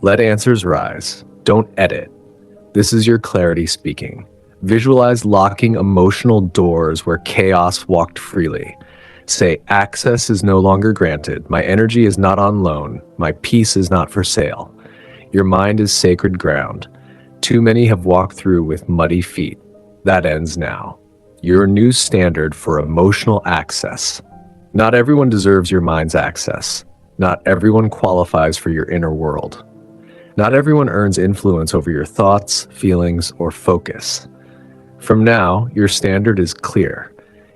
Let answers rise. Don't edit. This is your clarity speaking. Visualize locking emotional doors where chaos walked freely. Say, access is no longer granted. My energy is not on loan. My peace is not for sale. Your mind is sacred ground. Too many have walked through with muddy feet. That ends now. Your new standard for emotional access. Not everyone deserves your mind's access. Not everyone qualifies for your inner world. Not everyone earns influence over your thoughts, feelings, or focus. From now, your standard is clear.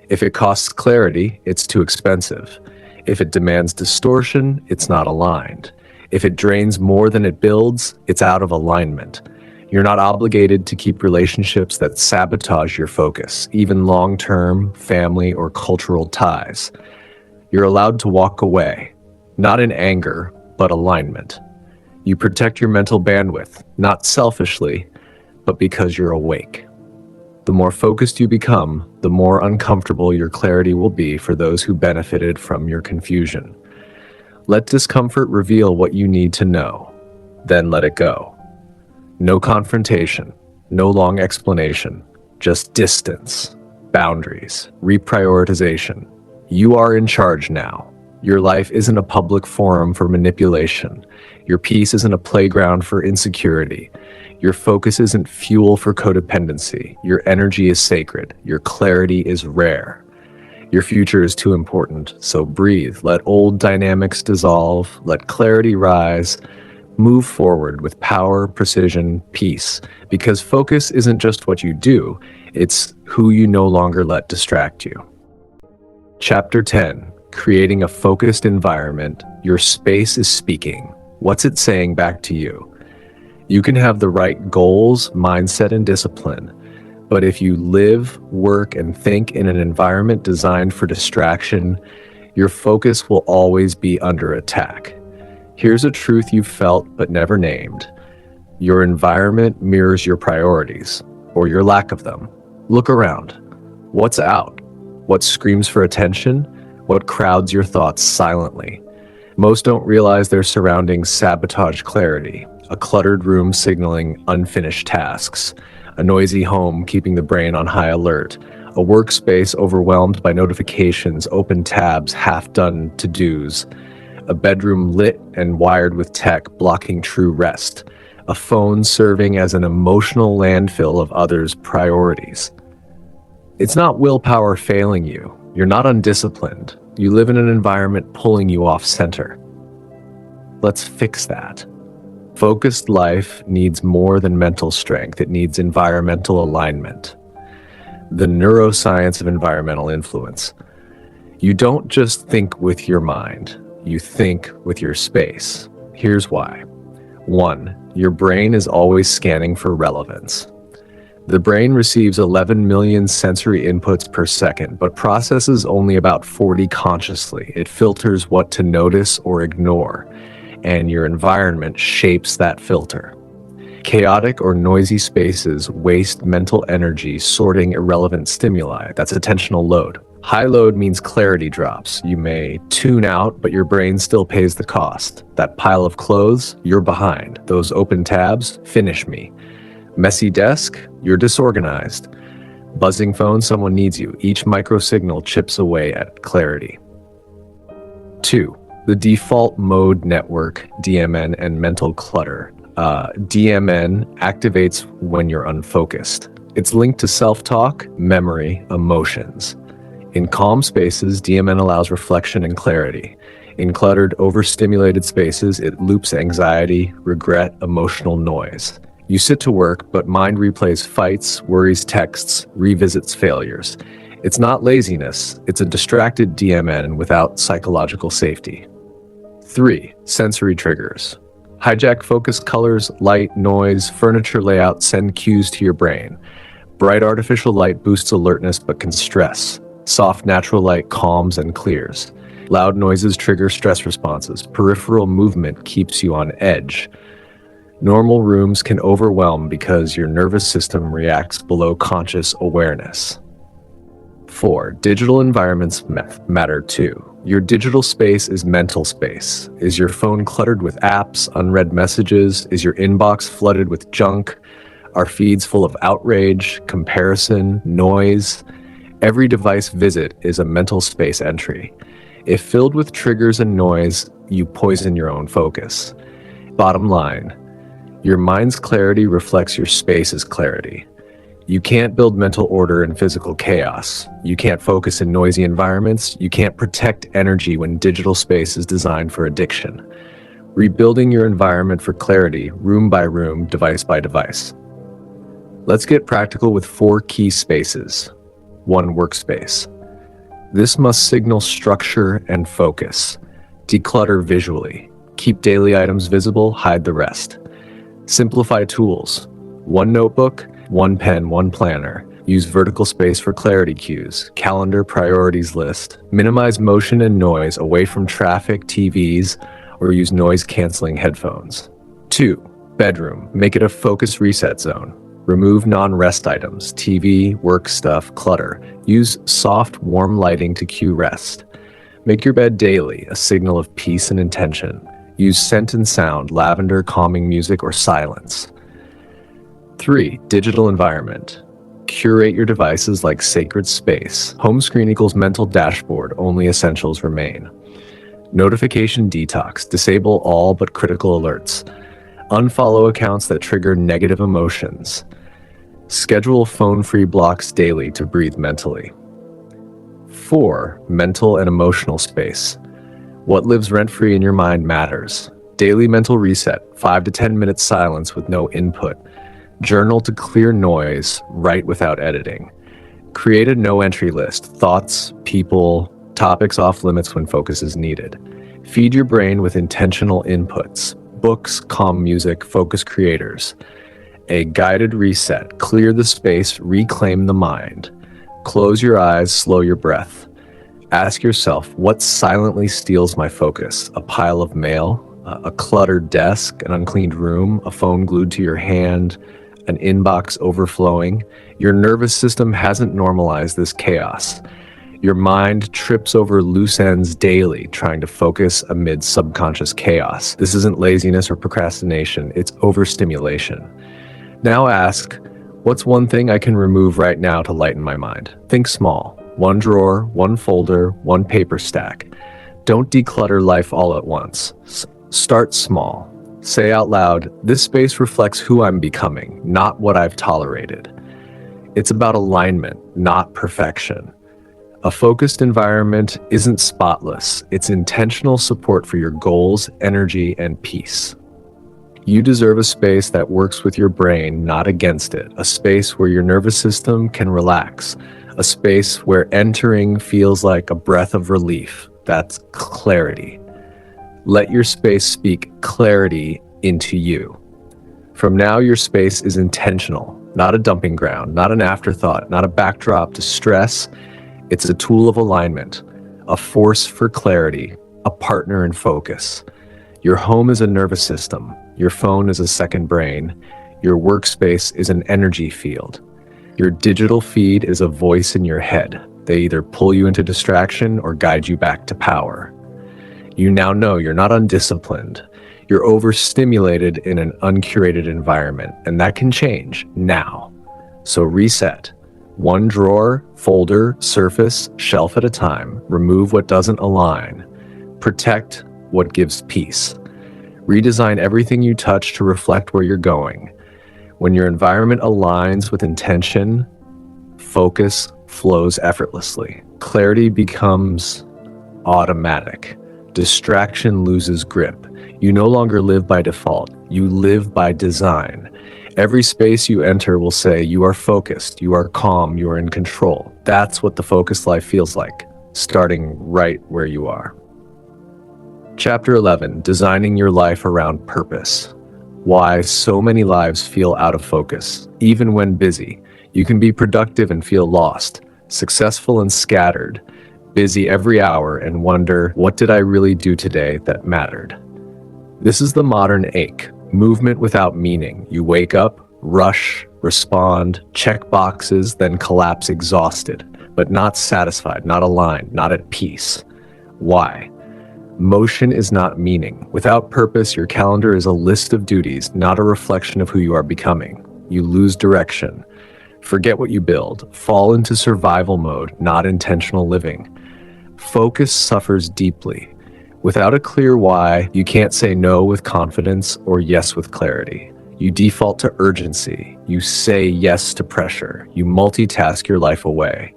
If it costs clarity, it's too expensive. If it demands distortion, it's not aligned. If it drains more than it builds, it's out of alignment. You're not obligated to keep relationships that sabotage your focus, even long-term, family, or cultural ties. You're allowed to walk away, not in anger, but alignment. You protect your mental bandwidth, not selfishly, but because you're awake. The more focused you become, the more uncomfortable your clarity will be for those who benefited from your confusion. Let discomfort reveal what you need to know, then let it go. No confrontation, no long explanation, just distance, boundaries, reprioritization. You are in charge now. Your life isn't a public forum for manipulation. Your peace isn't a playground for insecurity. Your focus isn't fuel for codependency. Your energy is sacred. Your clarity is rare. Your future is too important, so breathe. Let old dynamics dissolve. Let clarity rise. Move forward with power, precision, peace, because focus isn't just what you do, it's who you no longer let distract you. Chapter 10, Creating a Focused Environment. Your space is speaking. What's it saying back to you? You can have the right goals, mindset, and discipline, but if you live, work, and think in an environment designed for distraction, your focus will always be under attack. Here's a truth you've felt but never named. Your environment mirrors your priorities, or your lack of them. Look around. What's out? What screams for attention? What crowds your thoughts silently? Most don't realize their surroundings sabotage clarity. A cluttered room signaling unfinished tasks. A noisy home keeping the brain on high alert. A workspace overwhelmed by notifications, open tabs, half-done to-dos. A bedroom lit and wired with tech blocking true rest. A phone serving as an emotional landfill of others' priorities. It's not willpower failing you. You're not undisciplined. You live in an environment pulling you off center. Let's fix that. Focused life needs more than mental strength. It needs environmental alignment. The neuroscience of environmental influence. You don't just think with your mind. You think with your space. Here's why. 1. Your brain is always scanning for relevance. The brain receives 11 million sensory inputs per second, but processes only about 40 consciously. It filters what to notice or ignore, and your environment shapes that filter. Chaotic or noisy spaces waste mental energy sorting irrelevant stimuli. That's attentional load. High load means clarity drops. You may tune out, but your brain still pays the cost. That pile of clothes, you're behind. Those open tabs, finish me. Messy desk, you're disorganized. Buzzing phone, someone needs you. Each micro signal chips away at clarity. 2. The default mode network, DMN, and mental clutter. DMN activates when you're unfocused. It's linked to self-talk, memory, emotions. In calm spaces, DMN allows reflection and clarity. In cluttered, overstimulated spaces, it loops anxiety, regret, emotional noise. You sit to work, but mind replays fights, worries texts, revisits failures. It's not laziness, it's a distracted DMN without psychological safety. 3. Sensory triggers. Hijack focus, colors, light, noise, furniture layout send cues to your brain. Bright artificial light boosts alertness but can stress. Soft natural light calms and clears. Loud noises trigger stress responses. Peripheral movement keeps you on edge. Normal rooms can overwhelm because your nervous system reacts below conscious awareness. 4. Digital environments matter too. Your digital space is mental space. Is your phone cluttered with apps, unread messages? Is your inbox flooded with junk? Are feeds full of outrage, comparison, noise? Every device visit is a mental space entry. If filled with triggers and noise, you poison your own focus. Bottom line, your mind's clarity reflects your space's clarity. You can't build mental order in physical chaos. You can't focus in noisy environments. You can't protect energy when digital space is designed for addiction. Rebuilding your environment for clarity, room by room, device by device. Let's get practical with 4 key spaces. 1. Workspace. This must signal structure and focus. Declutter visually. Keep daily items visible, hide the rest. Simplify tools. 1 notebook, 1 pen, 1 planner. Use vertical space for clarity cues. Calendar priorities list. Minimize motion and noise away from traffic, TVs, or use noise-canceling headphones. 2. Bedroom. Make it a focus reset zone. Remove non-rest items, TV, work stuff, clutter. Use soft, warm lighting to cue rest. Make your bed daily, a signal of peace and intention. Use scent and sound, lavender, calming music, or silence. 3. Digital environment. Curate your devices like sacred space. Home screen equals mental dashboard, only essentials remain. Notification detox. Disable all but critical alerts. Unfollow accounts that trigger negative emotions. Schedule phone-free blocks daily to breathe mentally. 4. Mental and emotional space. What lives rent-free in your mind matters. Daily mental reset, 5 to 10 minutes silence with no input. Journal to clear noise, write without editing. Create a no-entry list, thoughts, people, topics off limits when focus is needed. Feed your brain with intentional inputs. Books, calm music, focus creators. A guided reset, clear the space, reclaim the mind. Close your eyes, slow your breath. Ask yourself, what silently steals my focus? A pile of mail, a cluttered desk, an uncleaned room, a phone glued to your hand, an inbox overflowing. Your nervous system hasn't normalized this chaos. Your mind trips over loose ends daily, trying to focus amid subconscious chaos. This isn't laziness or procrastination, it's overstimulation. Now ask, what's one thing I can remove right now to lighten my mind? Think small. 1 drawer, 1 folder, 1 paper stack. Don't declutter life all at once. Start small. Say out loud, this space reflects who I'm becoming, not what I've tolerated. It's about alignment, not perfection. A focused environment isn't spotless. It's intentional support for your goals, energy, and peace. You deserve a space that works with your brain, not against it. A space where your nervous system can relax. A space where entering feels like a breath of relief. That's clarity. Let your space speak clarity into you. From now, your space is intentional, not a dumping ground, not an afterthought, not a backdrop to stress. It's a tool of alignment, a force for clarity, a partner in focus. Your home is a nervous system. Your phone is a second brain. Your workspace is an energy field. Your digital feed is a voice in your head. They either pull you into distraction or guide you back to power. You now know you're not undisciplined. You're overstimulated in an uncurated environment, and that can change now. So reset. 1 drawer, folder, surface, shelf at a time. Remove what doesn't align. Protect what gives peace. Redesign everything you touch to reflect where you're going. When your environment aligns with intention, focus flows effortlessly. Clarity becomes automatic. Distraction loses grip. You no longer live by default. You live by design. Every space you enter will say you are focused, you are calm, you are in control. That's what the focused life feels like, starting right where you are. Chapter 11, Designing Your Life Around Purpose. Why so many lives feel out of focus, even when busy. You can be productive and feel lost, successful and scattered, busy every hour and wonder, what did I really do today that mattered? This is the modern ache, movement without meaning. You wake up, rush, respond, check boxes, then collapse exhausted, but not satisfied, not aligned, not at peace. Why? Motion is not meaning. Without purpose, your calendar is a list of duties, not a reflection of who you are becoming. You lose direction. Forget what you build. Fall into survival mode, not intentional living. Focus suffers deeply. Without a clear why, you can't say no with confidence or yes with clarity. You default to urgency. You say yes to pressure. You multitask your life away.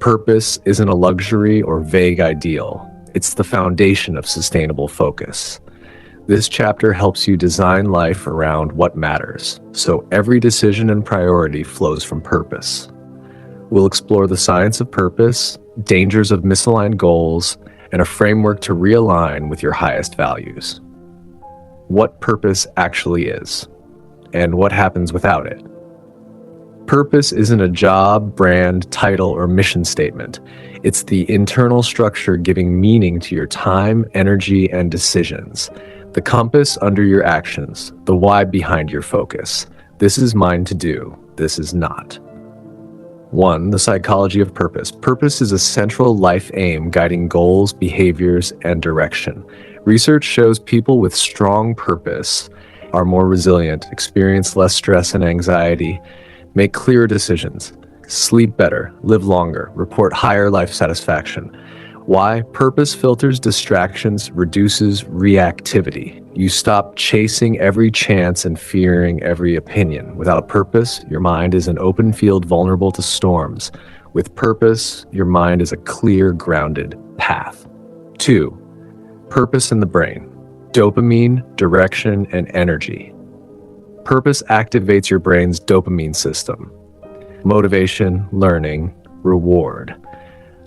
Purpose isn't a luxury or vague ideal. It's the foundation of sustainable focus. This chapter helps you design life around what matters, so every decision and priority flows from purpose. We'll explore the science of purpose, dangers of misaligned goals, and a framework to realign with your highest values. What purpose actually is, and what happens without it. Purpose isn't a job, brand, title, or mission statement. It's the internal structure giving meaning to your time, energy, and decisions. The compass under your actions, the why behind your focus. This is mine to do, this is not. 1. The psychology of purpose. Purpose is a central life aim guiding goals, behaviors, and direction. Research shows people with strong purpose are more resilient, experience less stress and anxiety, make clearer decisions, sleep better, live longer, report higher life satisfaction. Why? Purpose filters distractions, reduces reactivity. You stop chasing every chance and fearing every opinion. Without a purpose, your mind is an open field vulnerable to storms. With purpose, your mind is a clear, grounded path. 2. Purpose in the brain. Dopamine, direction, and energy. Purpose activates your brain's dopamine system. Motivation, learning, reward.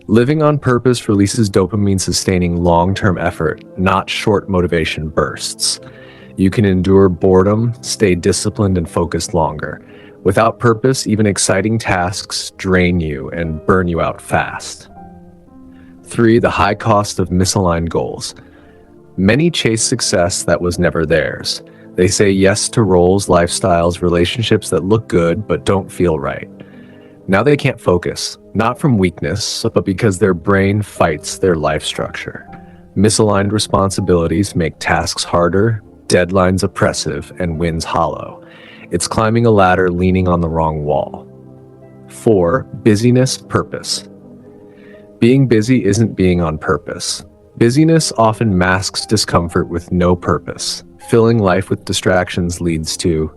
Living on purpose releases dopamine, sustaining long-term effort, not short motivation bursts. You can endure boredom, stay disciplined, and focus longer. Without purpose, even exciting tasks drain you and burn you out fast. 3. The high cost of misaligned goals. Many chase success that was never theirs. They say yes to roles, lifestyles, relationships that look good but don't feel right. Now they can't focus, not from weakness, but because their brain fights their life structure. Misaligned responsibilities make tasks harder, deadlines oppressive, and wins hollow. It's climbing a ladder leaning on the wrong wall. 4. Busyness, purpose. Being busy isn't being on purpose. Busyness often masks discomfort with no purpose. Filling life with distractions leads to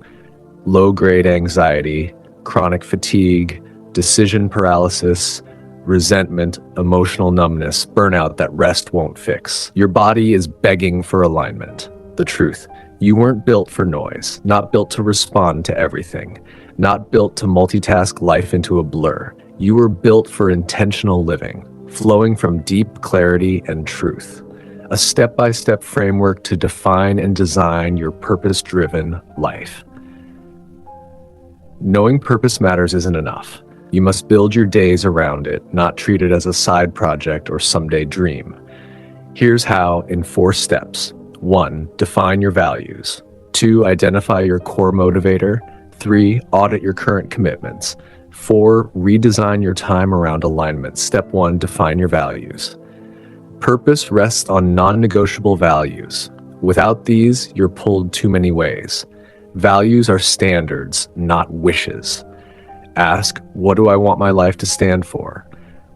low-grade anxiety, chronic fatigue, decision paralysis, resentment, emotional numbness, burnout that rest won't fix. Your body is begging for alignment. The truth, you weren't built for noise, not built to respond to everything, not built to multitask life into a blur. You were built for intentional living, flowing from deep clarity and truth. A step-by-step framework to define and design your purpose-driven life. Knowing purpose matters isn't enough. You must build your days around it, not treat it as a side project or someday dream. Here's how in 4 steps. 1. Define your values. 2. Identify your core motivator. 3. Audit your current commitments. 4. Redesign your time around alignment. Step 1. Define your values. Purpose rests on non-negotiable values. Without these, you're pulled too many ways. Values are standards, not wishes. Ask, what do I want my life to stand for?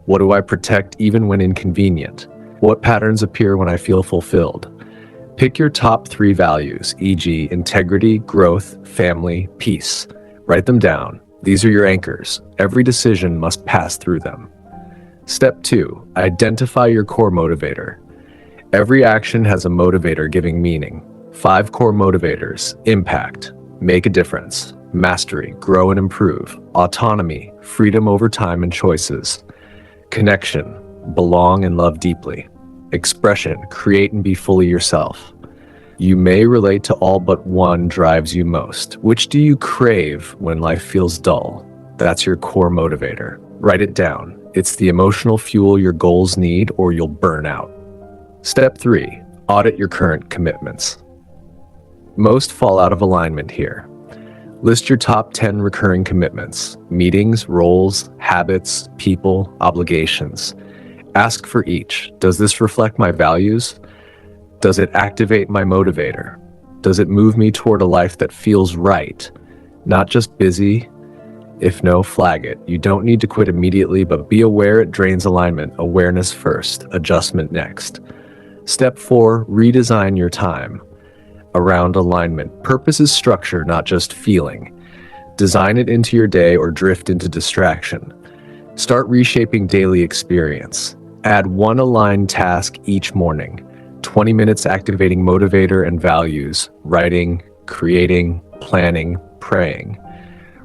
What do I protect even when inconvenient? What patterns appear when I feel fulfilled? Pick your top 3 values, e.g., integrity, growth, family, peace. Write them down. These are your anchors. Every decision must pass through them. Step 2, identify your core motivator. Every action has a motivator giving meaning. 5 core motivators: impact, make a difference; mastery, grow and improve; autonomy, freedom over time and choices; connection, belong and love deeply; expression, create and be fully yourself. You may relate to all but one drives you most. Which do you crave when life feels dull? That's your core motivator. Write it down. It's the emotional fuel your goals need or you'll burn out. Step 3, audit your current commitments. Most fall out of alignment here. List your top 10 recurring commitments: meetings, roles, habits, people, obligations. Ask for each. Does this reflect my values? Does it activate my motivator? Does it move me toward a life that feels right, not just busy? If no, flag it. You don't need to quit immediately, but be aware it drains alignment. Awareness first, adjustment next. Step 4, redesign your time around alignment. Purpose is structure, not just feeling. Design it into your day or drift into distraction. Start reshaping daily experience. Add one aligned task each morning. 20 minutes activating motivator and values, writing, creating, planning, praying.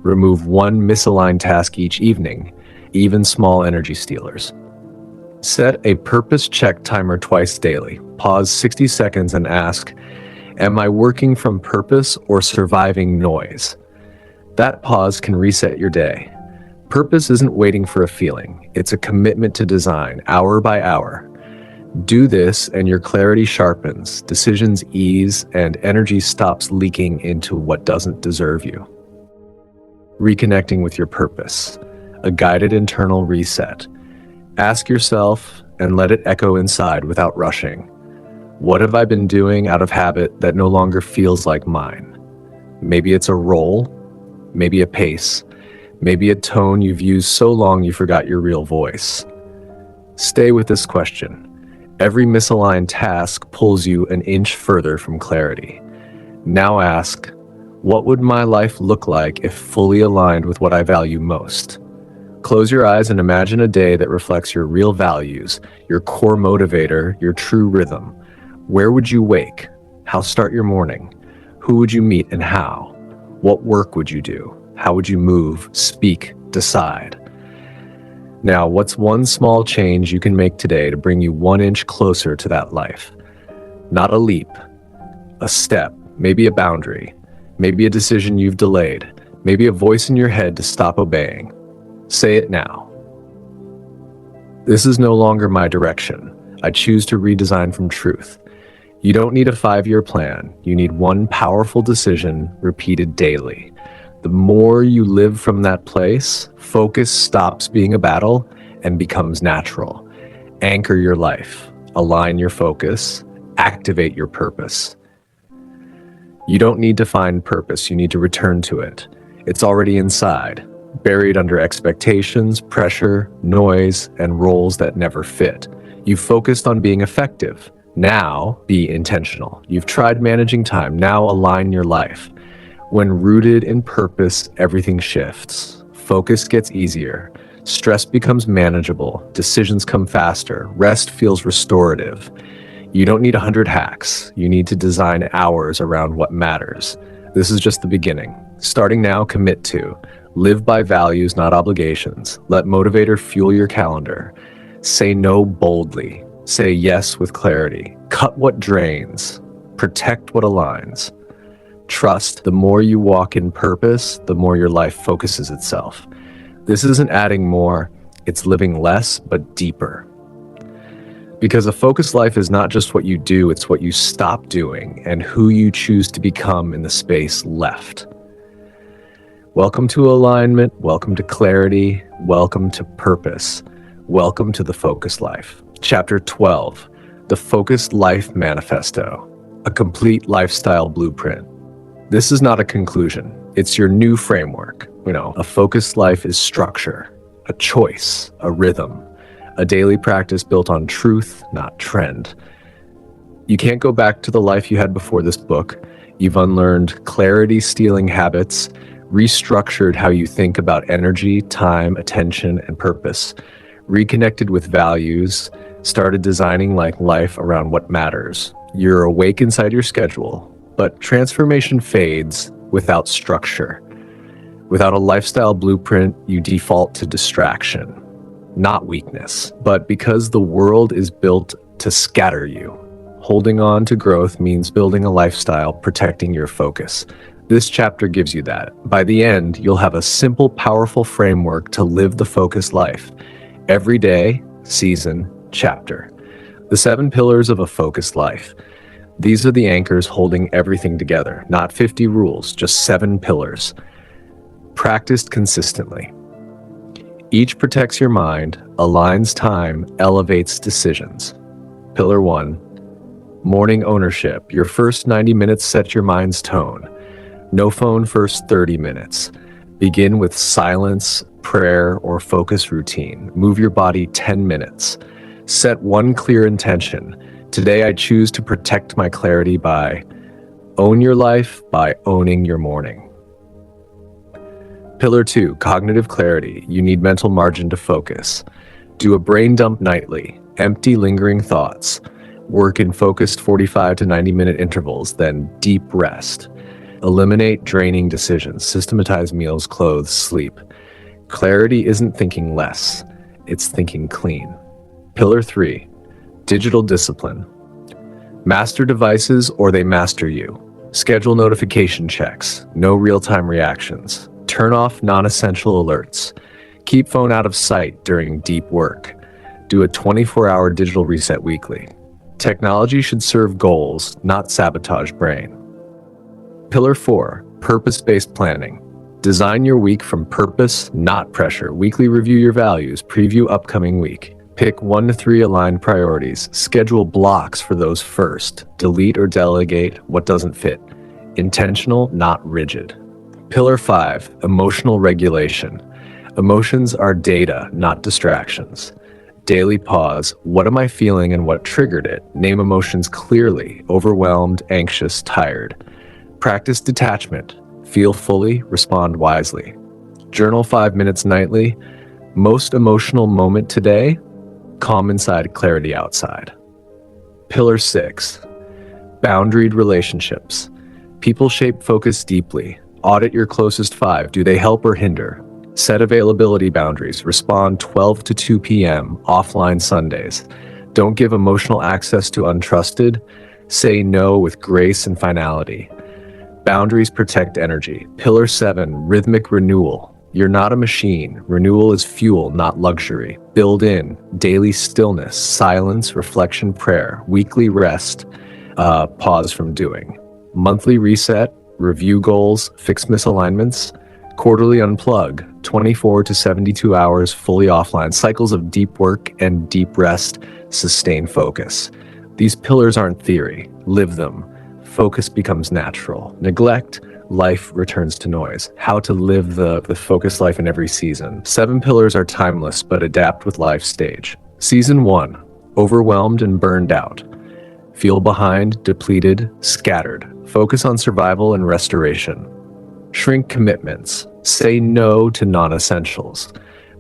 Remove one misaligned task each evening, even small energy stealers. Set a purpose check timer twice daily. Pause 60 seconds and ask, am I working from purpose or surviving noise? That pause can reset your day. Purpose isn't waiting for a feeling. It's a commitment to design, hour by hour. Do this and your clarity sharpens, decisions ease, and energy stops leaking into what doesn't deserve you. Reconnecting with your purpose, a guided internal reset. Ask yourself and let it echo inside without rushing. What have I been doing out of habit that no longer feels like mine? Maybe it's a role, maybe a pace, maybe a tone you've used so long you forgot your real voice. Stay with this question. Every misaligned task pulls you an inch further from clarity. Now ask, what would my life look like if fully aligned with what I value most? Close your eyes and imagine a day that reflects your real values, your core motivator, your true rhythm. Where would you wake? How start your morning? Who would you meet and how? What work would you do? How would you move, speak, decide? Now, what's one small change you can make today to bring you 1 inch closer to that life? Not a leap, a step, maybe a boundary, maybe a decision you've delayed, maybe a voice in your head to stop obeying. Say it now. This is no longer my direction. I choose to redesign from truth. You don't need a 5-year plan. You need one powerful decision repeated daily. The more you live from that place, focus stops being a battle and becomes natural. Anchor your life, align your focus, activate your purpose. You don't need to find purpose, you need to return to it. It's already inside, buried under expectations, pressure, noise, and roles that never fit. You've focused on being effective. Now, be intentional. You've tried managing time. Now align your life. When rooted in purpose, everything shifts. Focus gets easier. Stress becomes manageable. Decisions come faster. Rest feels restorative. You don't need 100 hacks. You need to design hours around what matters. This is just the beginning. Starting now, commit to. Live by values, not obligations. Let motivator fuel your calendar. Say no boldly. Say yes with clarity. Cut what drains. Protect what aligns. Trust, the more you walk in purpose, the more your life focuses itself. This isn't adding more, it's living less, but deeper. Because a focused life is not just what you do, it's what you stop doing and who you choose to become in the space left. Welcome to alignment, welcome to clarity, welcome to purpose, welcome to the focused life. Chapter 12, The Focused Life Manifesto, a complete lifestyle blueprint. This is not a conclusion. It's your new framework. A focused life is structure, a choice, a rhythm, a daily practice built on truth, not trend. You can't go back to the life you had before this book. You've unlearned clarity-stealing habits, restructured how you think about energy, time, attention, and purpose, reconnected with values, started designing life around what matters. You're awake inside your schedule, but transformation fades without structure. Without a lifestyle blueprint, you default to distraction, not weakness, but because the world is built to scatter you. Holding on to growth means building a lifestyle, protecting your focus. This chapter gives you that. By the end, you'll have a simple, powerful framework to live the focused life. Every day, season, chapter. The 7 pillars of a focused life. These are the anchors holding everything together. Not 50 rules, just 7 pillars. Practiced consistently. Each protects your mind, aligns time, elevates decisions. Pillar 1. Morning ownership. Your first 90 minutes set your mind's tone. No phone first 30 minutes. Begin with silence, prayer, or focus routine. Move your body 10 minutes. Set one clear intention. Today I choose to protect my clarity by own your life by owning your morning. Pillar 2, cognitive clarity. You need mental margin to focus. Do a brain dump nightly. Empty lingering thoughts. Work in focused 45 to 90-minute intervals, then deep rest. Eliminate draining decisions. Systematize meals, clothes, sleep. Clarity isn't thinking less. It's thinking clean. Pillar 3, digital discipline. Master devices or they master you. Schedule notification checks. No real-time reactions. Turn off non-essential alerts. Keep phone out of sight during deep work. Do a 24-hour digital reset weekly. Technology should serve goals, not sabotage brain. Pillar 4, purpose-based planning. Design your week from purpose, not pressure. Weekly review your values. Preview upcoming week. Pick 1 to 3 aligned priorities. Schedule blocks for those first. Delete or delegate what doesn't fit. Intentional, not rigid. Pillar 5, emotional regulation. Emotions are data, not distractions. Daily pause. What am I feeling and what triggered it? Name emotions clearly. Overwhelmed, anxious, tired. Practice detachment. Feel fully, respond wisely. Journal 5 minutes nightly. Most emotional moment today? Calm inside, clarity outside. Pillar 6, boundaried relationships. People shape focus deeply. Audit your closest 5. Do they help or hinder? Set availability boundaries. Respond 12 to 2 p.m. offline Sundays. Don't give emotional access to untrusted. Say no with grace and finality. Boundaries protect energy. Pillar 7, rhythmic renewal. You're not a machine. Renewal is fuel, not luxury. Build in daily stillness, silence, reflection, prayer, weekly rest, pause from doing. Monthly reset, review goals, fix misalignments. Quarterly unplug, 24 to 72 hours fully offline. Cycles of deep work and deep rest sustain focus. These pillars aren't theory. Live them. Focus becomes natural. Neglect, life returns to noise. How to live the focused life in every season. 7 pillars are timeless, but adapt with life stage. Season 1, overwhelmed and burned out. Feel behind, depleted, scattered. Focus on survival and restoration. Shrink commitments. Say no to non-essentials.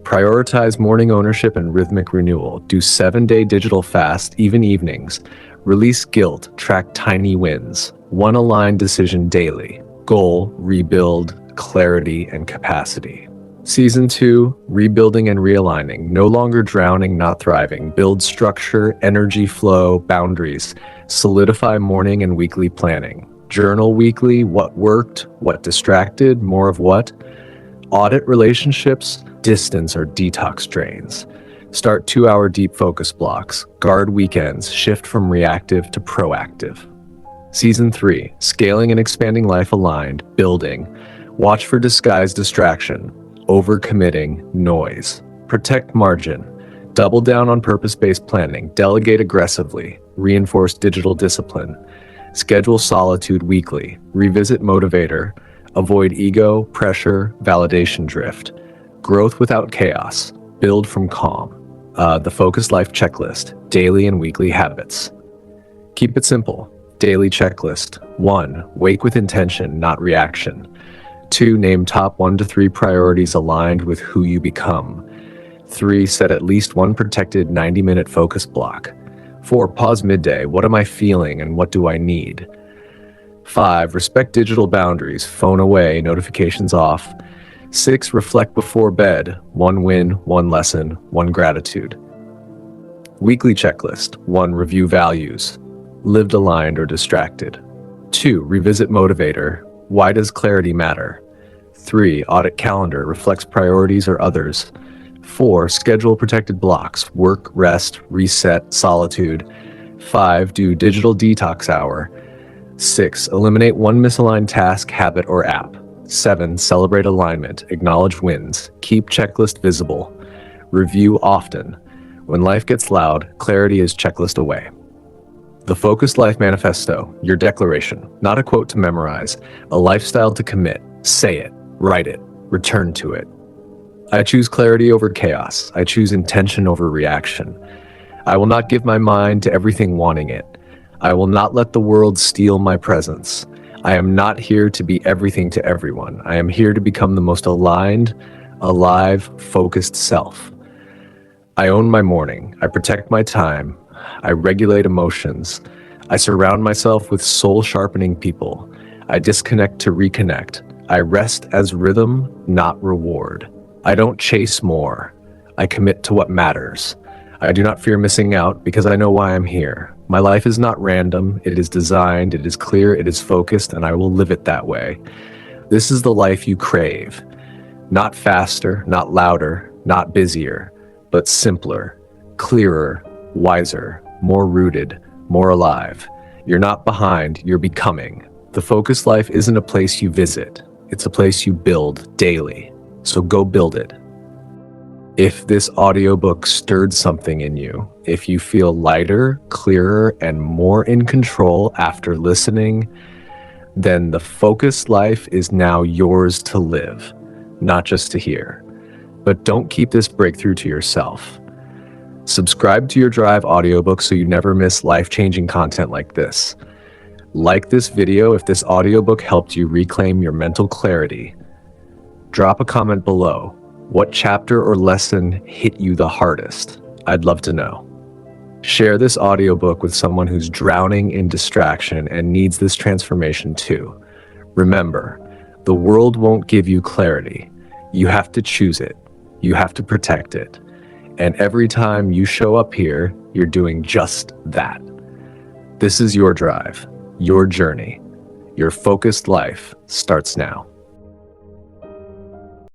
Prioritize morning ownership and rhythmic renewal. Do 7-day digital fast, even evenings. Release guilt. Track tiny wins. 1 aligned decision daily. Goal, rebuild, clarity, and capacity. Season 2, rebuilding and realigning. No longer drowning, not thriving. Build structure, energy flow, boundaries. Solidify morning and weekly planning. Journal weekly, what worked, what distracted, more of what. Audit relationships, distance or detox drains. Start 2-hour deep focus blocks. Guard weekends, shift from reactive to proactive. Season 3, scaling and expanding life aligned, building. Watch for disguised distraction, overcommitting, noise. Protect margin. Double down on purpose-based planning. Delegate aggressively. Reinforce digital discipline. Schedule solitude weekly. Revisit motivator. Avoid ego, pressure, validation drift. Growth without chaos. Build from calm. The Focused Life Checklist. Daily and weekly habits. Keep it simple. Daily checklist. 1, wake with intention, not reaction. 2, name top 1 to 3 priorities aligned with who you become. 3, set at least one protected 90-minute focus block. 4, pause midday. What am I feeling and what do I need? 5, respect digital boundaries. Phone away, notifications off. 6, reflect before bed. 1 win, 1 lesson, 1 gratitude. Weekly checklist. 1, review values. Lived aligned or distracted. 2, revisit motivator. Why does clarity matter? 3, audit calendar. Reflects priorities or others. 4, schedule protected blocks. Work, rest, reset, solitude. 5, do digital detox hour. 6, eliminate one misaligned task, habit, or app. 7, celebrate alignment. Acknowledge wins. Keep checklist visible. Review often. When life gets loud, clarity is checklist away. The Focused Life Manifesto, your declaration, not a quote to memorize, a lifestyle to commit. Say it, write it, return to it. I choose clarity over chaos. I choose intention over reaction. I will not give my mind to everything wanting it. I will not let the world steal my presence. I am not here to be everything to everyone. I am here to become the most aligned, alive, focused self. I own my morning. I protect my time. I regulate emotions. I surround myself with soul-sharpening people. I disconnect to reconnect. I rest as rhythm, not reward. I don't chase more. I commit to what matters. I do not fear missing out because I know why I'm here. My life is not random. It is designed, it is clear, it is focused, and I will live it that way. This is the life you crave. Not faster, not louder, not busier, but simpler, clearer, wiser, more rooted, more alive. You're not behind, you're becoming. The focused life isn't a place you visit. It's a place you build daily. So go build it. If this audiobook stirred something in you, if you feel lighter, clearer, and more in control after listening, then the focused life is now yours to live, not just to hear. But don't keep this breakthrough to yourself. Subscribe to your Drive audiobook so you never miss life-changing content like this. Like this video if this audiobook helped you reclaim your mental clarity. Drop a comment below. What chapter or lesson hit you the hardest? I'd love to know. Share this audiobook with someone who's drowning in distraction and needs this transformation too. Remember, the world won't give you clarity. You have to choose it. You have to protect it. And every time you show up here, you're doing just that. This is your drive, your journey. Your focused life starts now.